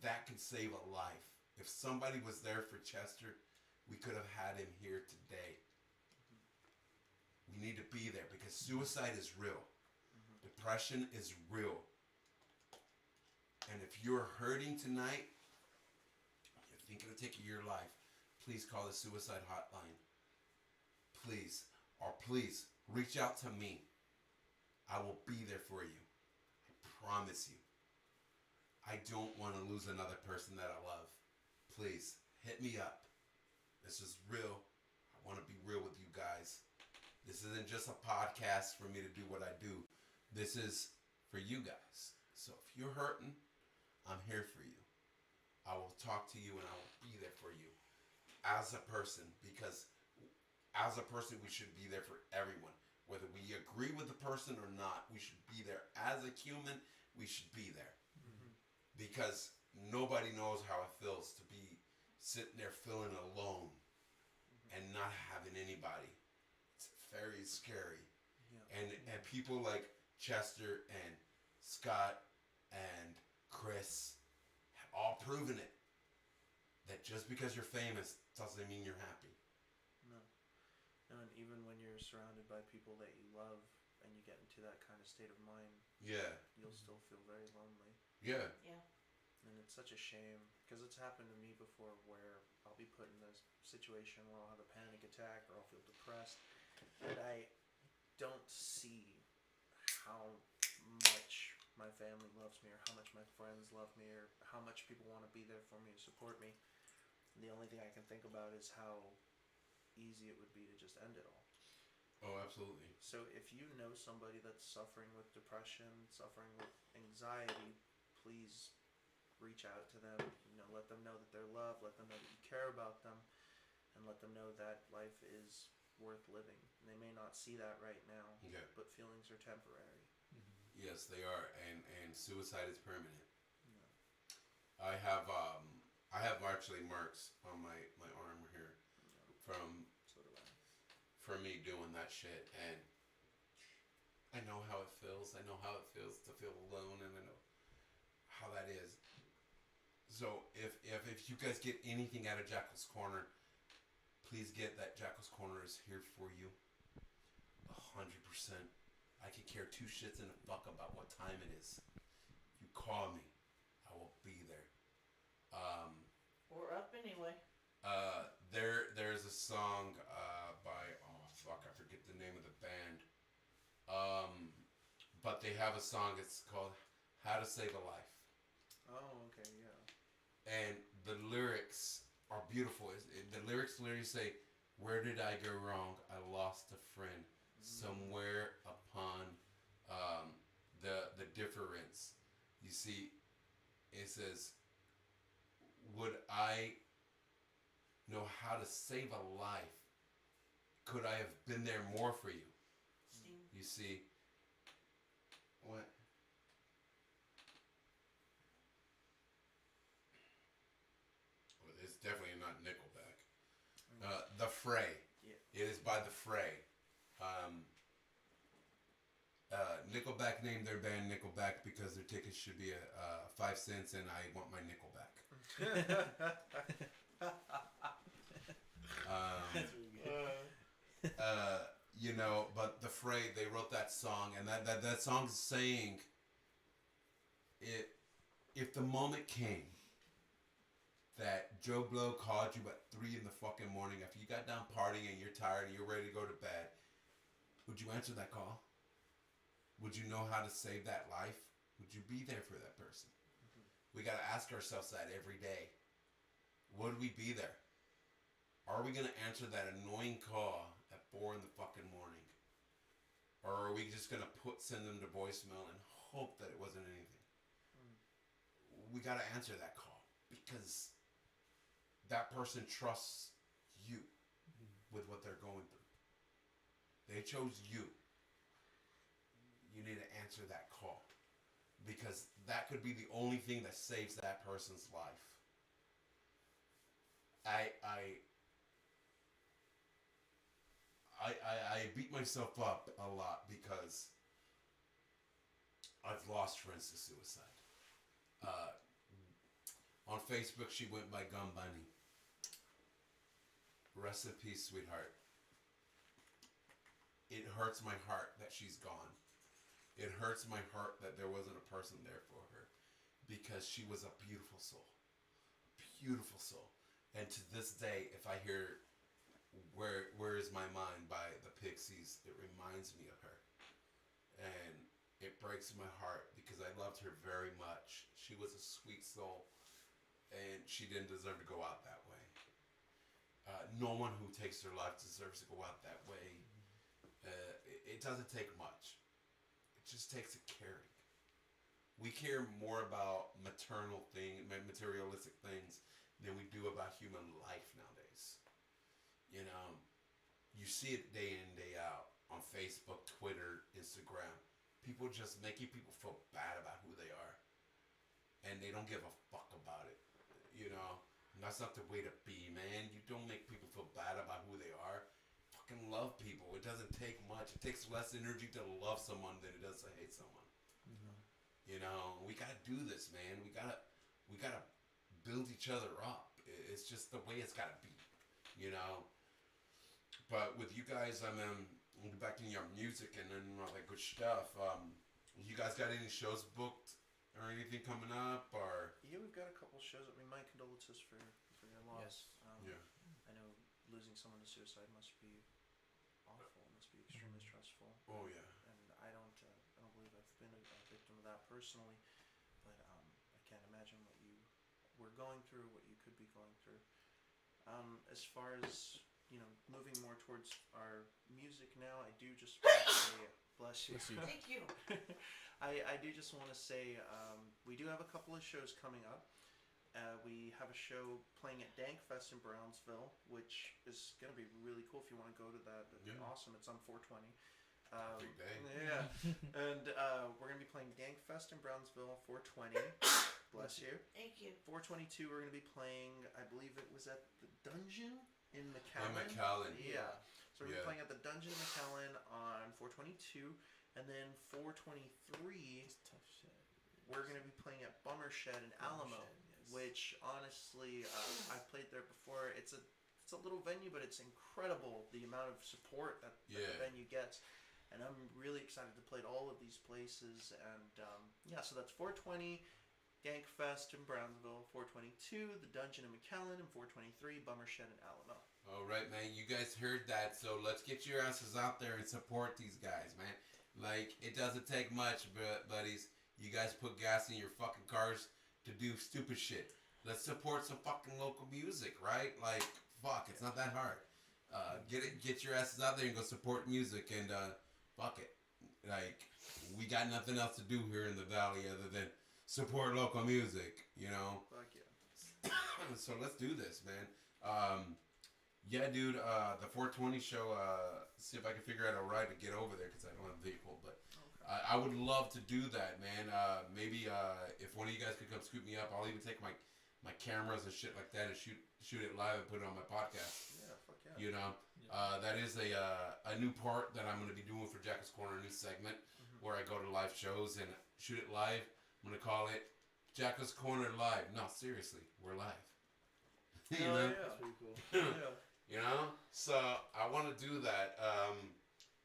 that can save a life. If somebody was there for Chester, we could have had him here today. We need to be there because suicide is real. Depression is real. And if you're hurting tonight, you're thinking of taking your life, please call the suicide hotline. Please, or please reach out to me. I will be there for you. I promise you. I don't want to lose another person that I love. Please, hit me up. This is real. I want to be real with you guys. This isn't just a podcast for me to do what I do. This is for you guys. So if you're hurting, I'm here for you. I will talk to you and I will be there for you as a person, because as a person, we should be there for everyone. Whether we agree with the person or not, we should be there. As a human, we should be there. Because nobody knows how it feels to be sitting there feeling alone and not having anybody. It's very scary. Yeah. And people like Chester and Scott and Chris have all proven it. That just because you're famous doesn't mean you're happy. No. No, and even when you're surrounded by people that you love and you get into that kind of state of mind, Yeah. you'll still feel very lonely. Yeah. Yeah. And it's such a shame because it's happened to me before where I'll be put in a situation where I'll have a panic attack or I'll feel depressed and I don't see how much my family loves me or how much my friends love me or how much people want to be there for me and support me. And the only thing I can think about is how easy it would be to just end it all. Oh, absolutely. So if you know somebody that's suffering with depression, suffering with anxiety, please reach out to them. You know, let them know that they're loved. Let them know that you care about them, and let them know that life is worth living. And they may not see that right now, Yeah. but feelings are temporary. Yes, they are, and suicide is permanent. Yeah. I have actually marks on my arm here from So do I. me doing that shit, and I know how it feels. I know how it feels to feel alone, and I know how that is. So if you guys get anything out of Jackal's Corner, please get that Jackal's Corner is here for you. 100%. I could care two shits in a fuck about what time it is. You call me, I will be there. We're up anyway. There's a song by I forget the name of the band. But they have a song. It's called "How to Save a Life," Oh, okay, yeah. and the lyrics are beautiful. The lyrics literally say, "Where did I go wrong? I lost a friend somewhere upon the difference." You see, it says, "Would I know how to save a life? Could I have been there more for you?" Steam. You see, what? Well, it's definitely not Nickelback. The Fray. Yeah. It is by The Fray. Nickelback named their band Nickelback because their tickets should be 5 cents, and I want my nickel back. That's really good. You know, but The Fray, they wrote that song, and that song's saying, if the moment came that Joe Blow called you at 3 in the fucking morning after you got done partying and you're tired and you're ready to go to bed, would you answer that call? Would you know how to save that life? Would you be there for that person? We gotta ask ourselves that every day. Would we be there? Are we gonna answer that annoying call at 4 in the fucking morning? Or are we just gonna send them to voicemail and hope that it wasn't anything? We gotta answer that call because that person trusts you with what they're going through. They chose you. You need to answer that call because that could be the only thing that saves that person's life. I beat myself up a lot because I've lost friends to suicide. On Facebook, she went by Gum Bunny. Rest in peace, sweetheart. It hurts my heart that she's gone. It hurts my heart that there wasn't a person there for her because she was a beautiful soul. Beautiful soul. And to this day, if I hear Where Is My Mind by the Pixies, it reminds me of her. And it breaks my heart because I loved her very much. She was a sweet soul and she didn't deserve to go out that way. No one who takes their life deserves to go out that way. It doesn't take much. It just takes a caring. We care more about materialistic things than we do about human life nowadays. You know, you see it day in, day out on Facebook, Twitter, Instagram. People just making people feel bad about who they are. And they don't give a fuck about it. You know, That's not the way to be, man. You don't make people feel bad about who they are. Fucking love people. It doesn't take much. It takes less energy to love someone than it does to hate someone. Mhm. You know, we gotta do this, man. We gotta build each other up. It's just the way it's gotta be. You know. But with you guys, back in your music and then all that good stuff. You guys got any shows booked or anything coming up or? Yeah, we've got a couple shows. I mean, my condolences for your loss. Yeah. I know losing someone to suicide must be awful. Must be extremely stressful. Oh yeah. And I don't believe I've been a victim of that personally, but I can't imagine what you were going through, what you could be going through. As far as moving more towards our music now, I do just want to say, bless you. Bless you. Thank you. I do just want to say we do have a couple of shows coming up. We have a show playing at Dankfest in Brownsville, which is going to be really cool. If you want to go to that, that'd be Yeah. awesome. It's on 420. Big day. Yeah, and we're going to be playing Dankfest in Brownsville, 420. Bless you. Thank you. 422, we're going to be playing, I believe it was at the Dungeon in McAllen. McAllen. Yeah. So we're Yeah. playing at the Dungeon in McAllen on 422, and then 423, It's tough shit. we're going to be playing at Bummer Shed in Alamo, Yes. which honestly, I've played there before. It's a little venue, but it's incredible the amount of support that the Yeah. venue gets. And I'm really excited to play at all of these places. And so that's 420, Dankfest in Brownsville, 422, the Dungeon in McAllen, and 423, Bummer Shed in Alamo. All right, man. You guys heard that, so let's get your asses out there and support these guys, man. Like, it doesn't take much, buddies. You guys put gas in your fucking cars to do stupid shit. Let's support some fucking local music, right? Like, fuck, it's not that hard. Get your asses out there and go support music, and fuck it. Like, we got nothing else to do here in the valley other than support local music, you know? Fuck yeah. So let's do this, man. Yeah, dude, the 420 show, see if I can figure out a ride to get over there because I don't have a vehicle, but I would love to do that, man. Maybe if one of you guys could come scoop me up, I'll even take my cameras and shit like that and shoot it live and put it on my podcast. Yeah, fuck yeah. You know, that is a new part that I'm going to be doing for Jackal's Corner, a new segment where I go to live shows and shoot it live. I'm going to call it Jackal's Corner Live. No, seriously, we're live. You Oh, know? yeah. That's pretty cool. Yeah. You know? So I want to do that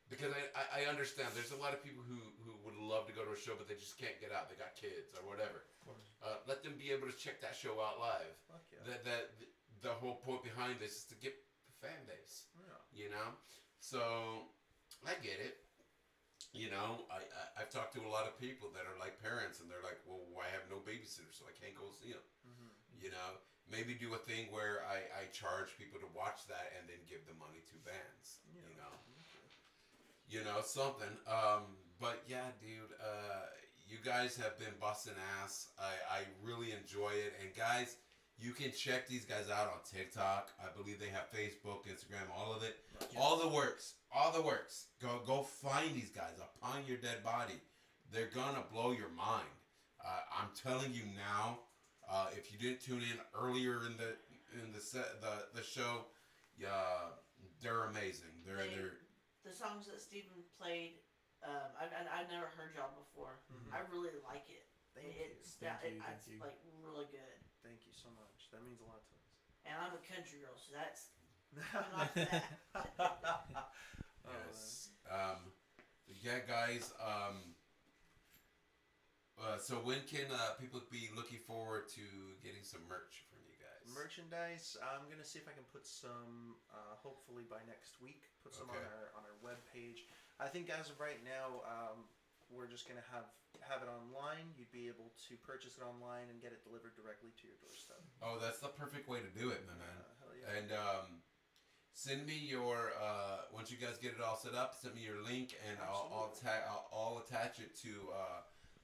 because I understand there's a lot of people who would love to go to a show but they just can't get out. They got kids or whatever. Let them be able to check that show out live. Fuck yeah. The whole point behind this is to get the fan base. Yeah. You know? So I get it. You know, I've talked to a lot of people that are like parents and they're like, well, why have no babysitter so I can't go see them? Mm-hmm. You know, maybe do a thing where I charge people to watch that and then give the money to bands. Yeah. You know, something. But yeah, dude, you guys have been busting ass. I really enjoy it. And guys, you can check these guys out on TikTok. I believe they have Facebook, Instagram, all of it. Yes. All the works. All the works. Go find these guys upon your dead body. They're gonna blow your mind. I'm telling you now. If you didn't tune in earlier in the show, yeah, they're amazing. They're The songs that Steven played, I've never heard y'all before. Mhm. I really like it. Thank It's you. it's you. like really good. Thank you so much. That means a lot to us. And I'm a country girl, so that's not that. Oh, yes. Yeah, guys. So when can people be looking forward to getting some merch from you guys? merchandise. I'm gonna see if I can put some, hopefully by next week, put some Okay. on our web page. I think as of right now, we're just gonna have it online. You'd be able to purchase it online and get it delivered directly to your doorstep. Oh, that's the perfect way to do it, my man. Hell yeah. And send me your once you guys get it all set up, send me your link, and Absolutely. I'll attach it to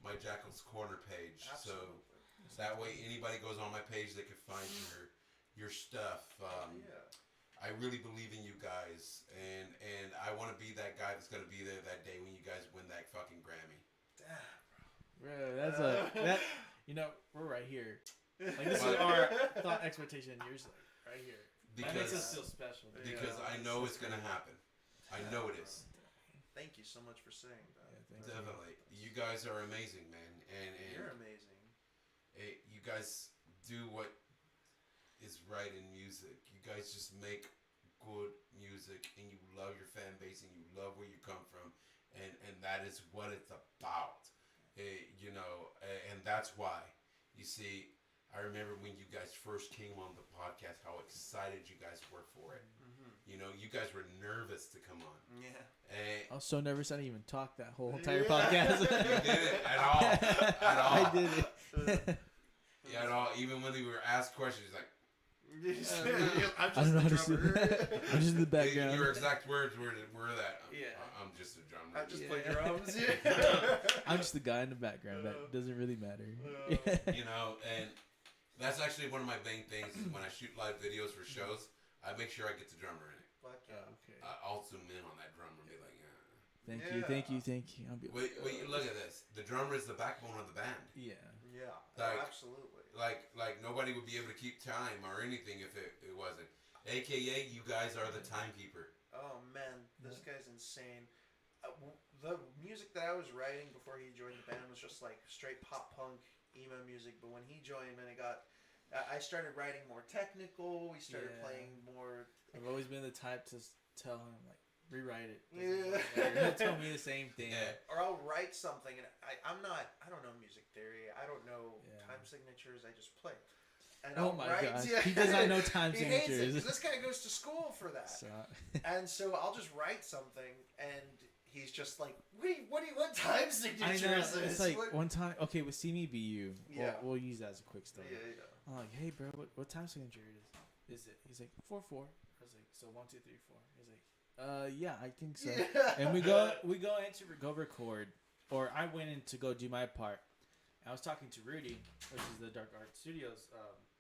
my Jackal's Corner page. Absolutely. So that way, anybody goes on my page, they can find your stuff. Yeah. I really believe in you guys, and I want to be that guy that's gonna be there that day when you guys win that fucking Grammy. Damn. Bro, that's that. You know, we're right here. Like this is our thought expectation years later, right here. That makes us feel special. Dude. because Yeah, I know it's gonna happen. I know it is. Thank you so much for saying that. Yeah, thank you. Definitely. You guys are amazing, man. And You're amazing. you guys do what is right in music. You guys just make good music, and you love your fan base, and you love where you come from, and that is what it's about. You know, and that's why. You see, I remember when you guys first came on the podcast, how excited you guys were for it. You know, you guys were nervous to come on. Yeah. And I was so nervous I didn't even talk that whole entire Yeah. podcast. you didn't at all. At all. I did it. Yeah, at all. Even when they were asked questions, like, I'm I don't know how to just say the drummer. I'm just in the background. your exact words were that. Yeah. I'm just a drummer. I just Yeah. play drums. Yeah. I'm just the guy in the background. That doesn't really matter. You know, and that's actually one of my main things is when I shoot live videos for shows, I make sure I get the drummer in it. Fuck yeah. Okay. I'll zoom in on that drummer and be like, Thank Yeah. you, thank you, thank you. I'll be wait, look at this. The drummer is the backbone of the band. Yeah. Yeah. Like- Absolutely. Like nobody would be able to keep time or anything if it wasn't. AKA, you guys are the timekeeper. Oh man, this guy's insane. The music that I was writing before he joined the band was just like straight pop punk emo music. But when he joined, man, I started writing more technical. We started Yeah. playing more. I've always been the type to tell him like rewrite it. Yeah. He'll tell me the same thing. Yeah. Or I'll write something, and I don't know music theory. I don't know Yeah. time signatures. I just play. And Oh I'll my write, gosh, he does not know time He hates it, signatures. 'cause this guy goes to school for that. So, And so I'll just write something, and he's just like, what time I signature know. is this? It's like What-" one time. Okay, with See Me Be You. Yeah. We'll use that as a quick story. Yeah, I'm like, hey, bro, what time signature is it? He's like 4/4. I was like, so 1, 2, 3, 4. He's like, yeah, I think so. yeah. And we go in to go record, or I went in to go do my part. I was talking to Rudy, which is the Dark Art Studios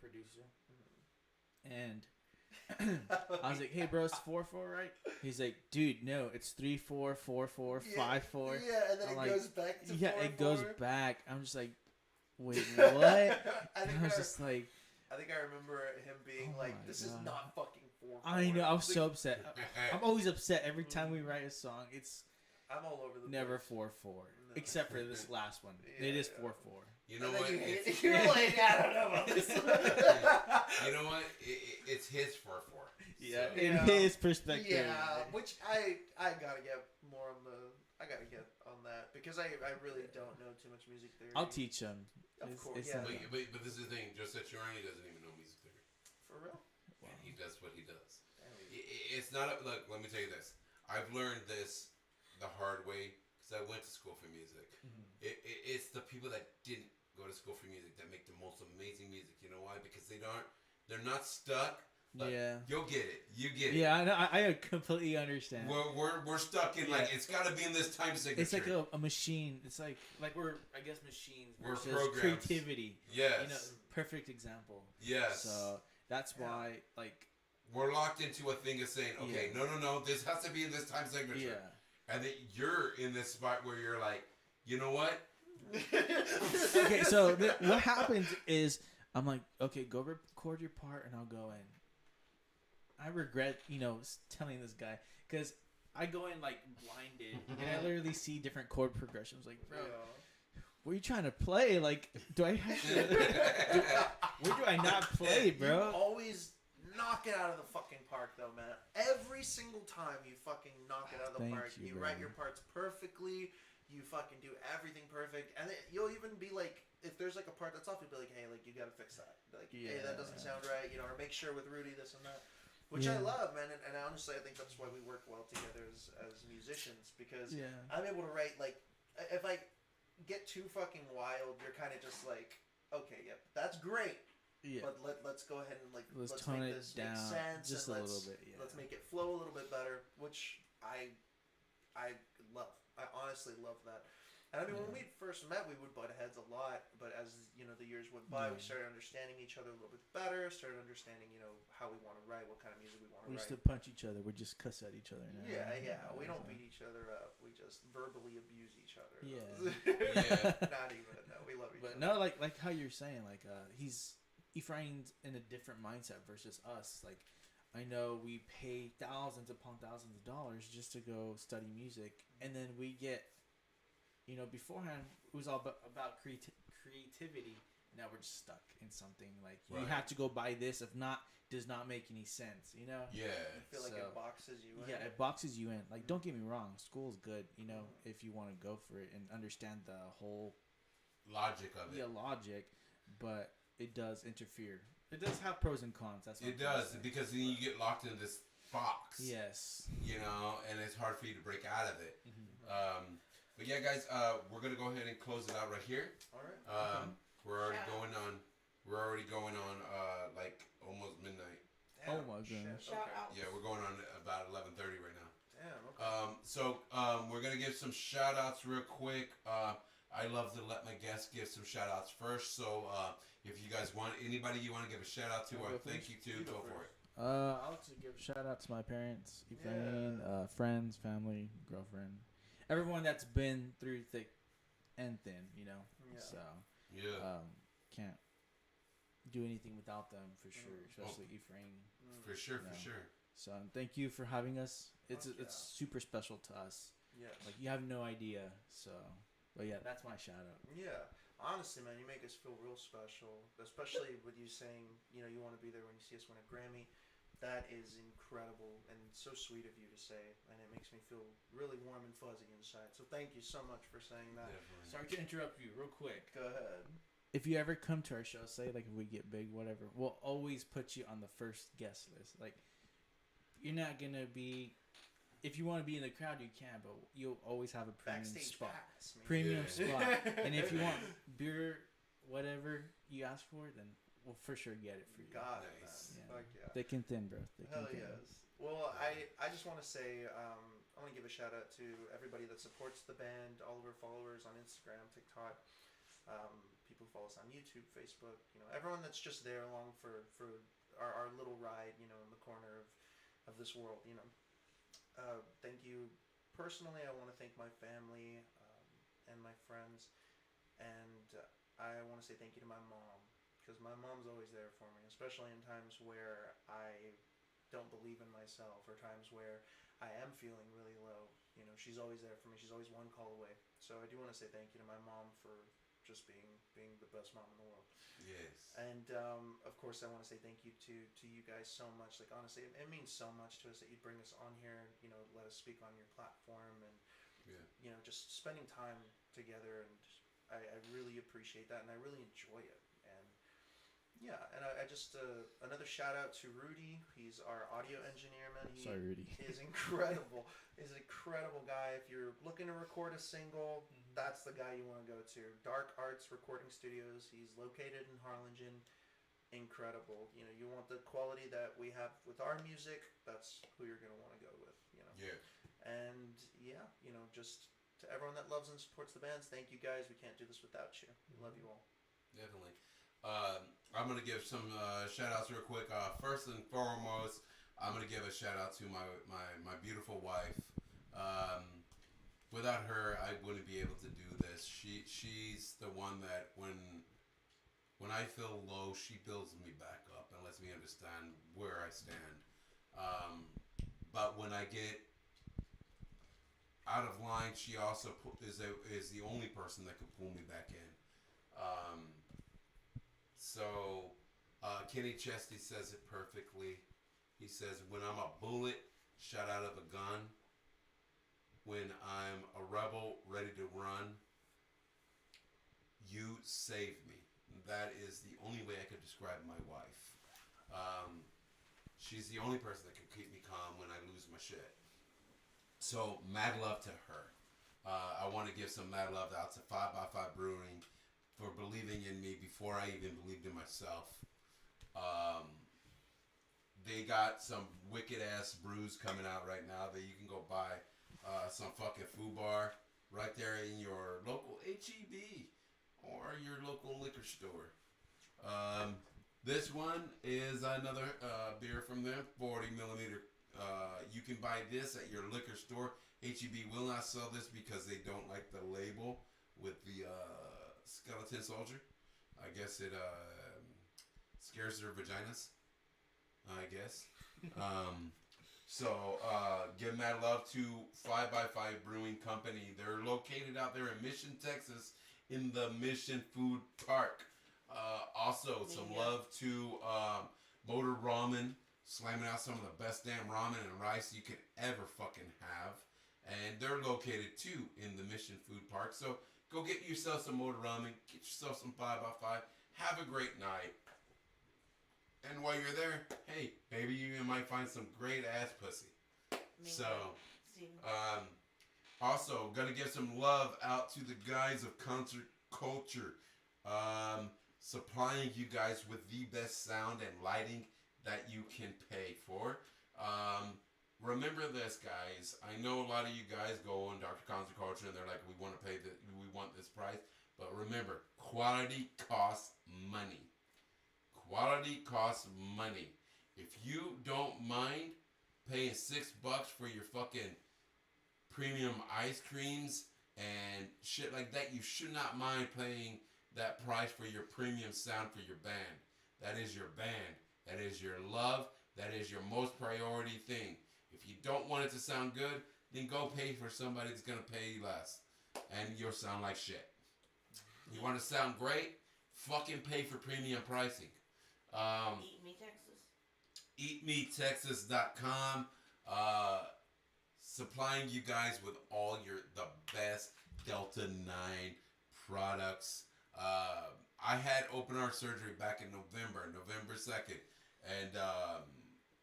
producer, and I was like, "Hey, bro, it's 4/4, right?" He's like, "Dude, no, it's 3/4, 4/4, 5/4." Yeah, and then I'm it like, goes back to Yeah, 4/4. it goes back. I'm just like, "Wait, what?" I think I was just like, I remember him being Oh like, my "This is God. not fucking 4/4." I know. I was so upset. I'm I'm always upset every time we write a song. It's I'm all over the never place. 4/4, No. except for this last one. Yeah, It is yeah. 4/4. You know And then what? you hate It's, it. You're like, I don't know about this. you know what? It's his 4/4. Yeah, So- in Yeah. his perspective. Yeah, which I gotta get more on the. I gotta get on that because I really don't know too much music theory. I'll teach him. Of course, yeah. not- But this is the thing. Joe Satriani doesn't even know music theory. For real. Wow. And he does what he does. Damn. It's not a, look. Let me tell you this. I've learned this the hard way because I went to school for music. Mhm. It's the people that didn't go to school for music that make the most amazing music. You know why? Because they're not stuck. Like, Yeah. you'll get it. You get it. Yeah, I know. I completely understand. We're stuck in like Yeah. it's got to be in this time signature. It's like a machine. It's like we're I guess machines We're versus programs. creativity. yes. You know, perfect example. yes. So that's Yeah. why like We're locked into a thing of saying, okay, Yeah. no, this has to be in this time signature. yeah. And then you're in this spot where you're like, you know what? Okay, so what happens is I'm like, okay, go record your part and I'll go in. I regret, telling this guy because I go in like blinded and I literally see different chord progressions. Like, bro, what are you trying to play? Like, do I have to? Where do I not play, You bro? always knock it out of the fucking park, though, man. Every single time you fucking knock it out of the Thank park. you, You bro. write your parts perfectly. You fucking do everything perfect, and then you'll even be like, if there's like a part that's off, you'll be like, hey, like you gotta fix that. Like, hey, that doesn't Yeah. sound right, or make sure with Rudy this and that. Which Yeah. I love, man, and honestly, I think that's why we work well together as musicians because Yeah. I'm able to write like if I get too fucking wild, you're kind of just like, okay, yep, that's great, Yeah. but let's go ahead and like Let's let's tone make it this down make sense just and a little bit. Yeah. let's make it flow a little bit better, which I love. I honestly love that. And I mean, when we first met, we would butt heads a lot, but as the years went by, we Yeah. started understanding each other a little bit better. Started understanding, how we want to write, what kind of music we want to We write. used to punch each other. We just cuss at each other now. Yeah. We don't beat each other up. We just verbally abuse each other. Yeah. Yeah. Not even. No, we love each But other. no, like how you're saying, like he's Ephraim's in a different mindset versus us. Like, I know we pay thousands upon thousands of dollars just to go study music, and then we get, beforehand it was all about creativity. Now we're just stuck in something like you Right. have to go buy this. If not, does not make any sense. I Yeah. feel like So- it boxes you in. Yeah, it boxes you in. Like, don't get me wrong, school's good. If you want to go for it and understand the whole Logic of it. logic, but it does interfere. It does have pros and cons. That's what It I'm trying to does, say. because then you get locked in this box. Yes. And it's hard for you to break out of it. Mm-hmm. But yeah, guys, we're gonna go ahead and close it out right here. All right. We're already Shout out. going on. We're already going on like almost midnight. Oh Damn, my shit, goodness. Shout okay. out. Yeah, we're going on about 11:30 right now. Damn. Okay. So we're gonna give some shout outs real quick. I love to let my guests give some shout outs first. So if you guys want anybody you want to give a shout out to, I'll or go thank first. you to, You go go for it. I like to give a shout out to my parents, Ephraim, friends, family, girlfriend, everyone that's been through thick and thin. Yeah. So Yeah, can't do anything without them for sure, especially Ephraim. for sure, for No. sure. So thank you for having us. It's Fuck yeah. it's super special to us. Yes. Like, you have no idea. So, but yeah, that's my shout out. Yeah. Honestly, man, you make us feel real special, especially with you saying, you want to be there when you see us win a Grammy. That is incredible and so sweet of you to say, and it makes me feel really warm and fuzzy inside. So thank you so much for saying that. Definitely. Sorry to interrupt you, real quick. Go ahead. If you ever come to our show, say like if we get big, whatever, we'll always put you on the first guest list. Like, you're not gonna be. If you want to be in the crowd, you can, but you'll always have a premium Backstage spot. pass, man. Premium Yeah. spot. And if you want beer, whatever you ask for, then we'll for sure get it for you. Got it, Nice. man. Yeah. Fuck yeah. Thick and thin, bro. Thick Hell and thin. yes. Well, I just want to say, I want to give a shout out to everybody that supports the band, all of our followers on Instagram, TikTok, people who follow us on YouTube, Facebook, everyone that's just there along for our little ride, in the corner of this world, Thank you. Personally, I want to thank my family and my friends, and I want to say thank you to my mom, because my mom's always there for me, especially in times where I don't believe in myself, or times where I am feeling really low. She's always there for me. She's always one call away. So I do want to say thank you to my mom for just being the best mom in the world. Yes. And of course, I want to say thank you to you guys so much. Like, honestly, it means so much to us that you bring us on here. Let us speak on your platform, and Yeah. just spending time together. And I really appreciate that, and I really enjoy it. And yeah, and I just another shout out to Rudy. He's our audio engineer, man. He Sorry, Rudy. is incredible. He's an incredible guy. If you're looking to record a single, that's the guy you want to go to. Dark Arts Recording Studios. He's located in Harlingen. Incredible. You want the quality that we have with our music, that's who you're going to want to go with, Yeah. And yeah, just to everyone that loves and supports the bands, thank you guys. We can't do this without you. We love you all. Definitely. I'm gonna give some shout outs real quick. First and foremost, I'm gonna give a shout out to my beautiful wife. Without her, I wouldn't be able to do this. She's the one that when I feel low, she builds me back up and lets me understand where I stand. But when I get out of line, she also is the only person that can pull me back in. So Kenny Chesty says it perfectly. He says, when I'm a bullet shot out of a gun, when I'm a rebel ready to run, you save me. That is the only way I could describe my wife. She's the only person that can keep me calm when I lose my shit. So, mad love to her. I want to give some mad love out to 5x5 Brewing for believing in me before I even believed in myself. They got some wicked ass brews coming out right now that you can go buy some fucking food bar right there in your local HEB or your local liquor store. This one is another beer from them, 40 millimeter. You can buy this at your liquor store. HEB will not sell this because they don't like the label with the skeleton soldier. I guess it's scares their vaginas, I guess. So give mad love to 5x5 Brewing Company. They're located out there in Mission, Texas, in the Mission Food Park. Also, some Yeah. love to Motor Ramen, slamming out some of the best damn ramen and rice you could ever fucking have. And they're located too in the Mission Food Park. So go get yourself some Motor Ramen, get yourself some 5x5, have a great night. And while you're there, hey, maybe you might find some great ass pussy. So, Steven. also, gonna give some love out to the guys of Concert Culture, supplying you guys with the best sound and lighting that you can pay for. Remember this, guys. I know a lot of you guys go on Dr. Concert Culture and they're like, we want to pay we want this price. But remember, quality costs money. Quality costs money. If you don't mind paying $6 for your fucking premium ice creams and shit like that, you should not mind paying that price for your premium sound for your band. That is your band. That is your love. That is your most priority thing. If you don't want it to sound good, then go pay for somebody that's going to pay you less. And you'll sound like shit. You want to sound great? Fucking pay for premium pricing. Eat Me Texas. EatMeTexas.com, supplying you guys with all the best Delta 9 products. I had open heart surgery back in November 2nd, and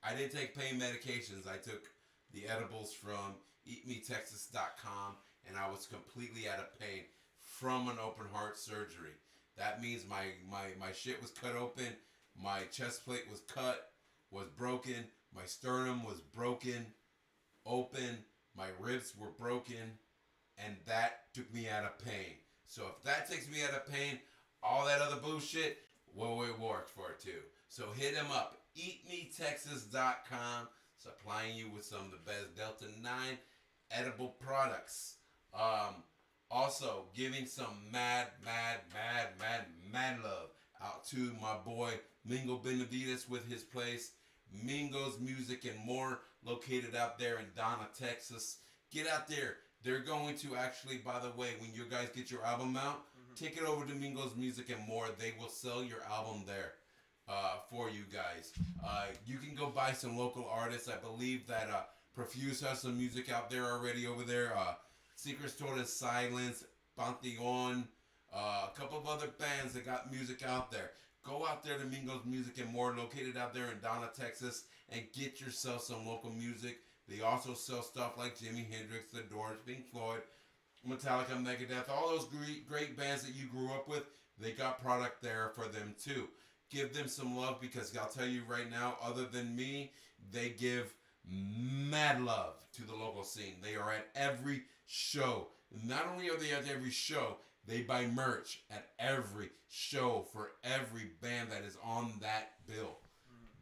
I didn't take pain medications. I took the edibles from EatMeTexas.com, and I was completely out of pain from an open heart surgery. That means my shit was cut open, my chest plate was cut, was broken, my sternum was broken, open, my ribs were broken, and that took me out of pain. So if that takes me out of pain, all that other bullshit, well, it worked for it too. So hit them up, EatMeTexas.com, supplying you with some of the best Delta 9 edible products. Also, giving some mad love out to my boy Mingo Benavides with his place, Mingo's Music and More, located out there in Donna, Texas. Get out there. They're going to actually, by the way, when you guys get your album out, take it over to Mingo's Music and More. They will sell your album there for you guys. You can go buy some local artists. I believe that Profuse has some music out there already over there. Secrets Toward Silence, Pantheon, a couple of other bands that got music out there. Go out there to Mingo's Music and More, located out there in Donna, Texas, and get yourself some local music. They also sell stuff like Jimi Hendrix, The Doors, Pink Floyd, Metallica, Megadeth, all those great bands that you grew up with. They got product there for them too. Give them some love, because I'll tell you right now, other than me, they give mad love to the local scene. They are at every show. Not only are they at every show, they buy merch at every show for every band that is on that bill.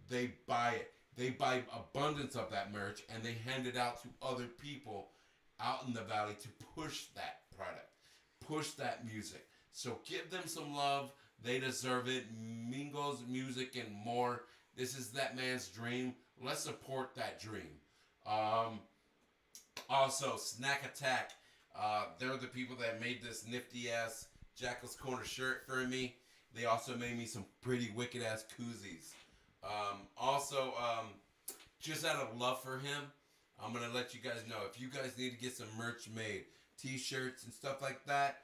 They buy it. They buy abundance of that merch, and they hand it out to other people out in the valley to push that product, push that music. So give them some love. They deserve it. Mingo's Music and More. This is that man's dream. Let's support that dream. Also, Snack Attack. They're the people that made this nifty ass Jackal's Corner shirt for me. They also made me some pretty wicked ass koozies. Just out of love for him, I'm gonna let you guys know, if you guys need to get some merch made, t-shirts and stuff like that,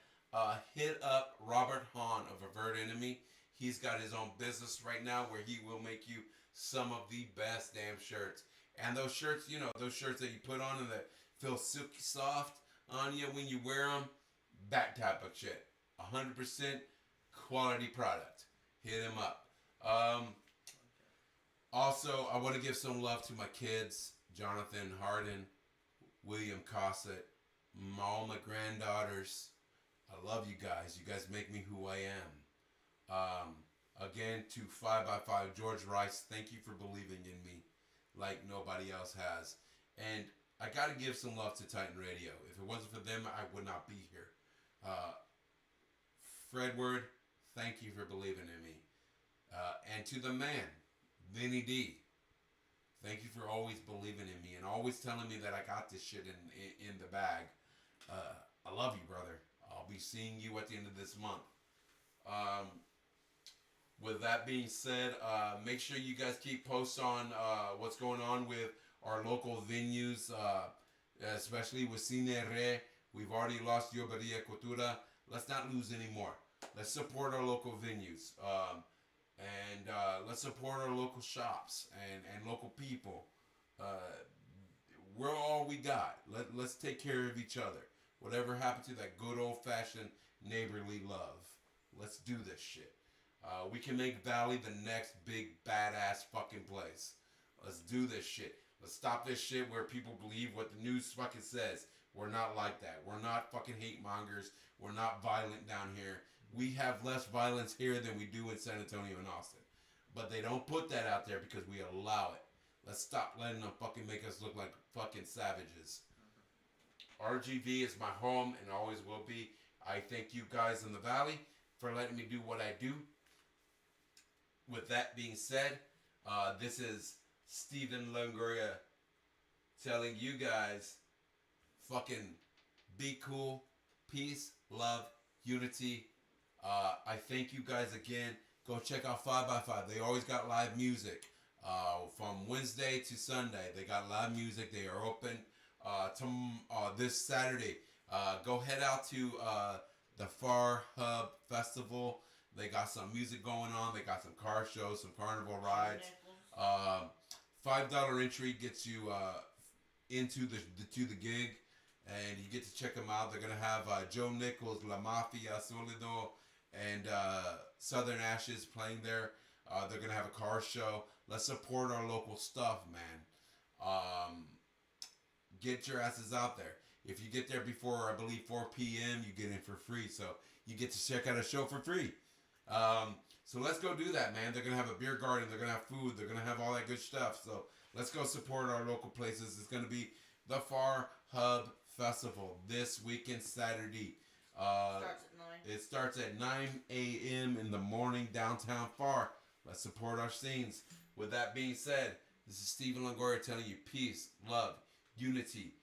hit up Robert Hahn of Avert Enemy. He's got his own business right now where he will make you some of the best damn shirts. And those shirts, you know, those shirts that you put on and that feel silky soft on you when you wear them, that type of shit. 100% quality product. Hit him up. Also, I want to give some love to my kids, Jonathan Harden, William Cossett, all my granddaughters. I love you guys. You guys make me who I am. Again, to 5x5 George Rice, thank you for believing in me like nobody else has. And I got to give some love to Titan Radio. If it wasn't for them, I would not be here. Fredward, thank you for believing in me. And to the man, Vinny D. Thank you for always believing in me and always telling me that I got this shit in the bag. I love you, brother. I'll be seeing you at the end of this month. With that being said, make sure you guys keep posts on what's going on with our local venues, especially with Cine Re. We've already lost Yoberia Cultura. Let's not lose anymore. Let's support our local venues. And let's support our local shops and local people. We're all we got. Let's take care of each other. Whatever happened to that good old-fashioned neighborly love. Let's do this shit. We can make Valley the next big badass fucking place. Let's do this shit. Let's stop this shit where people believe what the news fucking says. We're not like that. We're not fucking hate mongers. We're not violent down here. We have less violence here than we do in San Antonio and Austin. But they don't put that out there because we allow it. Let's stop letting them fucking make us look like fucking savages. RGV is my home and always will be. I thank you guys in the Valley for letting me do what I do. With that being said, this is Stephen Longoria telling you guys, fucking be cool, peace, love, unity. I thank you guys again. Go check out 5x5. They always got live music. From Wednesday to Sunday, they got live music. They are open this Saturday. Go head out to the Far Hub Festival. They got some music going on. They got some car shows, some carnival rides. $5 entry gets you into the gig, and you get to check them out. They're gonna have Joe Nichols, La Mafia, Solido, and Southern Ashes playing there. They're gonna have a car show. Let's support our local stuff, man. Get your asses out there. If you get there before, I believe, 4 p.m., you get in for free. So you get to check out a show for free. So let's go do that, man. They're going to have a beer garden. They're going to have food. They're going to have all that good stuff. So let's go support our local places. It's going to be the Far Hub Festival this weekend, Saturday. Starts at 9. It starts at 9 a.m. in the morning, downtown Far. Let's support our scenes. With that being said, this is Stephen Longoria telling you peace, love, unity.